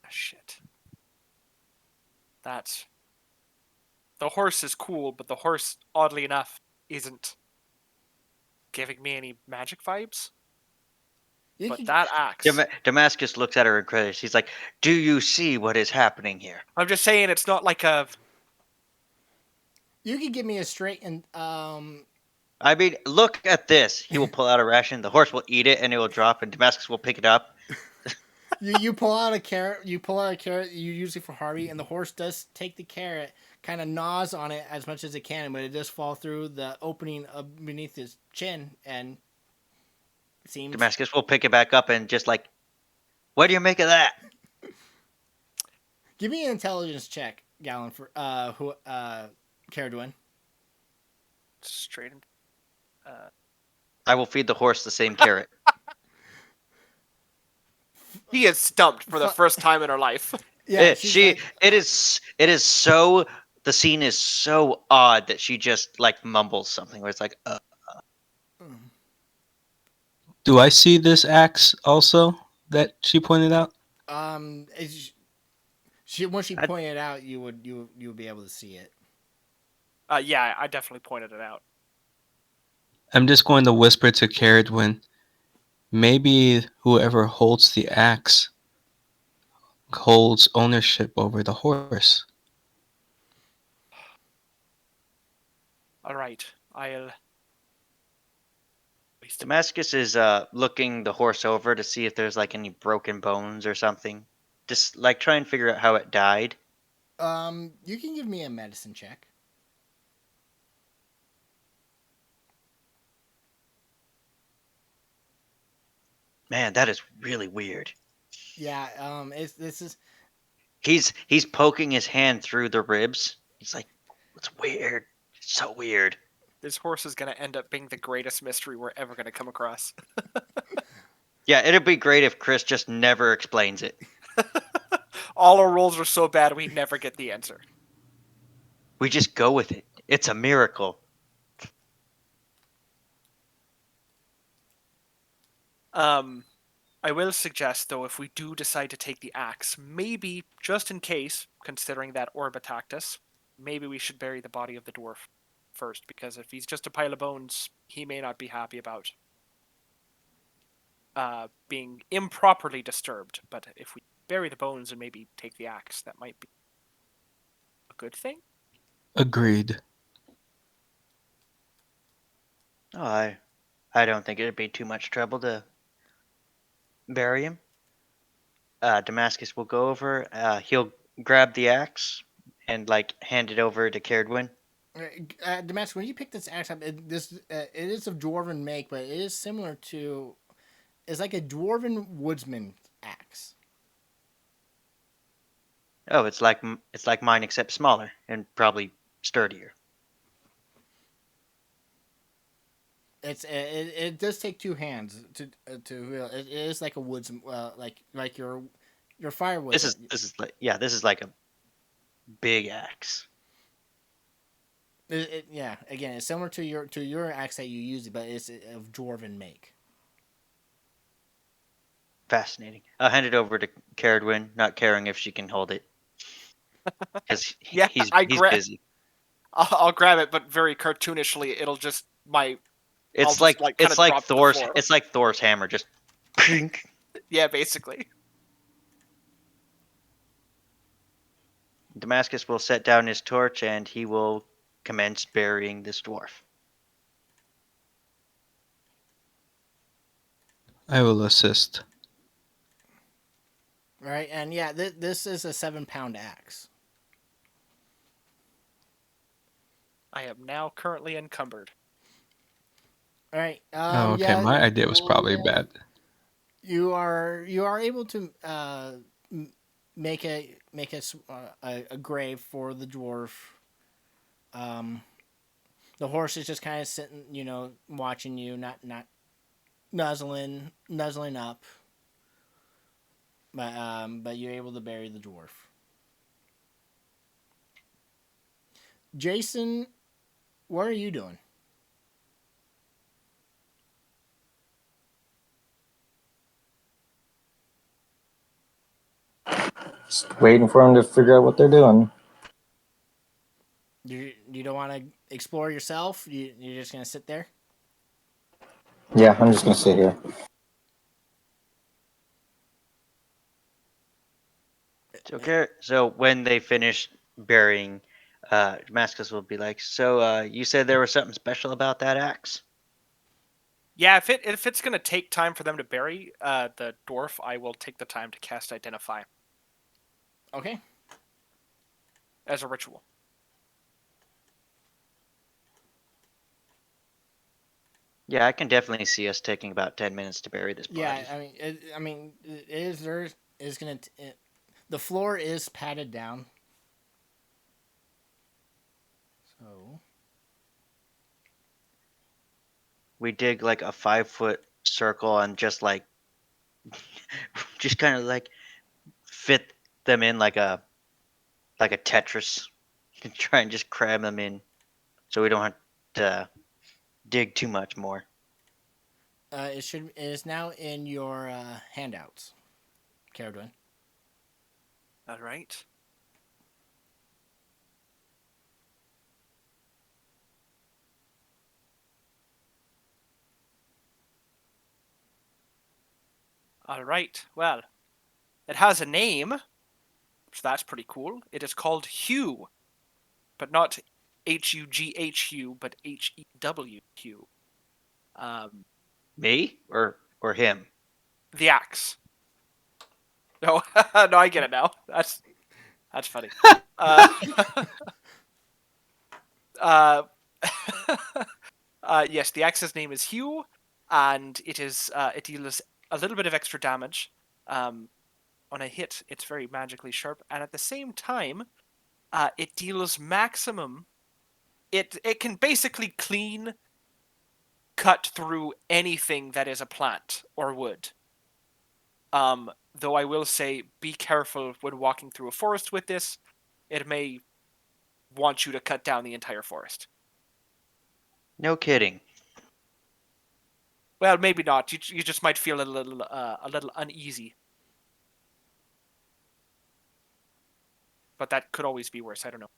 Ah, shit. That's the horse is cool, but the horse, oddly enough, isn't giving me any magic vibes. You But can, that axe. Damascus looks at her incredulous. He's like, "Do you see what is happening here?" I'm just saying it's not like a. you can give me a straight and I mean, look at this. He will pull out a ration. The horse will eat it, and it will drop, and Damascus will pick it up. you pull out a carrot. You pull out a carrot. You use it for Harvey, and the horse does take the carrot, kind of gnaws on it as much as it can, but it does fall through the opening beneath his chin, and seems. Damascus will pick it back up and just like, "What do you make of that?" Give me an intelligence check, Gallon, for who Caradwin. Straight. I will feed the horse the same carrot. He is stumped for the first time in her life. Yeah, she's like, It is so. The scene is so odd that she just like mumbles something where it's like, Do I see this axe also that she pointed out? she once she I- pointed it out, you would be able to see it. Yeah, I definitely pointed it out. I'm just going to whisper to Caradwin, maybe whoever holds the axe holds ownership over the horse. All right, I'll. Damascus is looking the horse over to see if there's like any broken bones or something. Just like try and figure out how it died. You can give me a medicine check. Man, that is really weird. Yeah, this is He's poking his hand through the ribs. He's like, "It's weird. It's so weird." This horse is going to end up being the greatest mystery we're ever going to come across. Yeah, it'd be great if Chris just never explains it. All our rolls are so bad we never get the answer. We just go with it. It's a miracle. I will suggest, though, if we do decide to take the axe, maybe, just in case, considering that orb attacked us, maybe we should bury the body of the dwarf first, because if he's just a pile of bones, he may not be happy about being improperly disturbed. But if we bury the bones and maybe take the axe, that might be a good thing. Agreed. Oh, I don't think it'd be too much trouble to bury him. Damascus will go over. He'll grab the axe and like hand it over to Caradwin. Damascus. When you pick this axe up, it is of dwarven make, but it is similar to. It's like a dwarven woodsman axe. Oh, it's like mine except smaller and probably sturdier. It does take two hands to it is like a woods like your firewood. This is like a big axe. Yeah, again, it's similar to your axe that you use, but it's of dwarven make. Fascinating. I'll hand it over to Caradwin, not caring if she can hold it, because Yeah, he's grab. busy. I'll grab it, but very cartoonishly, it'll just It's just, like kinda it's like drop to the Thor's floor. it's like Thor's hammer, just. Yeah, basically. Damascus will set down his torch and he will commence burying this dwarf. I will assist. Right, and yeah, this is a 7-pound axe. I am now currently encumbered. All right. Oh, okay. Yeah, My idea was probably bad. you are able to make a grave for the dwarf. The horse is just kind of sitting, watching you, not nuzzling up. But you're able to bury the dwarf. Jason, what are you doing? Just waiting for them to figure out what they're doing. You don't want to explore yourself? You're just gonna sit there? Yeah, I'm just gonna sit here. Okay. So when they finish burying, Damascus will be like, "So, you said there was something special about that axe?" Yeah, if it's gonna take time for them to bury the dwarf, I will take the time to cast Identify Okay. as a ritual. Yeah, I can definitely see us taking about 10 minutes to bury this body. Yeah, it is there is gonna. The floor is padded down. So We dig like a 5-foot circle and just like, just kind of like fit them in like a Tetris, and try and just cram them in, so we don't have to dig too much more. it is now in your handouts, Caradwin. All right. All right. Well, it has a name, so that's pretty cool. It is called Hugh, but not Hugh, but Hew. Me or him? The axe. No, no, I get it now. That's funny. Uh, uh, yes, the axe's name is Hugh, and it deals a little bit of extra damage. On a hit, it's very magically sharp, and at the same time, it deals maximum. It can basically cut through anything that is a plant or wood. Though I will say, be careful when walking through a forest with this. It may want you to cut down the entire forest. No kidding. Well, maybe not. You just might feel a little uneasy. But that could always be worse. I don't know.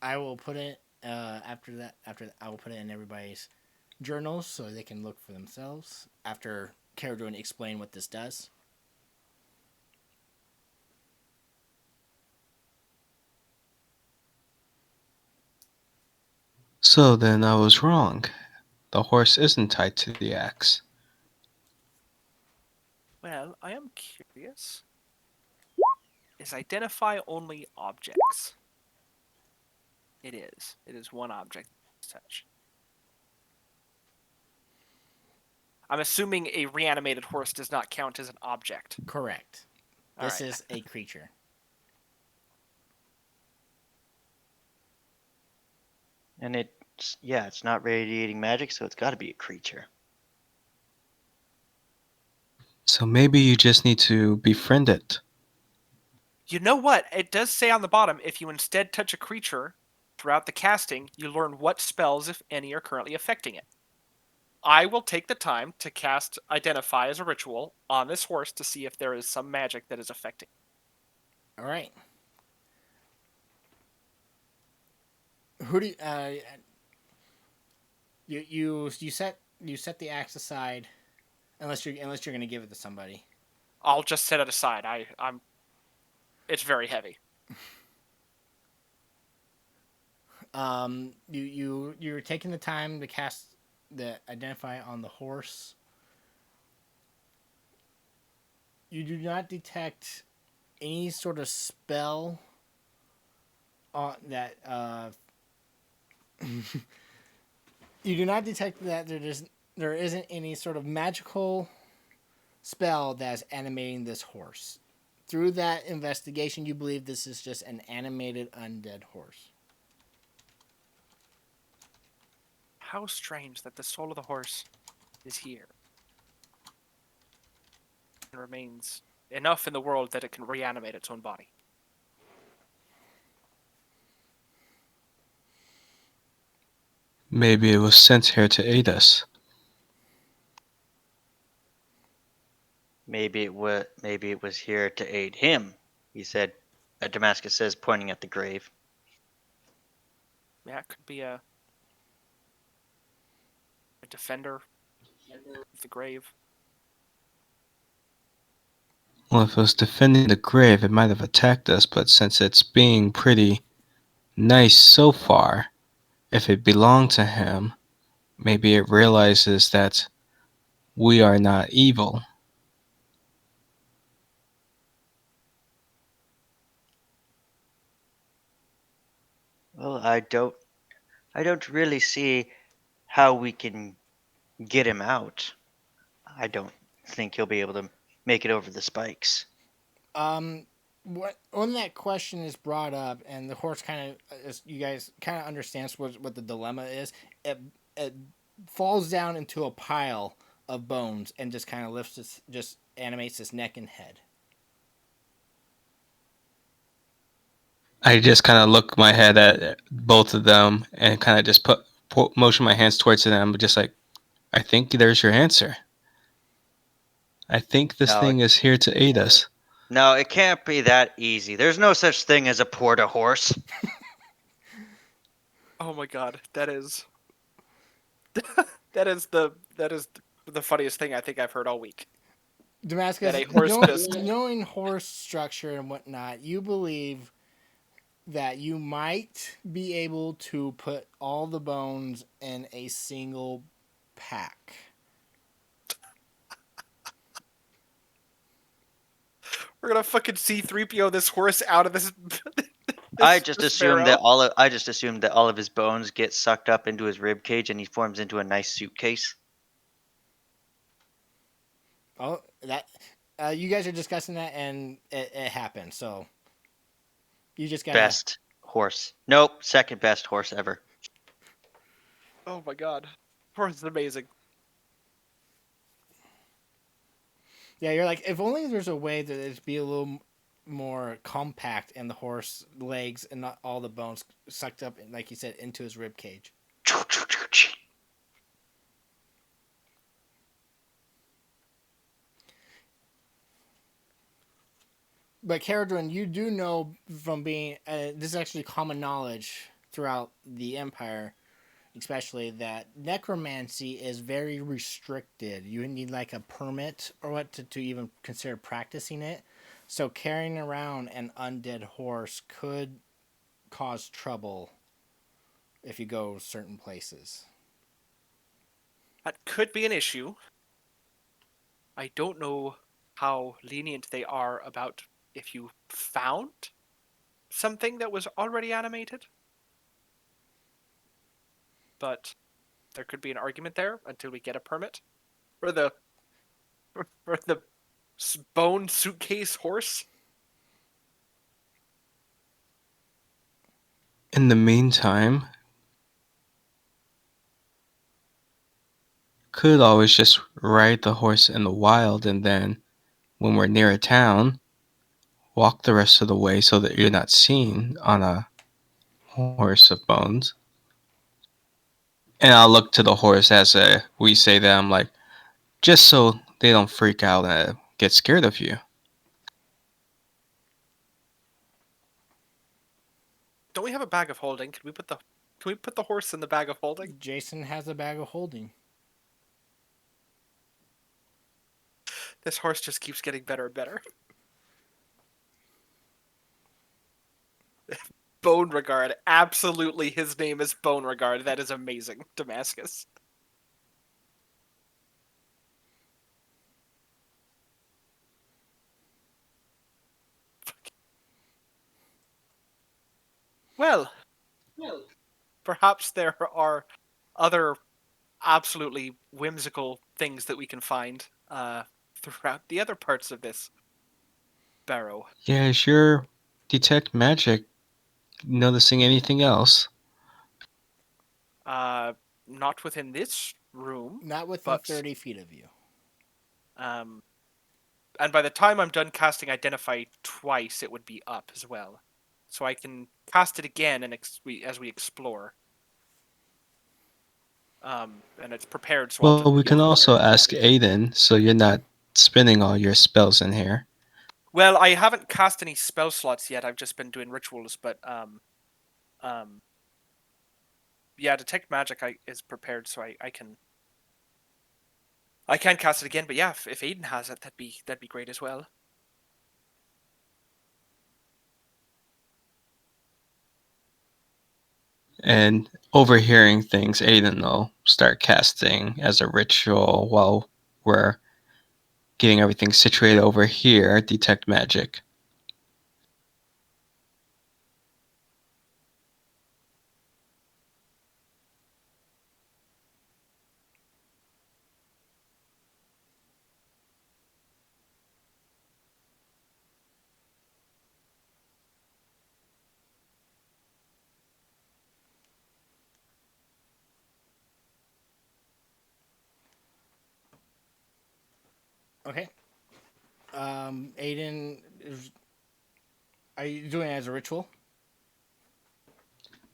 I will put it after that. I will put it in everybody's journals so they can look for themselves. After Caradwin explain what this does. So then I was wrong. The horse isn't tied to the axe. Well, I am curious. Is identify only objects? It is. It is one object touch. I'm assuming a reanimated horse does not count as an object. Correct. This All right. is a creature. And it's not radiating magic, so it's got to be a creature. So maybe you just need to befriend it. You know what? It does say on the bottom, if you instead touch a creature throughout the casting, you learn what spells, if any, are currently affecting it. I will take the time to cast Identify as a ritual on this horse to see if there is some magic that is affecting it. All right. Who do you set the axe aside, unless you're gonna give it to somebody. I'll just set it aside. It's very heavy. You're taking the time to cast the Identify on the horse. You do not detect any sort of spell on that. You do not detect that there isn't any sort of magical spell that's animating this horse. Through that investigation, you believe this is just an animated undead horse. How strange that the soul of the horse is here and remains enough in the world that it can reanimate its own body. Maybe it was sent here to aid us. Maybe it was here to aid him. He said. Damascus says, pointing at the grave. Yeah, it could be a defender of the grave. Well, if it was defending the grave, it might have attacked us, but since it's being pretty nice so far, if it belonged to him, maybe it realizes that we are not evil. Well, I don't really see how we can get him out. I don't think he'll be able to make it over the spikes. When that question is brought up, and the horse kind of, you guys kind of understands what the dilemma is. It falls down into a pile of bones and just kind of lifts its, just animates its neck and head. I just kind of look my head at both of them and kind of just motion my hands towards them, just like, I think there's your answer. I think this No, thing is here to aid us. no, it can't be that easy. There's no such thing as a porta horse. Oh my god, that is that is the funniest thing I think I've heard all week. Damascus, That a horse just knowing horse structure and whatnot, you believe that you might be able to put all the bones in a single pack. we're gonna fucking C-3PO this horse out of this. I just this assumed barrow. that all of his bones get sucked up into his rib cage and he forms into a nice suitcase. Oh, that you guys are discussing that, and it happened. So you just gotta. Best horse. Nope, second best horse ever. Oh my god, horse is amazing. Yeah, you're like, if only there's a way that it'd be a little more compact, and the horse legs and not all the bones sucked up, like you said, into his rib cage. But Caradron, you do know from being this is actually common knowledge throughout the Empire, especially that necromancy is very restricted. You need like a permit or what to even consider practicing it. So carrying around an undead horse could cause trouble if you go certain places. That could be an issue. I don't know how lenient they are about if you found something that was already animated. But there could be an argument there until we get a permit for the for the bone suitcase horse. In the meantime, could always just ride the horse in the wild and then, when we're near a town, walk the rest of the way so that you're not seen on a horse of bones. And I'll look to the horse as we say that. I'm like, just so they don't freak out and get scared of you. Don't we have a bag of holding? Can we put the horse in the bag of holding? Jason has a bag of holding. This horse just keeps getting better and better. Bone Regard. Absolutely, his name is Bone Regard. That is amazing, Damascus. Well, perhaps there are other absolutely whimsical things that we can find throughout the other parts of this barrow. Yeah, is your detect magic noticing anything else? Not within this room, Not within but 30 feet of you. And by the time I'm done casting Identify twice, it would be up as well. So I can cast it again and as we explore. And it's prepared, so I'll Well, just we be can able to... also ask Aiden, so you're not spinning all your spells in here. Well, I haven't cast any spell slots yet. I've just been doing rituals, but yeah, detect magic is prepared, so I can cast it again. But yeah, if Aiden has it, that'd be great as well. And overhearing things, Aiden will start casting as a ritual while we're getting everything situated over here. Detect magic. Okay. Aiden, are you doing it as a ritual?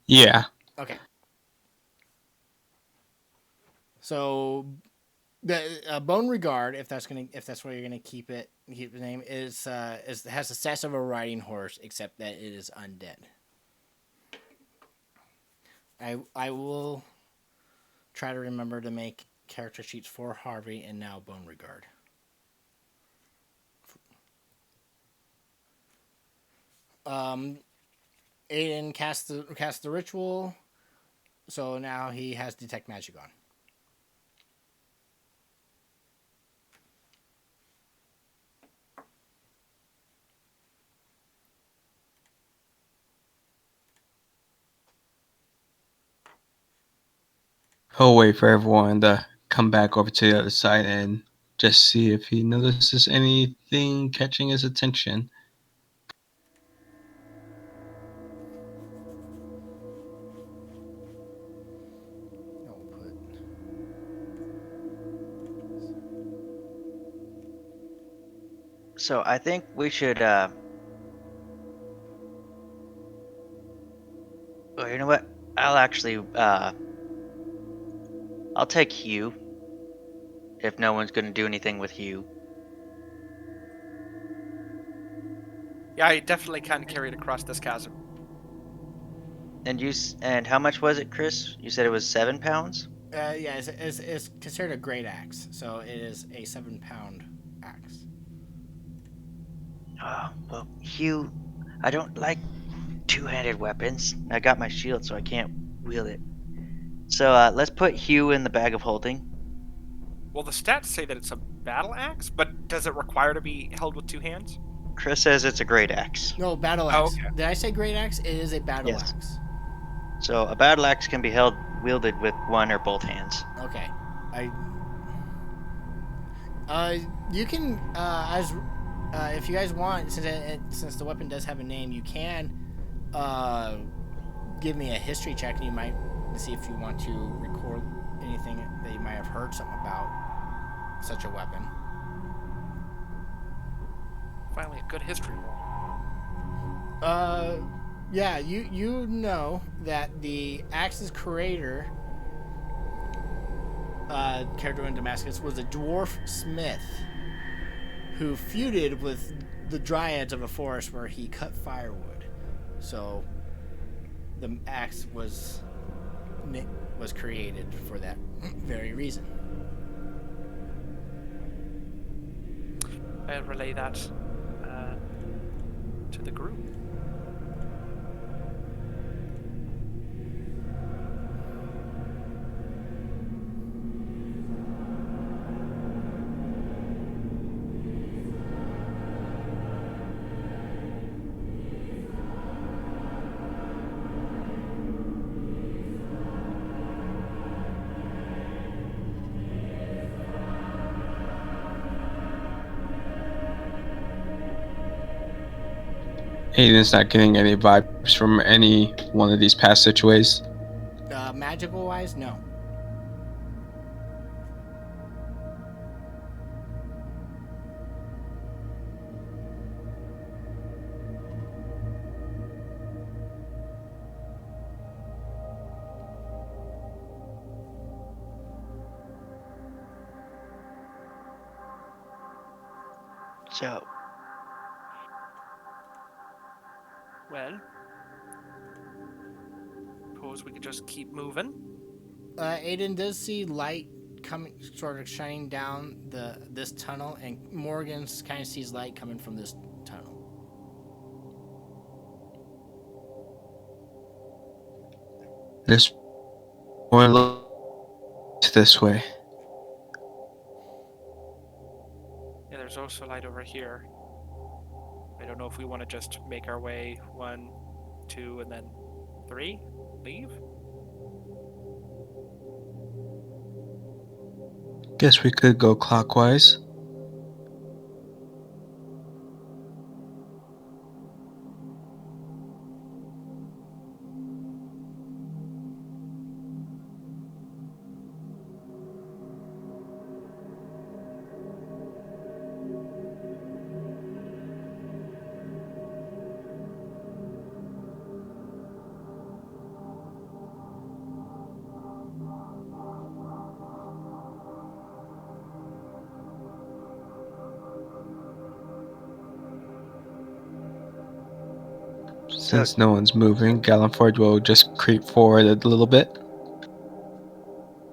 Yeah. Okay. So the Bone Regard, if that's where you're gonna keep the name is has the stats of a riding horse, except that it is undead. I will try to remember to make character sheets for Harvey and now Bone Regard. Aiden cast the ritual, so now he has detect magic on. He'll wait for everyone to come back over to the other side and just see if he notices anything catching his attention. I'll put So I think we should. Oh, you know what? I'll actually. I'll take Hugh if no one's going to do anything with Hugh. Yeah, I definitely can carry it across this chasm. And how much was it, Chris? You said it was 7 pounds. yeah, it's considered a great axe, so it is a 7-pound axe. Oh, well, Hugh, I don't like two-handed weapons. I got my shield, so I can't wield it. So let's put Hugh in the bag of holding. Well, the stats say that it's a battle axe, but does it require to be held with 2 hands? Chris says it's a great axe. No, battle Oh, axe. okay. Did I say great axe? It is a battle Yes. axe. So a battle axe can be wielded with one or both hands. Okay. You can as if you guys want, since the weapon does have a name, you can give me a history check, and you might see if you want to record anything that you might have heard something about such a weapon. Finally, a good history roll. Yeah, you know that the axe's creator, character in Damascus, was a dwarf smith who feuded with the dryads of a forest where he cut firewood. So the axe was created for that very reason. I'll relay that to the group. Aiden's not getting any vibes from any one of these past situations. Magical wise, no. So Well, suppose we could just keep moving. Aiden does see light coming, sort of shining down this tunnel, and Morgan kind of sees light coming from this tunnel. There's more light this way. Yeah, there's also light over here. I don't know if we want to just make our way 1, 2, and then 3. Leave. Guess we could go clockwise. Since no one's moving, Galliford will just creep forward a little bit.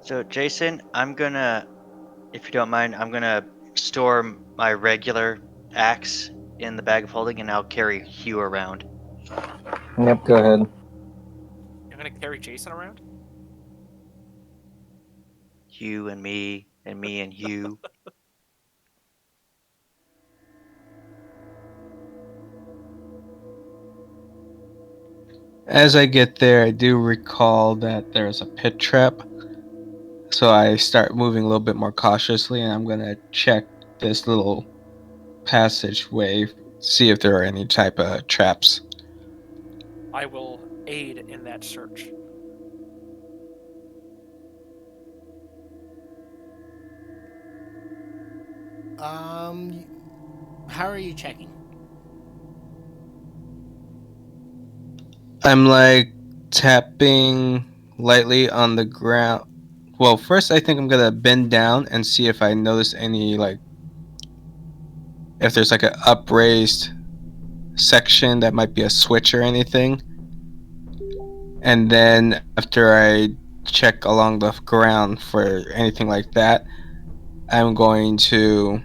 So, Jason, if you don't mind, I'm gonna store my regular axe in the bag of holding, and I'll carry Hugh around. Yep, go ahead. You're gonna carry Jason around? Hugh and me and Hugh. As I get there, I do recall that there's a pit trap. So I start moving a little bit more cautiously, and I'm going to check this little passageway, see if there are any type of traps. I will aid in that search. How are you checking? I'm like tapping lightly on the ground. Well, first I think I'm going to bend down and see if I notice any, like, if there's like an upraised section that might be a switch or anything. And then after I check along the ground for anything like that, I'm going to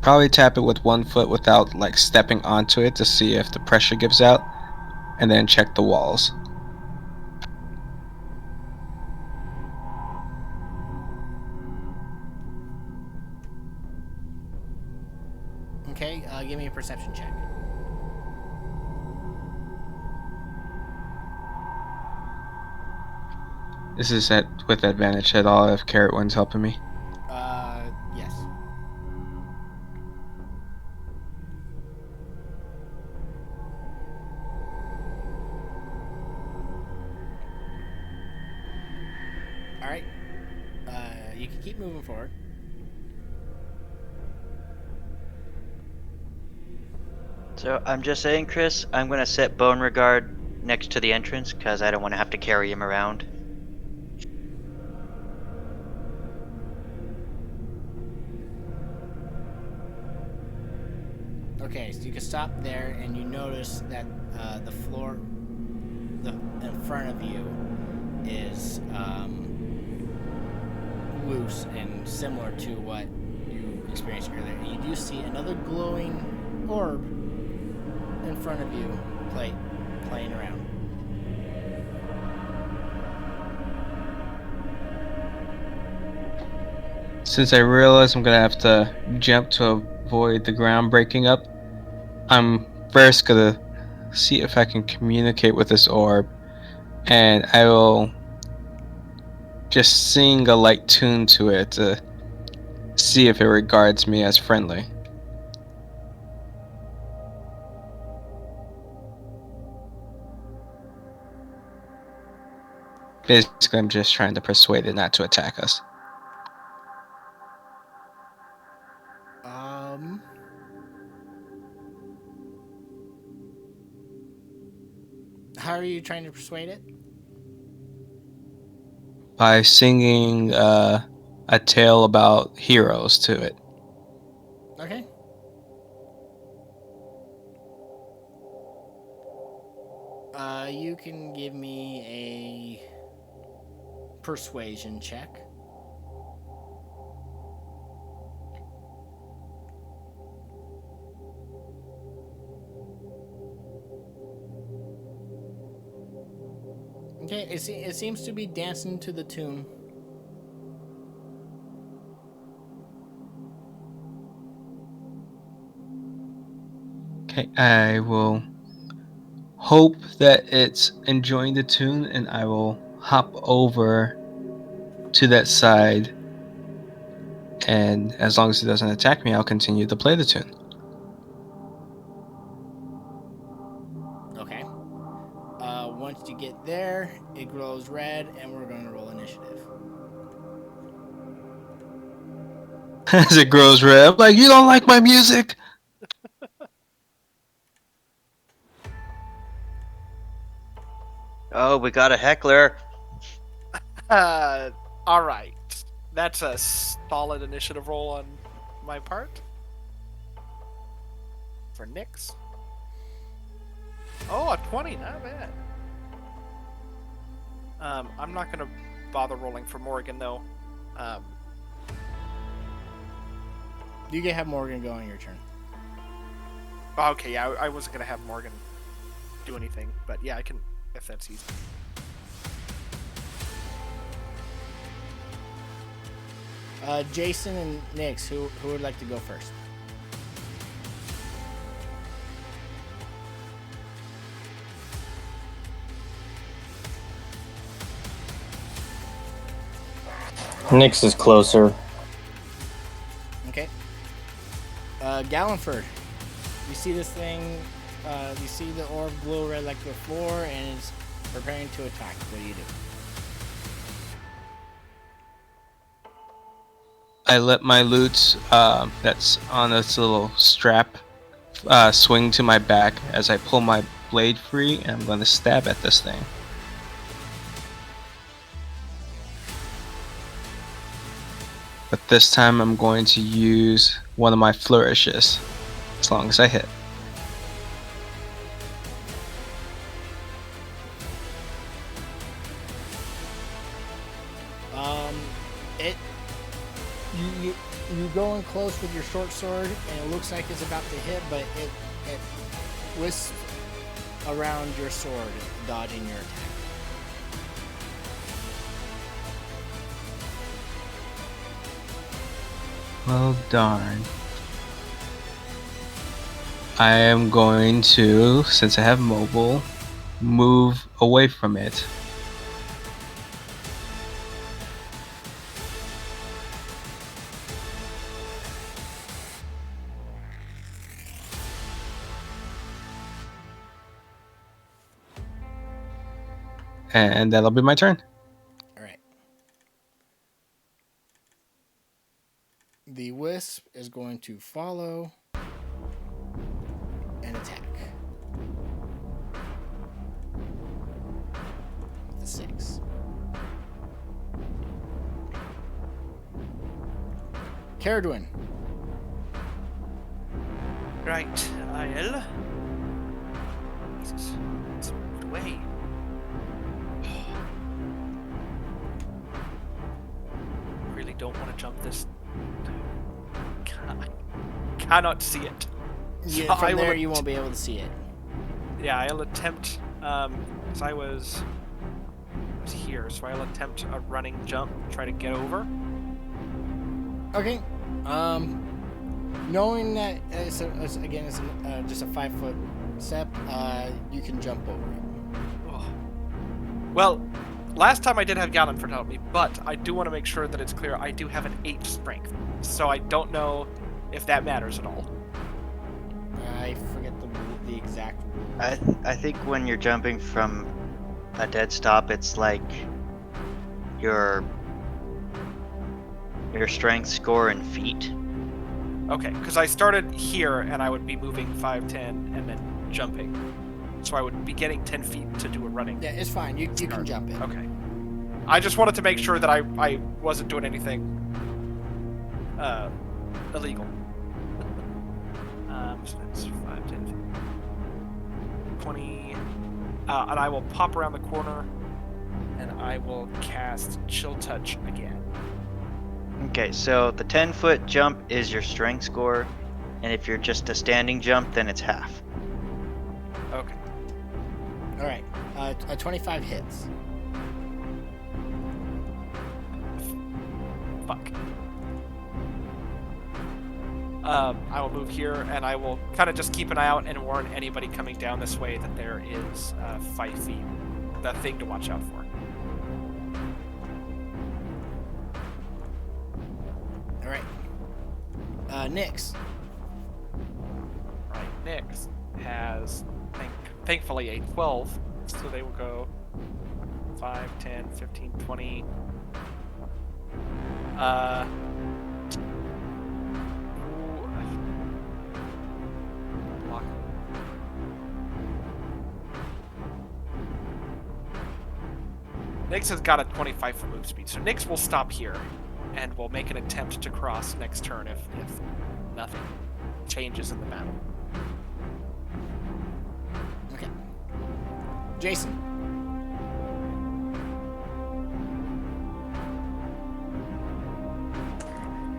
probably tap it with one foot without like stepping onto it to see if the pressure gives out, and then check the walls. Okay, give me a perception check. This is with advantage at all if Carrot One's helping me. Yes. All right. You can keep moving forward. So I'm just saying, Chris, I'm gonna set Beauregard next to the entrance because I don't want to have to carry him around. Okay, so you can stop there, and you notice that the floor in front of you is loose and similar to what you experienced earlier. And you do see another glowing orb in front of you playing around. Since I realize I'm gonna have to jump to avoid the ground breaking up, I'm first gonna see if I can communicate with this orb, and I will just sing a light tune to it to see if it regards me as friendly. Basically, I'm just trying to persuade it not to attack us. How are you trying to persuade it? By singing a tale about heroes to it. Okay. You can give me a persuasion check. Okay, it seems to be dancing to the tune. Okay, I will hope that it's enjoying the tune, and I will hop over to that side. And as long as it doesn't attack me, I'll continue to play the tune. Okay. Once you get there, it glows red, and we're going to roll initiative. As it grows red, I'm like, you don't like my music? Oh, we got a heckler. All right. That's a solid initiative roll on my part. For Nyx. Oh, a 20, not bad. I'm not gonna bother rolling for Morgan though. You can have Morgan go on your turn. Okay, yeah, I wasn't gonna have Morgan do anything, but yeah, I can if that's easy. Jason and Nyx, who would like to go first? Nyx is closer. Okay. Gallenford, you see this thing, you see the orb glow red like before, and it's preparing to attack. What do you do? I let my loot that's on this little strap swing to my back as I pull my blade free, and I'm going to stab at this thing. But this time I'm going to use one of my flourishes, as long as I hit. You go in close with your short sword, and it looks like it's about to hit, but it whisks around your sword, dodging your attack. Well, darn. I am going to, since I have mobile, move away from it. And that'll be my turn. All right. The wisp is going to follow and attack. With the 6. Caradwin. Right, I'll. Jesus, it's moved away. Really don't want to jump this. I cannot see it. Yeah, So from there you won't be able to see it. Yeah, I'll attempt. Because I was here, so I'll attempt a running jump, try to get over. Okay. Knowing that it's just a 5-foot step, you can jump over it. Oh. Well, last time I did have Gallenford help me, but I do want to make sure that it's clear I do have an 8 strength, so I don't know if that matters at all. I forget the exact rule. I think when you're jumping from a dead stop, it's like your strength score in feet. Okay, because I started here and I would be moving 5, 10, and then jumping. So I would be getting 10 feet to do a running. Yeah, it's fine. You can jump it. Okay. I just wanted to make sure that I wasn't doing anything illegal. So that's 5, 10, 20. And I will pop around the corner and I will cast Chill Touch again. Okay, so the 10-foot jump is your strength score, and if you're just a standing jump, then it's half. Okay. All right. A 25 hits. Fuck. I will move here, and I will kind of just keep an eye out and warn anybody coming down this way that there is 5 feet. The thing to watch out for. All right. Nyx. Right, Nyx has, thankfully, a 12, so they will go 5, 10, 15, 20. Block. Nyx has got a 25 for move speed, so Nyx will stop here, and will make an attempt to cross next turn if nothing changes in the battle. Okay. Jason.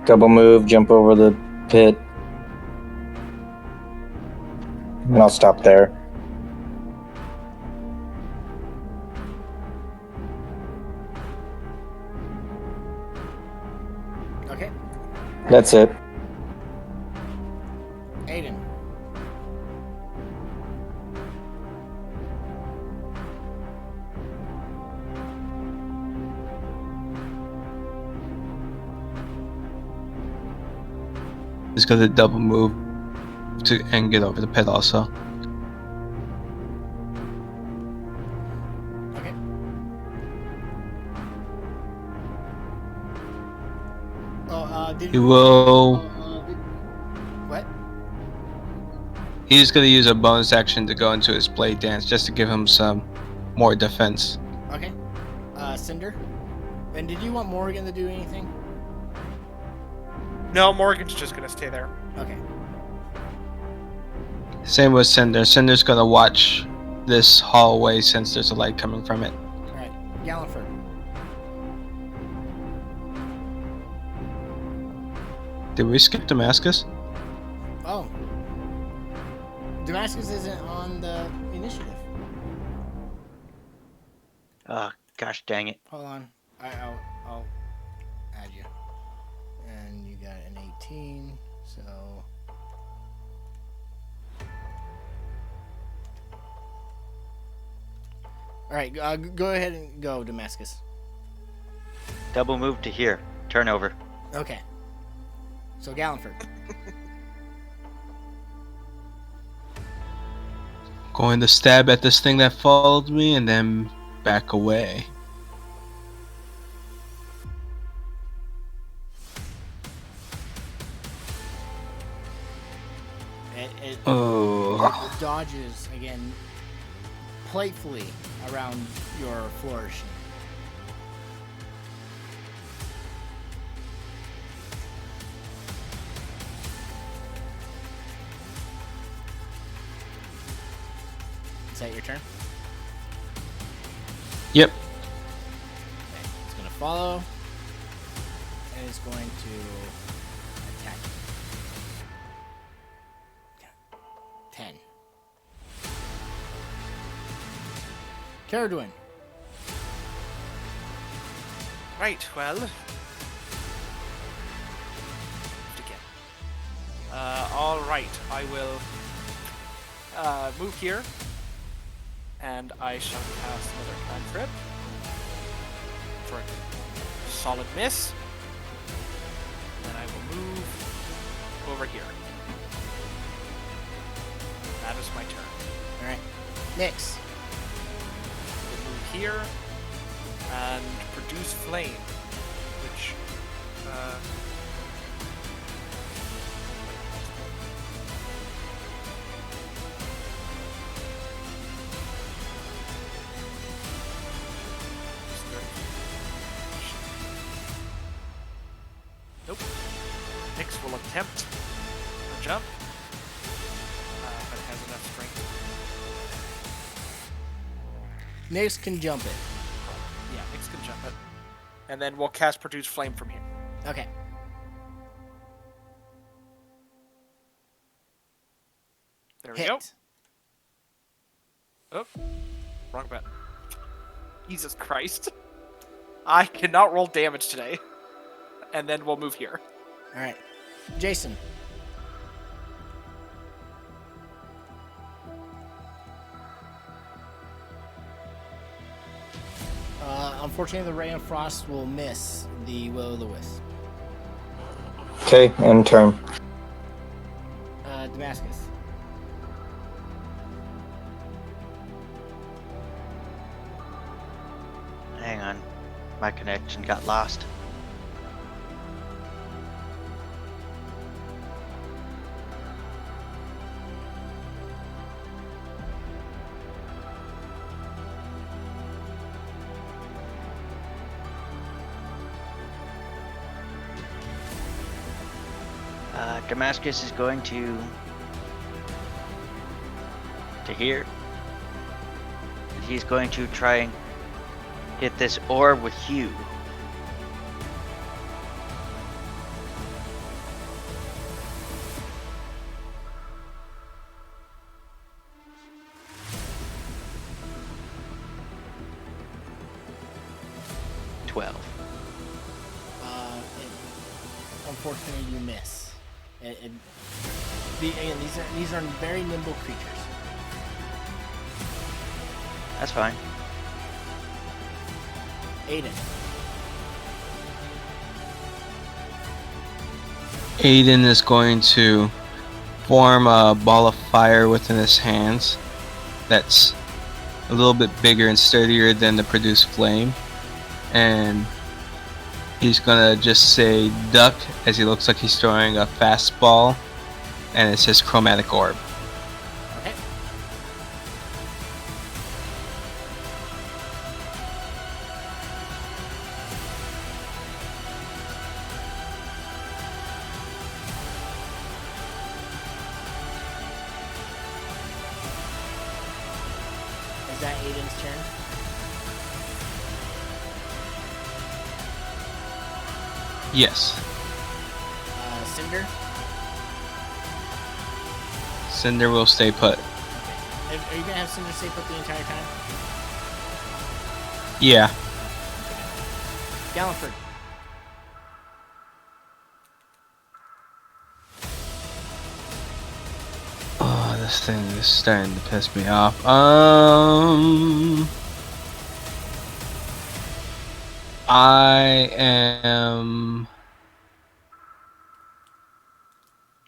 Double move, jump over the pit. And I'll stop there. Okay. That's it. Aiden. He's gonna double move and get over the pit also. Okay. Oh, did He will. What? He's gonna use a bonus action to go into his blade dance just to give him some more defense. Okay. Cinder. And did you want Morgan to do anything? No, Morgan's just gonna stay there. Okay. Same with Cinder. Cinder's gonna watch this hallway since there's a light coming from it. All right. Galliford. Did we skip Damascus? Oh. Damascus isn't on the initiative. Gosh dang it. Hold on. I'll add you. And you got an 18, so... Alright, go ahead and go, Damascus. Double move to here. Turn over. Okay. So, Galliford. Going to stab at this thing that followed me and then back away. It Oh. dodges, again, playfully around your flourishing. Is that your turn? Yep. Okay. It's going to follow. And it's going to attack. 10. Caradwin. Right, well. Again. Alright, I will move here. And I shall cast another cantrip. For a solid miss. And I will move over here. That is my turn. Alright. Nyx. We'll move here and produce flame, which nope. Nyx will attempt a jump, but it has enough strength. Nyx can jump it. Yeah, Nyx can jump it. And then we'll cast Produce Flame from here. Okay. There we Hit. go. Oh, wrong button. Jesus Christ. I cannot roll damage today. and then we'll move here. All right, Jason. Unfortunately, the Ray of Frost will miss the Will-o'-the-Wisp. Okay, end turn. Damascus. Hang on. My connection got lost. Damascus is going to here. He's going to try and hit this orb with Hugh. Unfortunately, you miss. Again, these are very nimble creatures. That's fine. Aiden. Aiden is going to form a ball of fire within his hands that's a little bit bigger and sturdier than the produced flame. And he's gonna just say duck as he looks like he's throwing a fastball, and it's his chromatic orb. Okay. Is that Aiden's turn? Yes. Cinder? Cinder will stay put. Okay. Are you going to have Cinder stay put the entire time? Yeah. Galliford. Oh, this thing is starting to piss me off.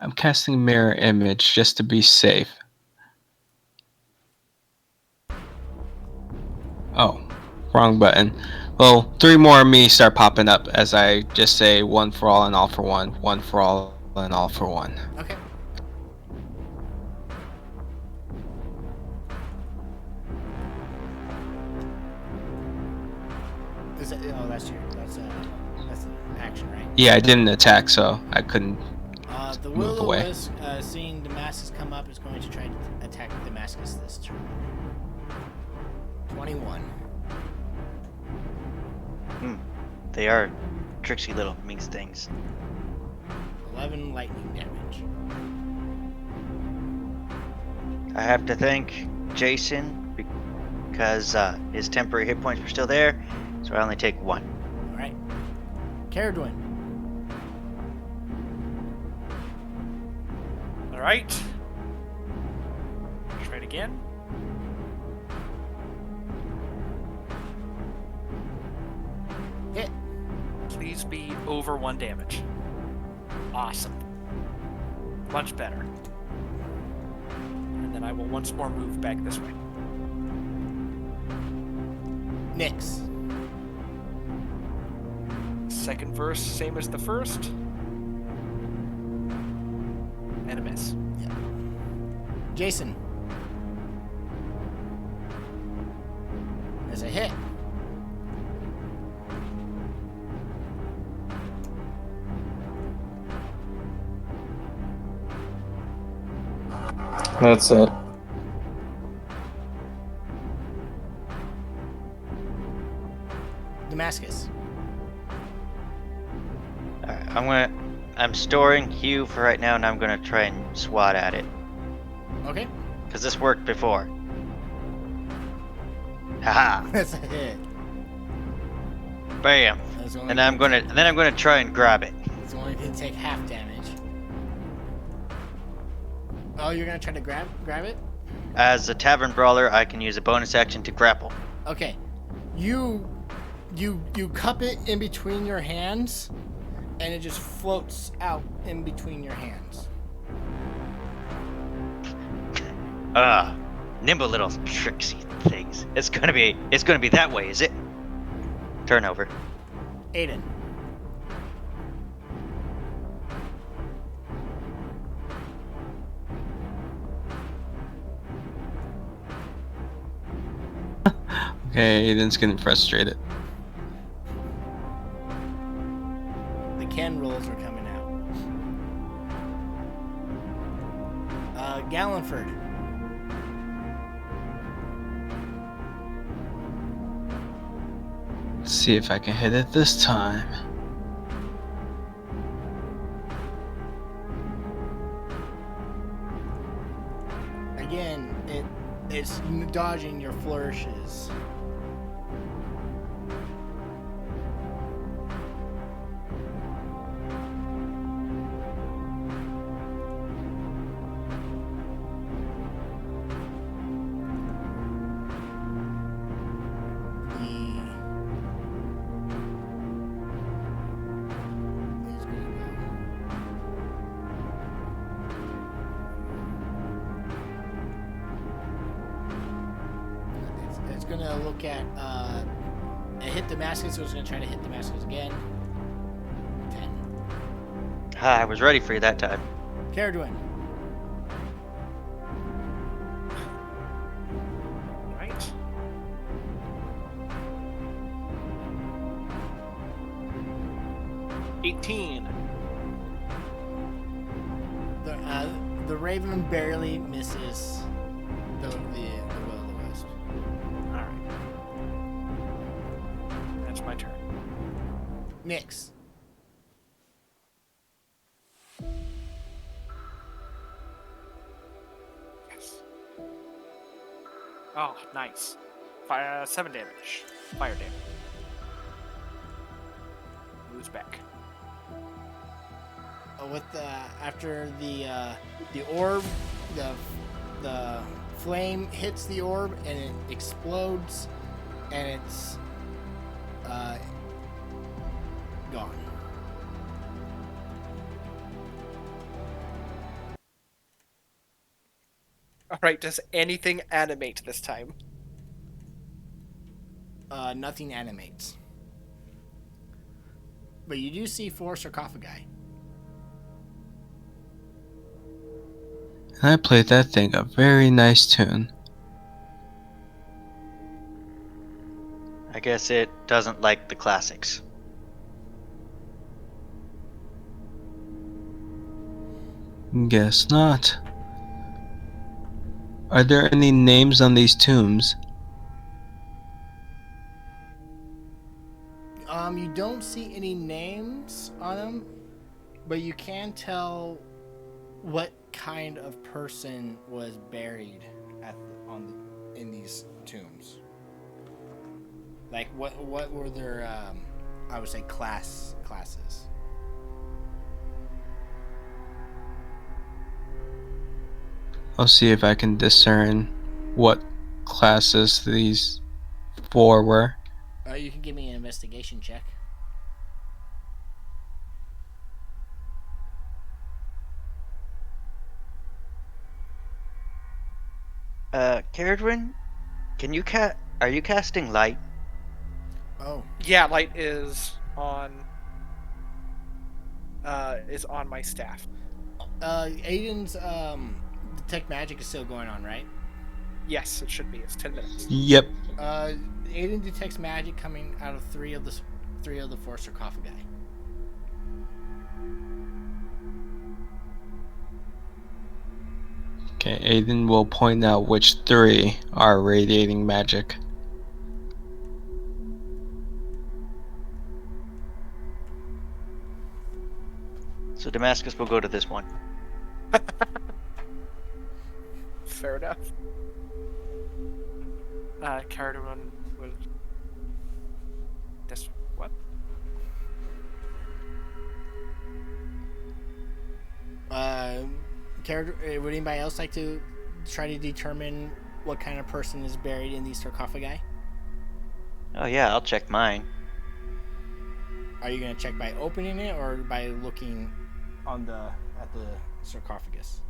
I'm casting mirror image just to be safe. Oh, wrong button. Well, 3 more of me start popping up as I just say one for all and all for one, one for all and all for one. Okay. Is that, oh, that's an action, right? Yeah, I didn't attack, so I couldn't The move away. Will-o'-Wisp, seeing Damascus come up, is going to try to attack Damascus this turn. 21. They are tricksy little minx things. 11 lightning damage. I have to thank Jason because his temporary hit points were still there, so I only take 1. Alright. Caradwin. Alright. Try it again. Hit. Please be over 1 damage. Awesome. Much better. And then I will once more move back this way. Nyx. Second verse, same as the first. And a miss. Jason. There's a hit. That's it. Damascus. Alright, I'm storing Hugh for right now, and I'm gonna try and swat at it. Okay. Because this worked before. Haha! That's a hit. Bam. That's only And then I'm gonna try and grab it. It's only going to take half damage. Oh, you're going to try to grab it? As a tavern brawler, I can use a bonus action to grapple. Okay. You cup it in between your hands, and it just floats out in between your hands. Nimble little tricksy things. It's gonna be that way, is it? Turnover. Aiden. Okay, Aiden's getting frustrated. The Ken rolls are coming out. Gallenford. Let's see if I can hit it this time. Again, it's dodging your flourishes. It's gonna look at it hit Damascus, so it's gonna try to hit Damascus again. 10. I was ready for you that time. Caradwin. Right. $18. The Raven barely misses the Will-O-the-Wisp. Alright. That's my turn. Nyx. Yes. Oh, nice. Fire 7 damage. Fire damage. Moves back. With after the orb, the flame hits the orb and it explodes, and it's gone. Alright, does anything animate this time? Nothing animates, but you do see 4 sarcophagi. And I played that thing a very nice tune. I guess it doesn't like the classics. Guess not. Are there any names on these tombs? You don't see any names on them, but you can tell what kind of person was buried in these tombs. Like what were their I would say classes. I'll see if I can discern what classes these 4 were. You can give me an investigation check. Caradwin, are you casting light? Oh, Yeah, light is on my staff. Aiden's detect magic is still going on, right? Yes, it should be. It's 10 minutes. Yep. Aiden detects magic coming out of 3 of the 4 sarcophagi. Okay, Aiden will point out which 3 are radiating magic. So Damascus will go to this one. Fair enough. Caradwin will... This... What? Would anybody else like to try to determine what kind of person is buried in these sarcophagi? Oh yeah, I'll check mine. Are you going to check by opening it or by looking at the sarcophagus?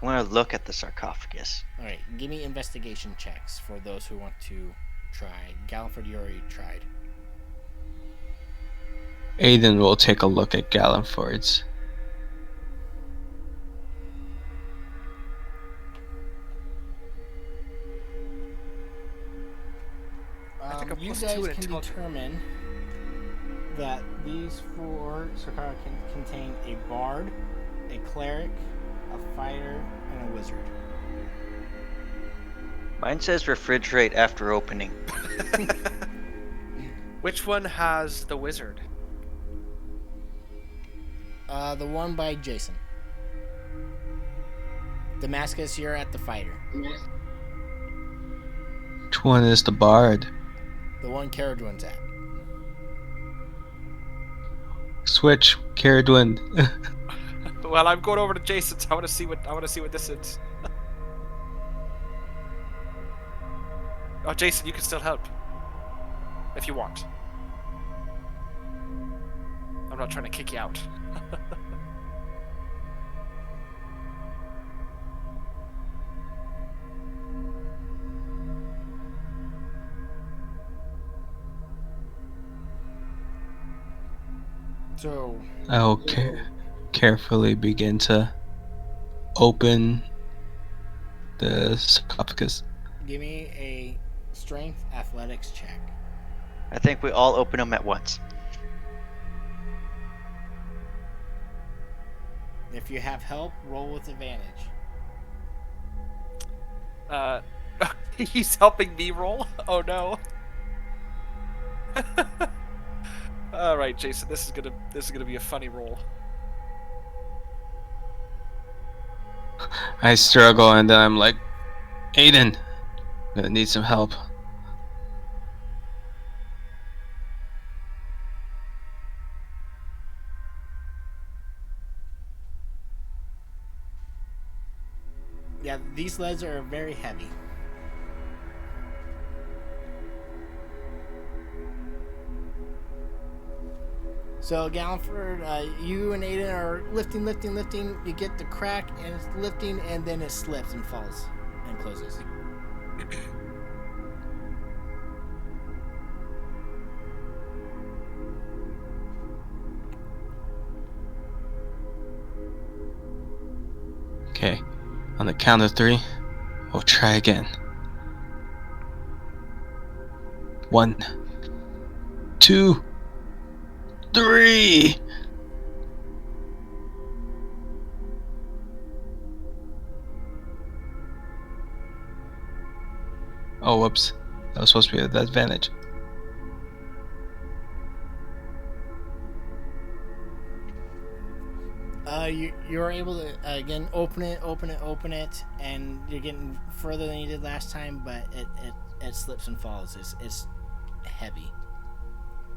I want to look at the sarcophagus. All right, give me investigation checks for those who want to try. Galliford, you already tried. Aiden will take a look at Galliford's. I think a You +2 guys in can intelligence. determine that these 4 sarcophagi can contain a bard, a cleric, a fighter, and a wizard. Mine says refrigerate after opening. Which one has the wizard? The one by Jason. Damascus, you're at the fighter. Which one is the bard? The one Caradwin's at. Switch, Caradwin. Well, I'm going over to Jason's. I want to see what this is. Oh, Jason, you can still help if you want. I'm not trying to kick you out. So, I will carefully begin to open the sarcophagus. give me a strength athletics check. I think we all open them at once. If you have help, roll with advantage. He's helping me roll? Oh no. All right, Jason, this is gonna be a funny roll. I struggle and then I'm like, Aiden, I'm gonna need some help. Yeah, these leads are very heavy. So, Galliford, you and Aiden are lifting. You get the crack, and it's lifting, and then it slips and falls and closes. Okay, on the count of 3, we'll try again. 1, 2, 3. Oh, whoops. That was supposed to be at advantage. You're able to again open it, and you're getting further than you did last time, but it slips and falls. It's heavy.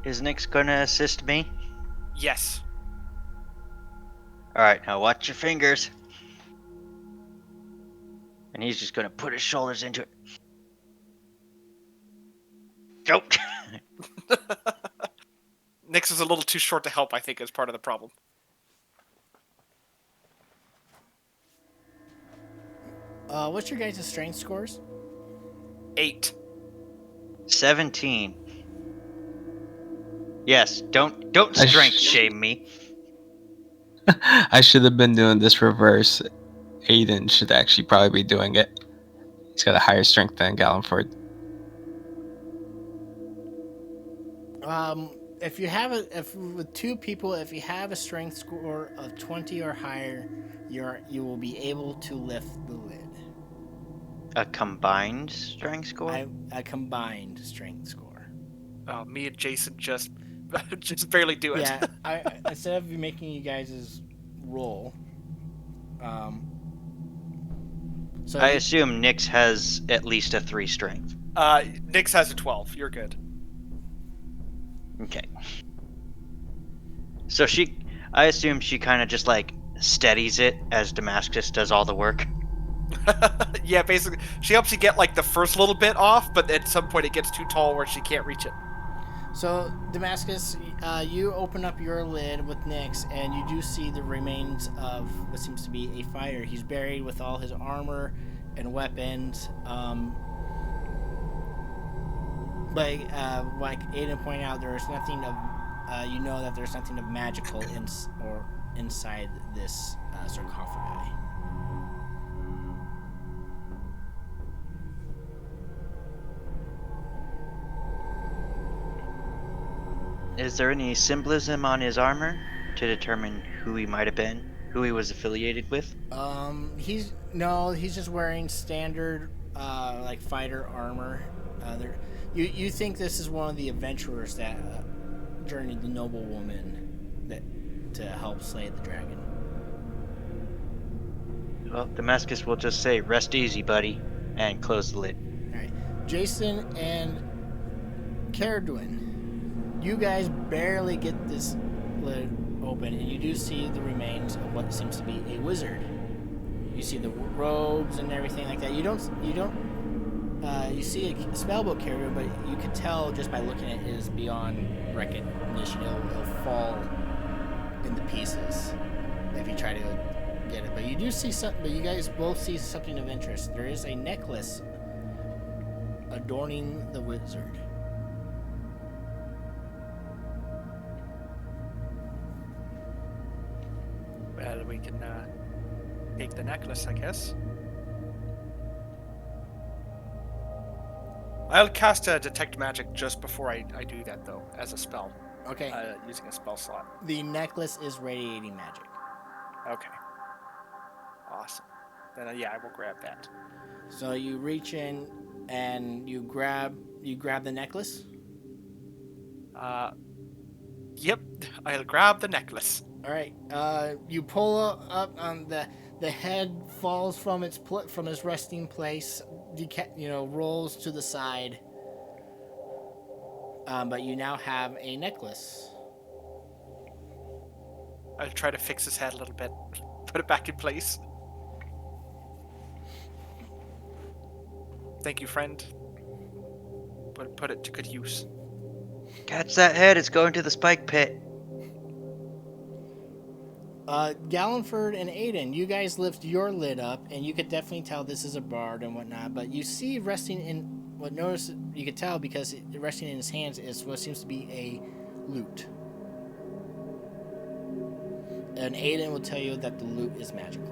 Is Nyx gonna assist me? Yes. Alright, now watch your fingers. And he's just gonna put his shoulders into it. Go! Nyx is a little too short to help, I think, is part of the problem. What's your guys' strength scores? 8. 17. Yes, don't strength shame me. I should have been doing this reverse. Aiden should actually probably be doing it. He's got a higher strength than Galliford. If with 2 people, if you have a strength score of 20 or higher, you will be able to lift the lid. A combined strength score? A combined strength score. Oh, me and Jason just barely do it. Yeah, instead of making you guys' roll, so I assume Nyx has at least a 3 strength. Nyx has a 12. You're good. Okay. So I assume she kind of just like steadies it as Damascus does all the work. Yeah, basically, she helps you get like the first little bit off, but at some point it gets too tall where she can't reach it. So, Damascus, you open up your lid with Nyx, and you do see the remains of what seems to be a fighter. He's buried with all his armor and weapons. But like Aiden pointed out, there is nothing of you know that there's nothing of magical or inside this sarcophagi. Is there any symbolism on his armor to determine who he might have been, who he was affiliated with? He's just wearing standard like fighter armor. You think this is one of the adventurers that journeyed the noble woman that to help slay the dragon. Well, Damascus will just say, "Rest easy, buddy," and close the lid. All right, Jason and Caradwin, you guys barely get this lid open, and you do see the remains of what seems to be a wizard. You see the robes and everything like that. You see a spellbook carrier, but you can tell just by looking at it is beyond recognition. It'll fall into pieces if you try to get it. But you do see something. But you guys both see something of interest. There is a necklace adorning the wizard. Well, we can take the necklace, I guess. I'll cast a detect magic just before I do that, though, as a spell. Okay. Using a spell slot. The necklace is radiating magic. Okay. Awesome. Then I will grab that. So you reach in and you grab the necklace. Yep. I'll grab the necklace. All right. You pull up on the head falls from its resting place. Rolls to the side. But you now have a necklace. I'll try to fix his head a little bit. Put it back in place. Thank you, friend. Put it to good use. Catch that head, it's going to the spike pit. Gallenford and Aiden, you guys lift your lid up, and you could definitely tell this is a bard and whatnot. But you see resting in you could tell because resting in his hands is what seems to be a lute. And Aiden will tell you that the lute is magical.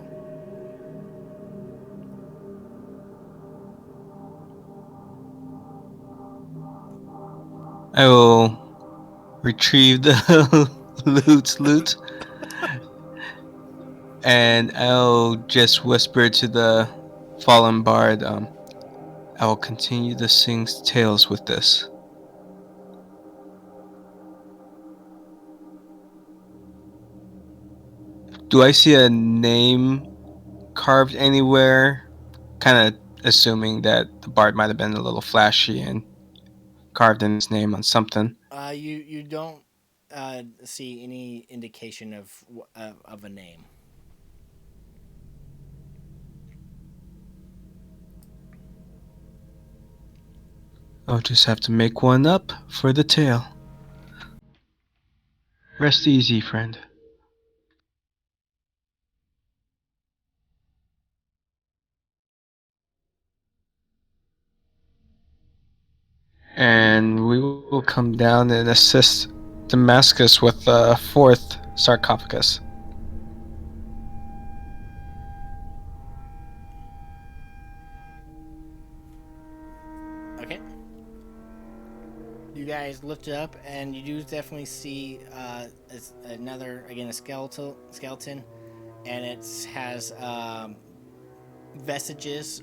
I will retrieve the loot, and I'll just whisper to the fallen bard, I will continue to sing tales with this. Do I see a name carved anywhere? Kind of assuming that the bard might have been a little flashy and carved in his name on something. You don't see any indication of a name. I'll just have to make one up for the tale. Rest easy, friend. And we will come down and assist Damascus with the fourth sarcophagus. Okay. You guys lift it up, and you do definitely see a skeleton, and it has vestiges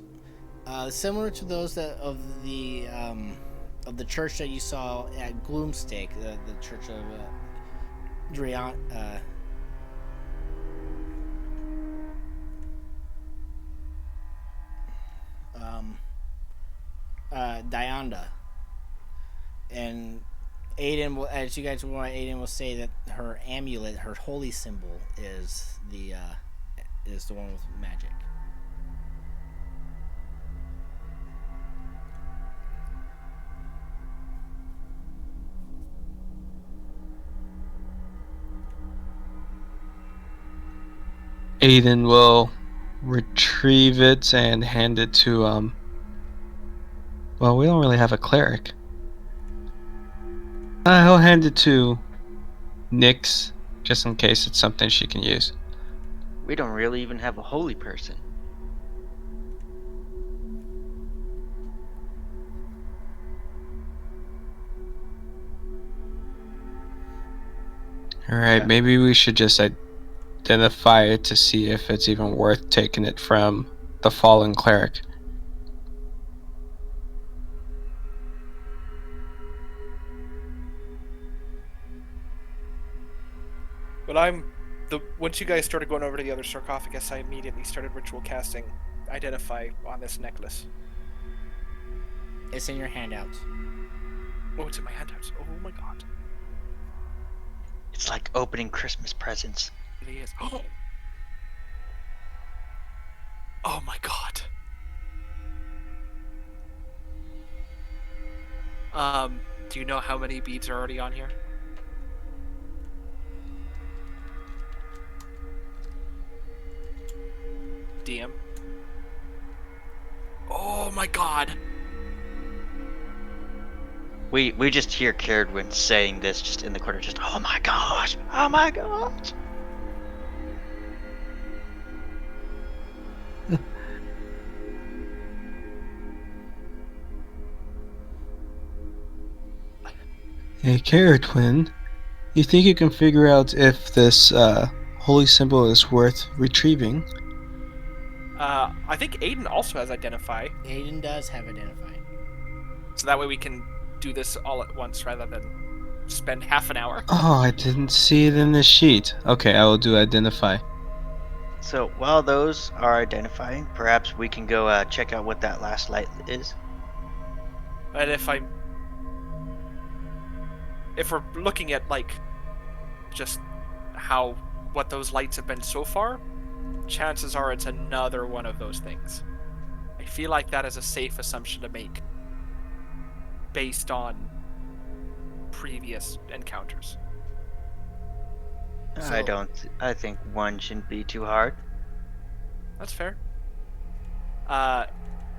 similar to those of the church that you saw at Gloomstake, the church of Dianda. And Aiden will, as you guys want, Aiden will say that her amulet, her holy symbol, is the one with magic. Aiden will retrieve it and hand it to well, we don't really have a cleric. He'll hand it to Nyx, just in case it's something she can use. We don't really even have a holy person. Alright, Yeah. maybe we should just identify it to see if it's even worth taking it from the fallen cleric. But once you guys started going over to the other sarcophagus, I immediately started ritual casting identify on this necklace. It's in your handouts. Oh, it's in my handouts. Oh my god. It's like opening Christmas presents. It really is. Oh my god. Do you know how many beads are already on here? DM. Oh my god. We just hear Caradwin saying this just in the corner, just oh my gosh, oh my gosh. Hey, Caradwin, you think you can figure out if this holy symbol is worth retrieving? I think Aiden also has identify, Aiden does have identify. so that way we can do this all at once rather than spend half an hour. Oh, I didn't see it in the sheet. Okay, I will do identify. So while those are identifying, perhaps we can go check out what that last light is. And if we're looking at like just what those lights have been so far, chances are it's another one of those things. I feel like that is a safe assumption to make based on previous encounters. I think one shouldn't be too hard. That's fair.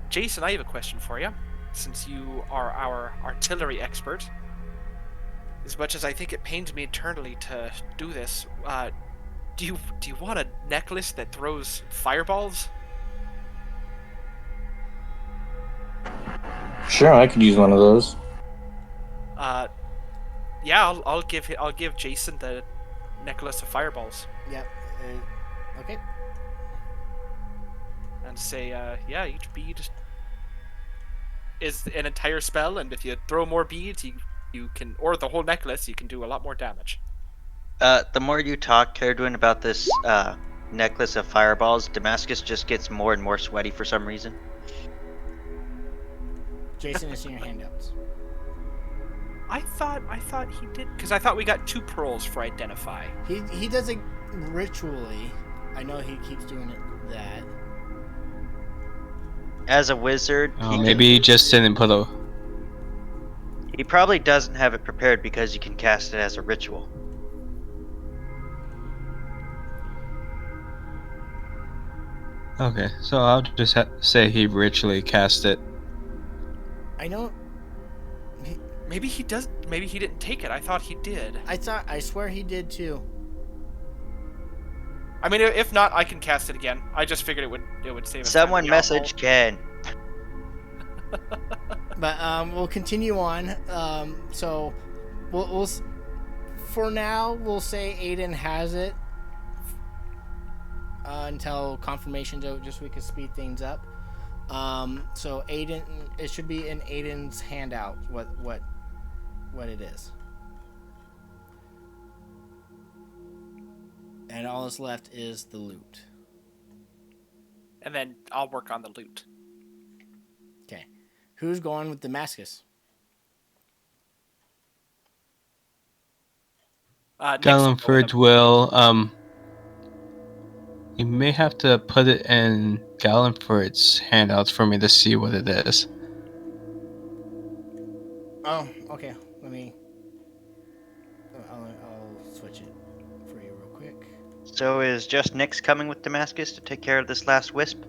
Jason, I have a question for you. Since you are our artillery expert, as much as I think it pains me eternally to do this, do you want a necklace that throws fireballs? Sure, I could use one of those. Yeah, I'll give Jason the necklace of fireballs Yep. Okay. and say, yeah, each bead is an entire spell, and if you throw more beads, you can, or the whole necklace, you can do a lot more damage. The more you talk, Caradwin, about this necklace of fireballs, Damascus just gets more and more sweaty for some reason. Jason, it's in your handouts. I thought he did, because I thought we got 2 pearls for identify. He does it ritually. I know he keeps doing it that. As a wizard, Maybe he just didn't put a. he probably doesn't have it prepared because you can cast it as a ritual. Okay, so I'll just say he ritually cast it. I know. Maybe he does. Maybe he didn't take it. I thought he did. I swear he did too. I mean, if not, I can cast it again. I just figured it would save us time. Someone message Ken. But we'll continue on. So we'll for now we'll say Aiden has it until confirmation's out, just so we can speed things up. So Aiden, it should be in Aiden's handout. What it is. And all that's left is the loot. And then I'll work on the loot. Okay. Who's going with Damascus? Nix will go with Gallenford him. will. You may have to put it in Gallenford's handouts for me to see what it is. Oh, okay. Let me. I'll switch it for you real quick. So is just Nix coming with Damascus to take care of this last wisp?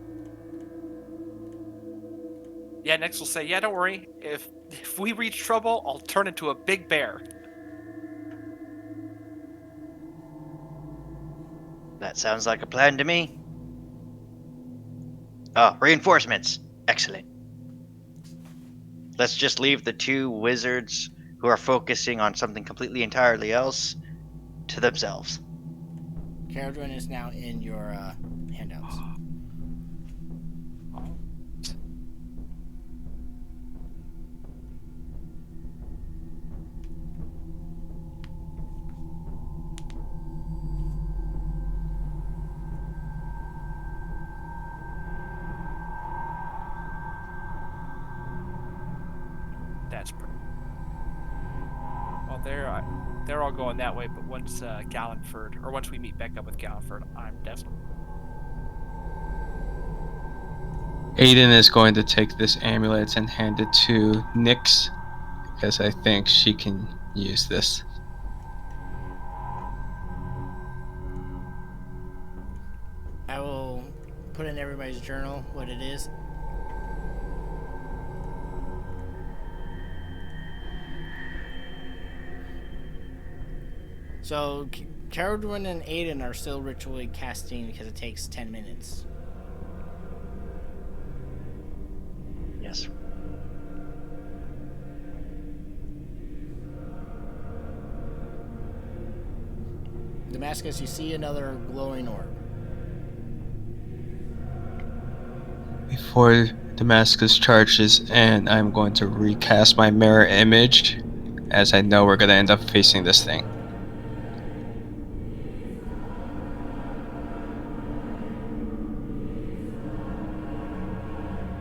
Yeah, Nix will say, "Yeah, don't worry. If we reach trouble, I'll turn into a big bear." That sounds like a plan to me. Oh, reinforcements. Excellent. Let's just leave the two wizards who are focusing on something completely entirely else to themselves. Caradron is now in your handouts. That's pretty. Well, they're all going that way, but once Gallenford, or once we meet back up with Gallenford, I'm definitely. Aiden is going to take this amulet and hand it to Nyx, because I think she can use this. I will put in everybody's journal what it is. So, Caradron and Aiden are still ritually casting because it takes 10 minutes. Yes. Damascus, you see another glowing orb. Before Damascus charges in, I'm going to recast my mirror image, as I know we're going to end up facing this thing.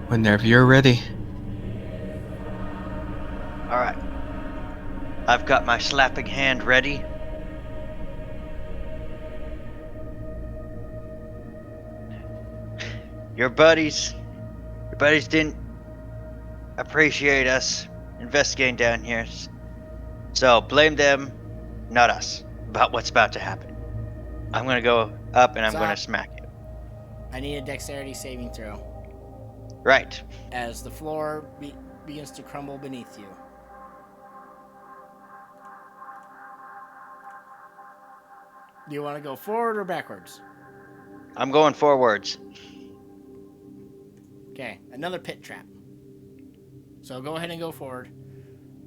Whenever you're ready. Alright. I've got my slapping hand ready. Your buddies didn't appreciate us investigating down here. So blame them, not us, about what's about to happen. I'm gonna go up and I'm gonna smack it. I need a dexterity saving throw Right. as the floor begins to crumble beneath you. Do you want to go forward or backwards? I'm going forwards. Okay, another pit trap. So go ahead and go forward.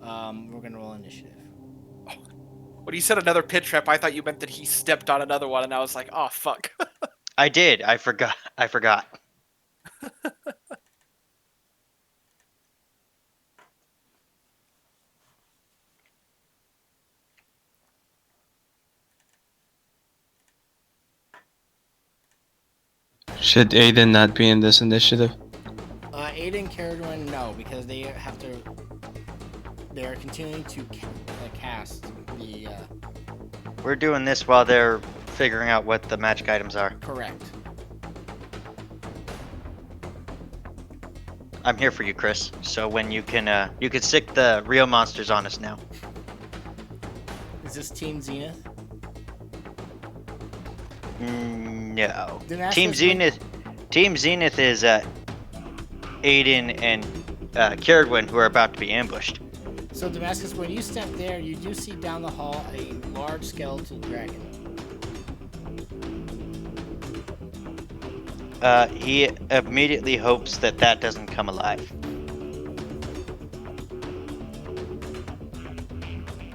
We're going to roll initiative. When you said another pit trap, I thought you meant that he stepped on another one, and I was like, "Oh fuck." I did. I forgot. Should Aiden not be in this initiative? Aiden, Caradron, no, because they have to. They are continuing to cast the. We're doing this while they're figuring out what the magic items are. Correct. I'm here for you, Chris. So when you can stick the real monsters on us now. Is this Team Zenith? No. Damascus Team Zenith is Aiden and Caradwin, who are about to be ambushed. So Damascus, when you step there, you do see down the hall a large skeletal dragon. He immediately hopes that doesn't come alive.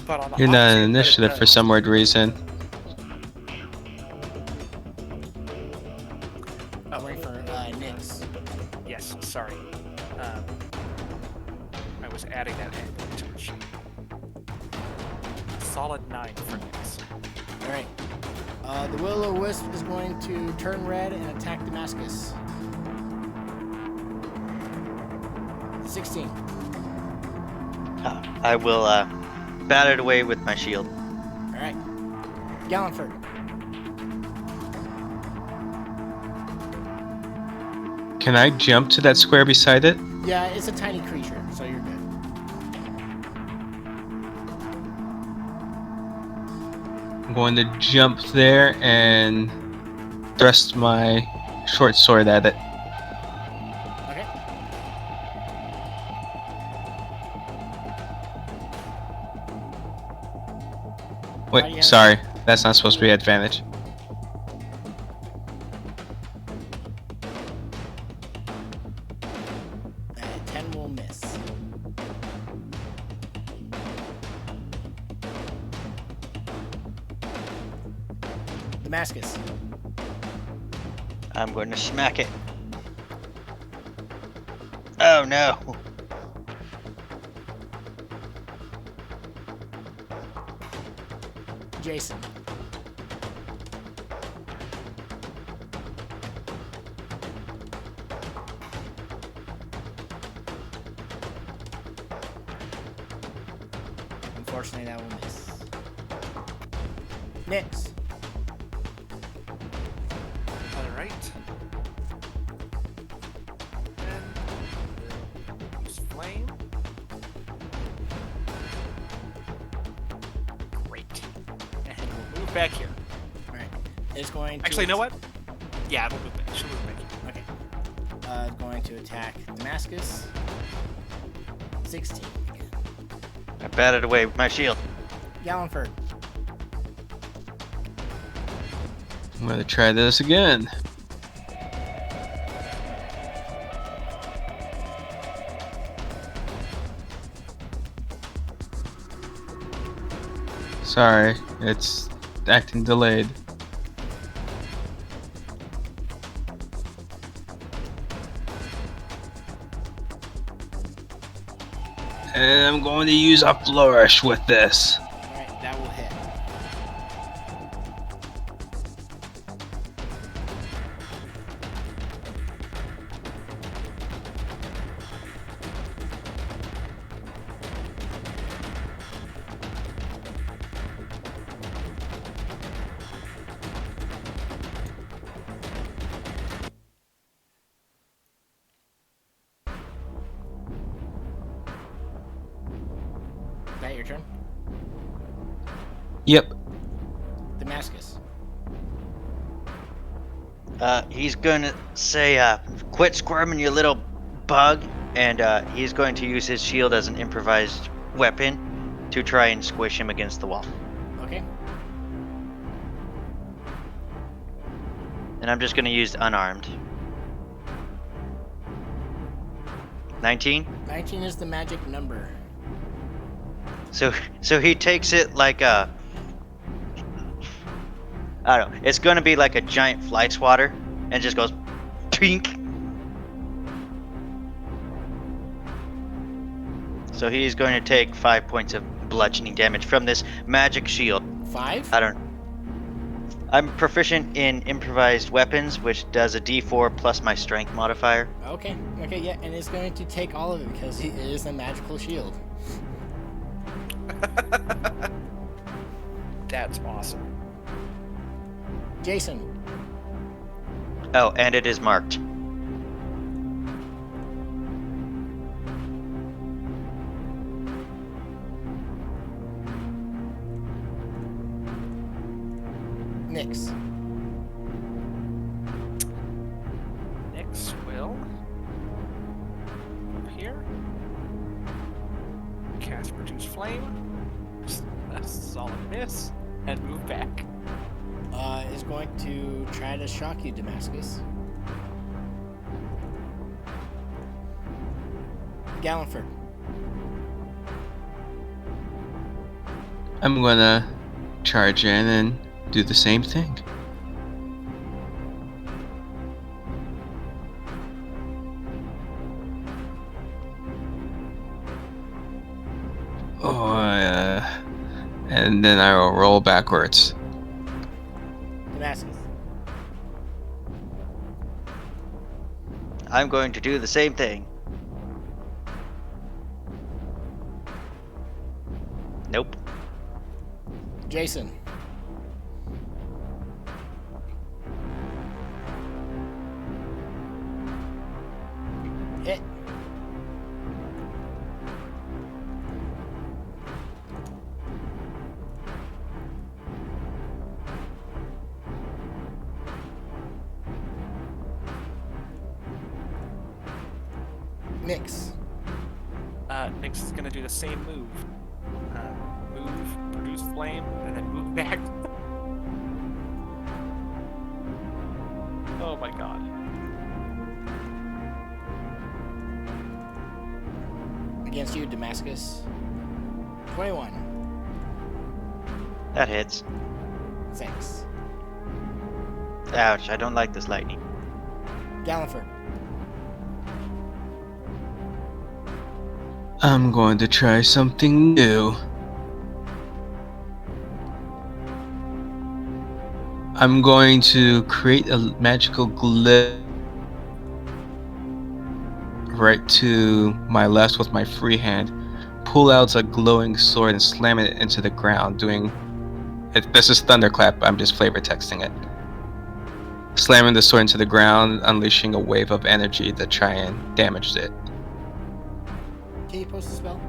But on the You're not opposite in side, initiative for some weird reason. I'm waiting for Nyx. Yes, sorry. I was adding that to the sheet. Solid 9 for Nix. All right. The Will-O-Wisp is going to turn red and attack Damascus. 16. I will bat it away with my shield. All right. Gallenford. Can I jump to that square beside it? Yeah, it's a tiny creature, so you're good. I'm going to jump there and thrust my short sword at it. Okay. Why do you Wait, have- sorry. That's not supposed to be advantage. Uh, 10 will miss. Damascus. I'm going to smack it. Oh no. Jason. Unfortunately, that will miss. Nix. Alright. And use flame. Great. And we'll move back here. Alright. It's going to. Actually, you know what? Yeah, we'll move back. She'll move back here. Okay. Going to attack Damascus. 16 again. I batted away with my shield. Gallenford. I'm going to try this again. Sorry, it's acting delayed. And I'm going to use a flourish with this. Alright, that will hit. Is that your turn? Yep. Damascus. He's gonna say, quit squirming, you little bug, and he's going to use his shield as an improvised weapon to try and squish him against the wall. Okay. And I'm just gonna use unarmed. 19. 19 is the magic number. So he takes it like a, I don't know. It's gonna be like a giant fly swatter, and just goes, tink. So he's going to take 5 points of bludgeoning damage from this magic shield. 5? I'm proficient in improvised weapons, which does a D4 plus my strength modifier. Okay. Okay, yeah, and it's going to take all of it because it is a magical shield. That's awesome. Jason. Oh, and it is marked. Nix. Nix will up here. Cast produce flame. A solid miss. And move back. Is going to try to shock you, Damascus. Gallenford. I'm gonna charge in and do the same thing. Oh, and then I will roll backwards. Damascus. I'm going to do the same thing. Nope. Jason. Nyx. Nyx is gonna do the same move. Move, produce flame, and then move back. Oh my god. Against you, Damascus. 21. That hits. 6. Ouch, I don't like this lightning. Galliford. I'm going to try something new. I'm going to create a magical glyph right to my left with my free hand, pull out a glowing sword and slam it into the ground, doing it. This is Thunderclap, I'm just flavor texting it. Slamming the sword into the ground, unleashing a wave of energy to try and damage it. Can you post a spell?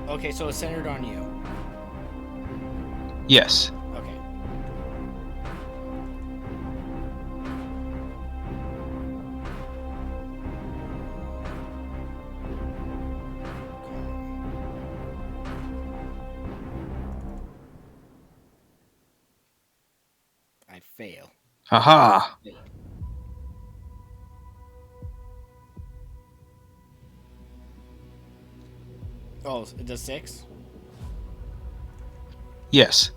Okay, so it's centered on you. Yes. Okay. I fail. Haha. Oh, it does 6? Yes.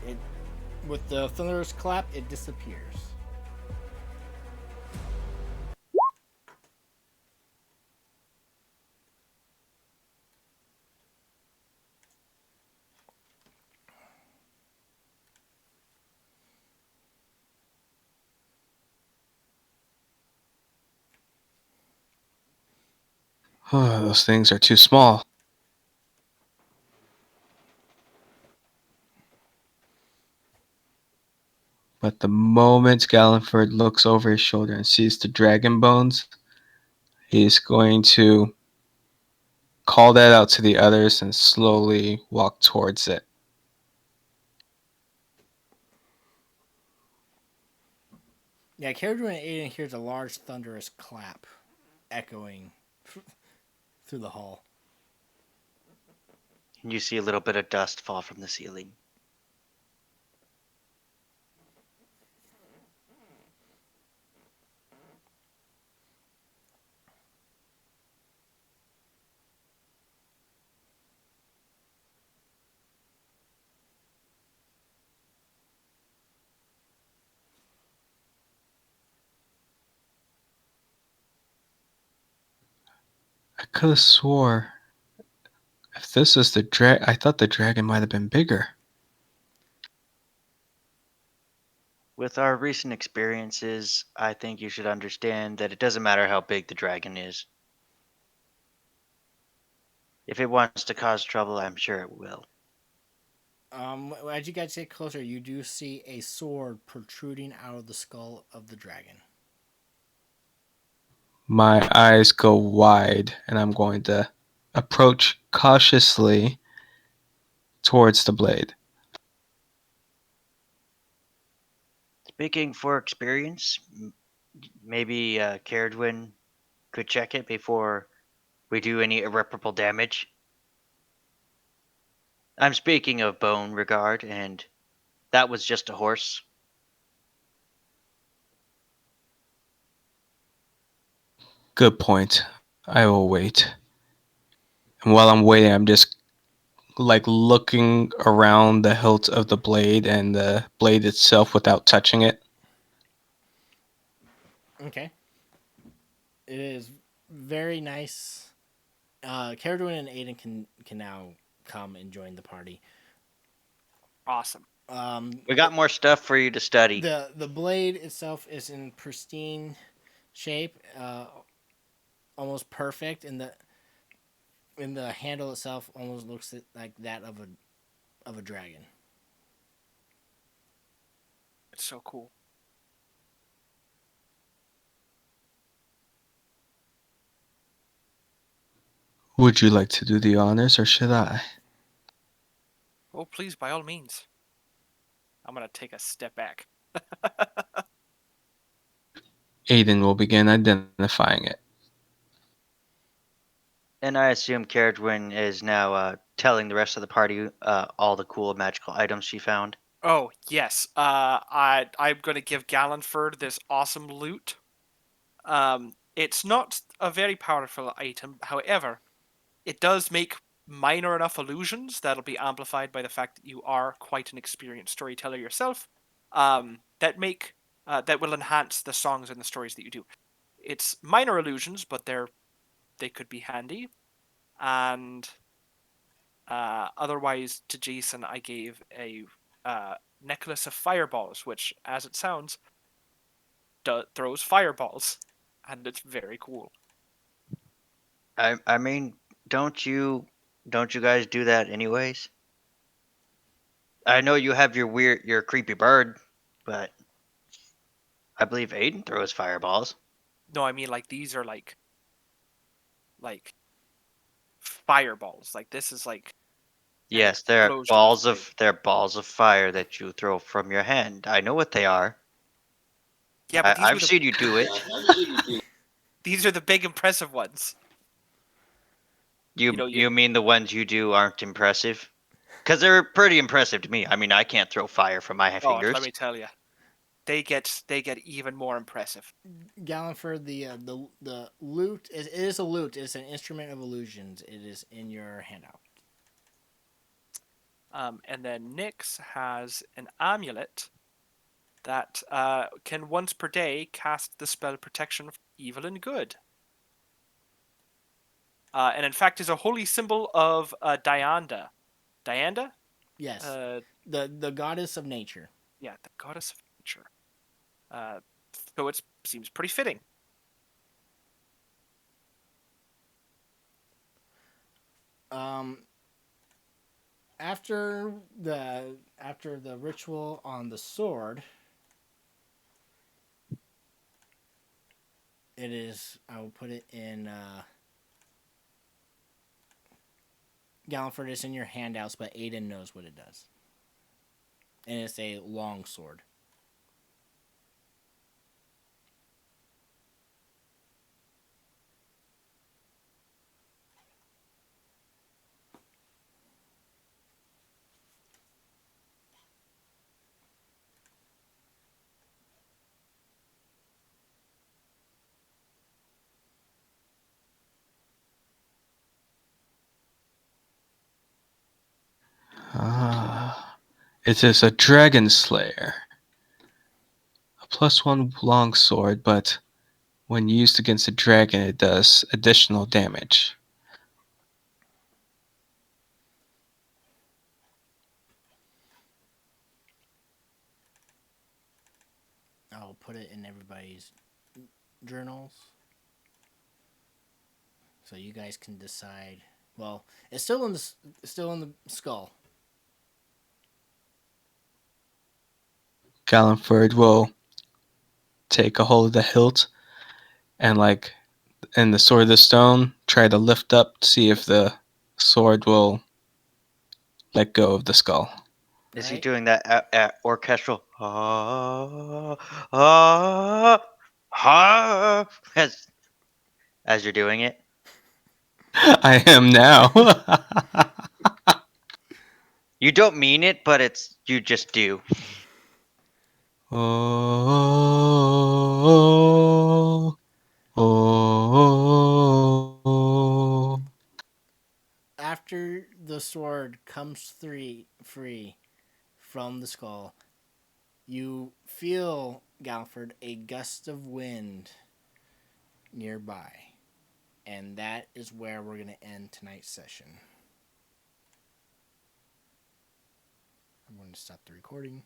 It, with the thunderous clap, it disappears. Oh, those things are too small. But the moment Galliford looks over his shoulder and sees the dragon bones, he's going to call that out to the others and slowly walk towards it. Yeah, Caradron and Aiden hears a large thunderous clap echoing through the hall. And you see a little bit of dust fall from the ceiling. I could have swore if this is the I thought the dragon might have been bigger. With our recent experiences, I think you should understand that it doesn't matter how big the dragon is. If it wants to cause trouble, I'm sure it will. As you guys get closer, you do see a sword protruding out of the skull of the dragon. My eyes go wide, and I'm going to approach cautiously towards the blade. Speaking for experience, maybe Caradwin could check it before we do any irreparable damage. I'm speaking of bone regard, and that was just a horse. Good point. I will wait. And while I'm waiting, I'm just like looking around the hilt of the blade and the blade itself without touching it. Okay. It is very nice. Caradwin and Aiden can now come and join the party. Awesome. We got more stuff for you to study. The blade itself is in pristine shape, almost perfect, and the handle itself almost looks like that of a dragon. It's so cool. Would you like to do the honors, or should I? Oh, please, by all means. I'm gonna take a step back. Aiden will begin identifying it. And I assume Caradwin is now telling the rest of the party all the cool magical items she found. Oh yes. I'm gonna give Gallenford this awesome loot. It's not a very powerful item, however, it does make minor enough illusions that'll be amplified by the fact that you are quite an experienced storyteller yourself. That will enhance the songs and the stories that you do. It's minor illusions, but they could be handy. And otherwise, to Jason, I gave a necklace of fireballs, which, as it sounds, throws fireballs, and it's very cool. I mean, don't you guys do that anyways? I know you have your creepy bird, but I believe Aiden throws fireballs. No, I mean like these are like fireballs. Like this is like an Yes, explosion of flame. they're balls of fire that you throw from your hand. I know what they are. Yeah, but I've seen you do it. these are the big impressive ones. You mean the ones you do aren't impressive? Because they're pretty impressive to me. I mean, I can't throw fire from my Oh, let fingers. me tell you, they get even more impressive. Gallenford, the lute is a lute. It's an instrument of illusions. It is in your handout. And then Nyx has an amulet that can once per day cast the spell protection of evil and good. And in fact is a holy symbol of Dianda. Dianda? Yes, Uh, the goddess of nature. yeah, the goddess of nature. Uh, so it seems pretty fitting. Um, after the ritual on the sword, it is. I will put it in. Gallenford is in your handouts, but Aiden knows what it does, and it's a long sword. It is a dragon slayer. A +1 longsword, but when used against a dragon, it does additional damage. I'll put it in everybody's journals, so you guys can decide. Well, it's still in the skull. Gallenford will take a hold of the hilt and, like, in the sword of the stone, try to lift up to see if the sword will let go of the skull. Is he Right? doing that orchestral as you're doing it? I am now. You don't mean it, but you just do. Oh, oh. After the sword comes free from the skull, you feel, Galford, a gust of wind nearby. And that is where we're going to end tonight's session. I'm going to stop the recording.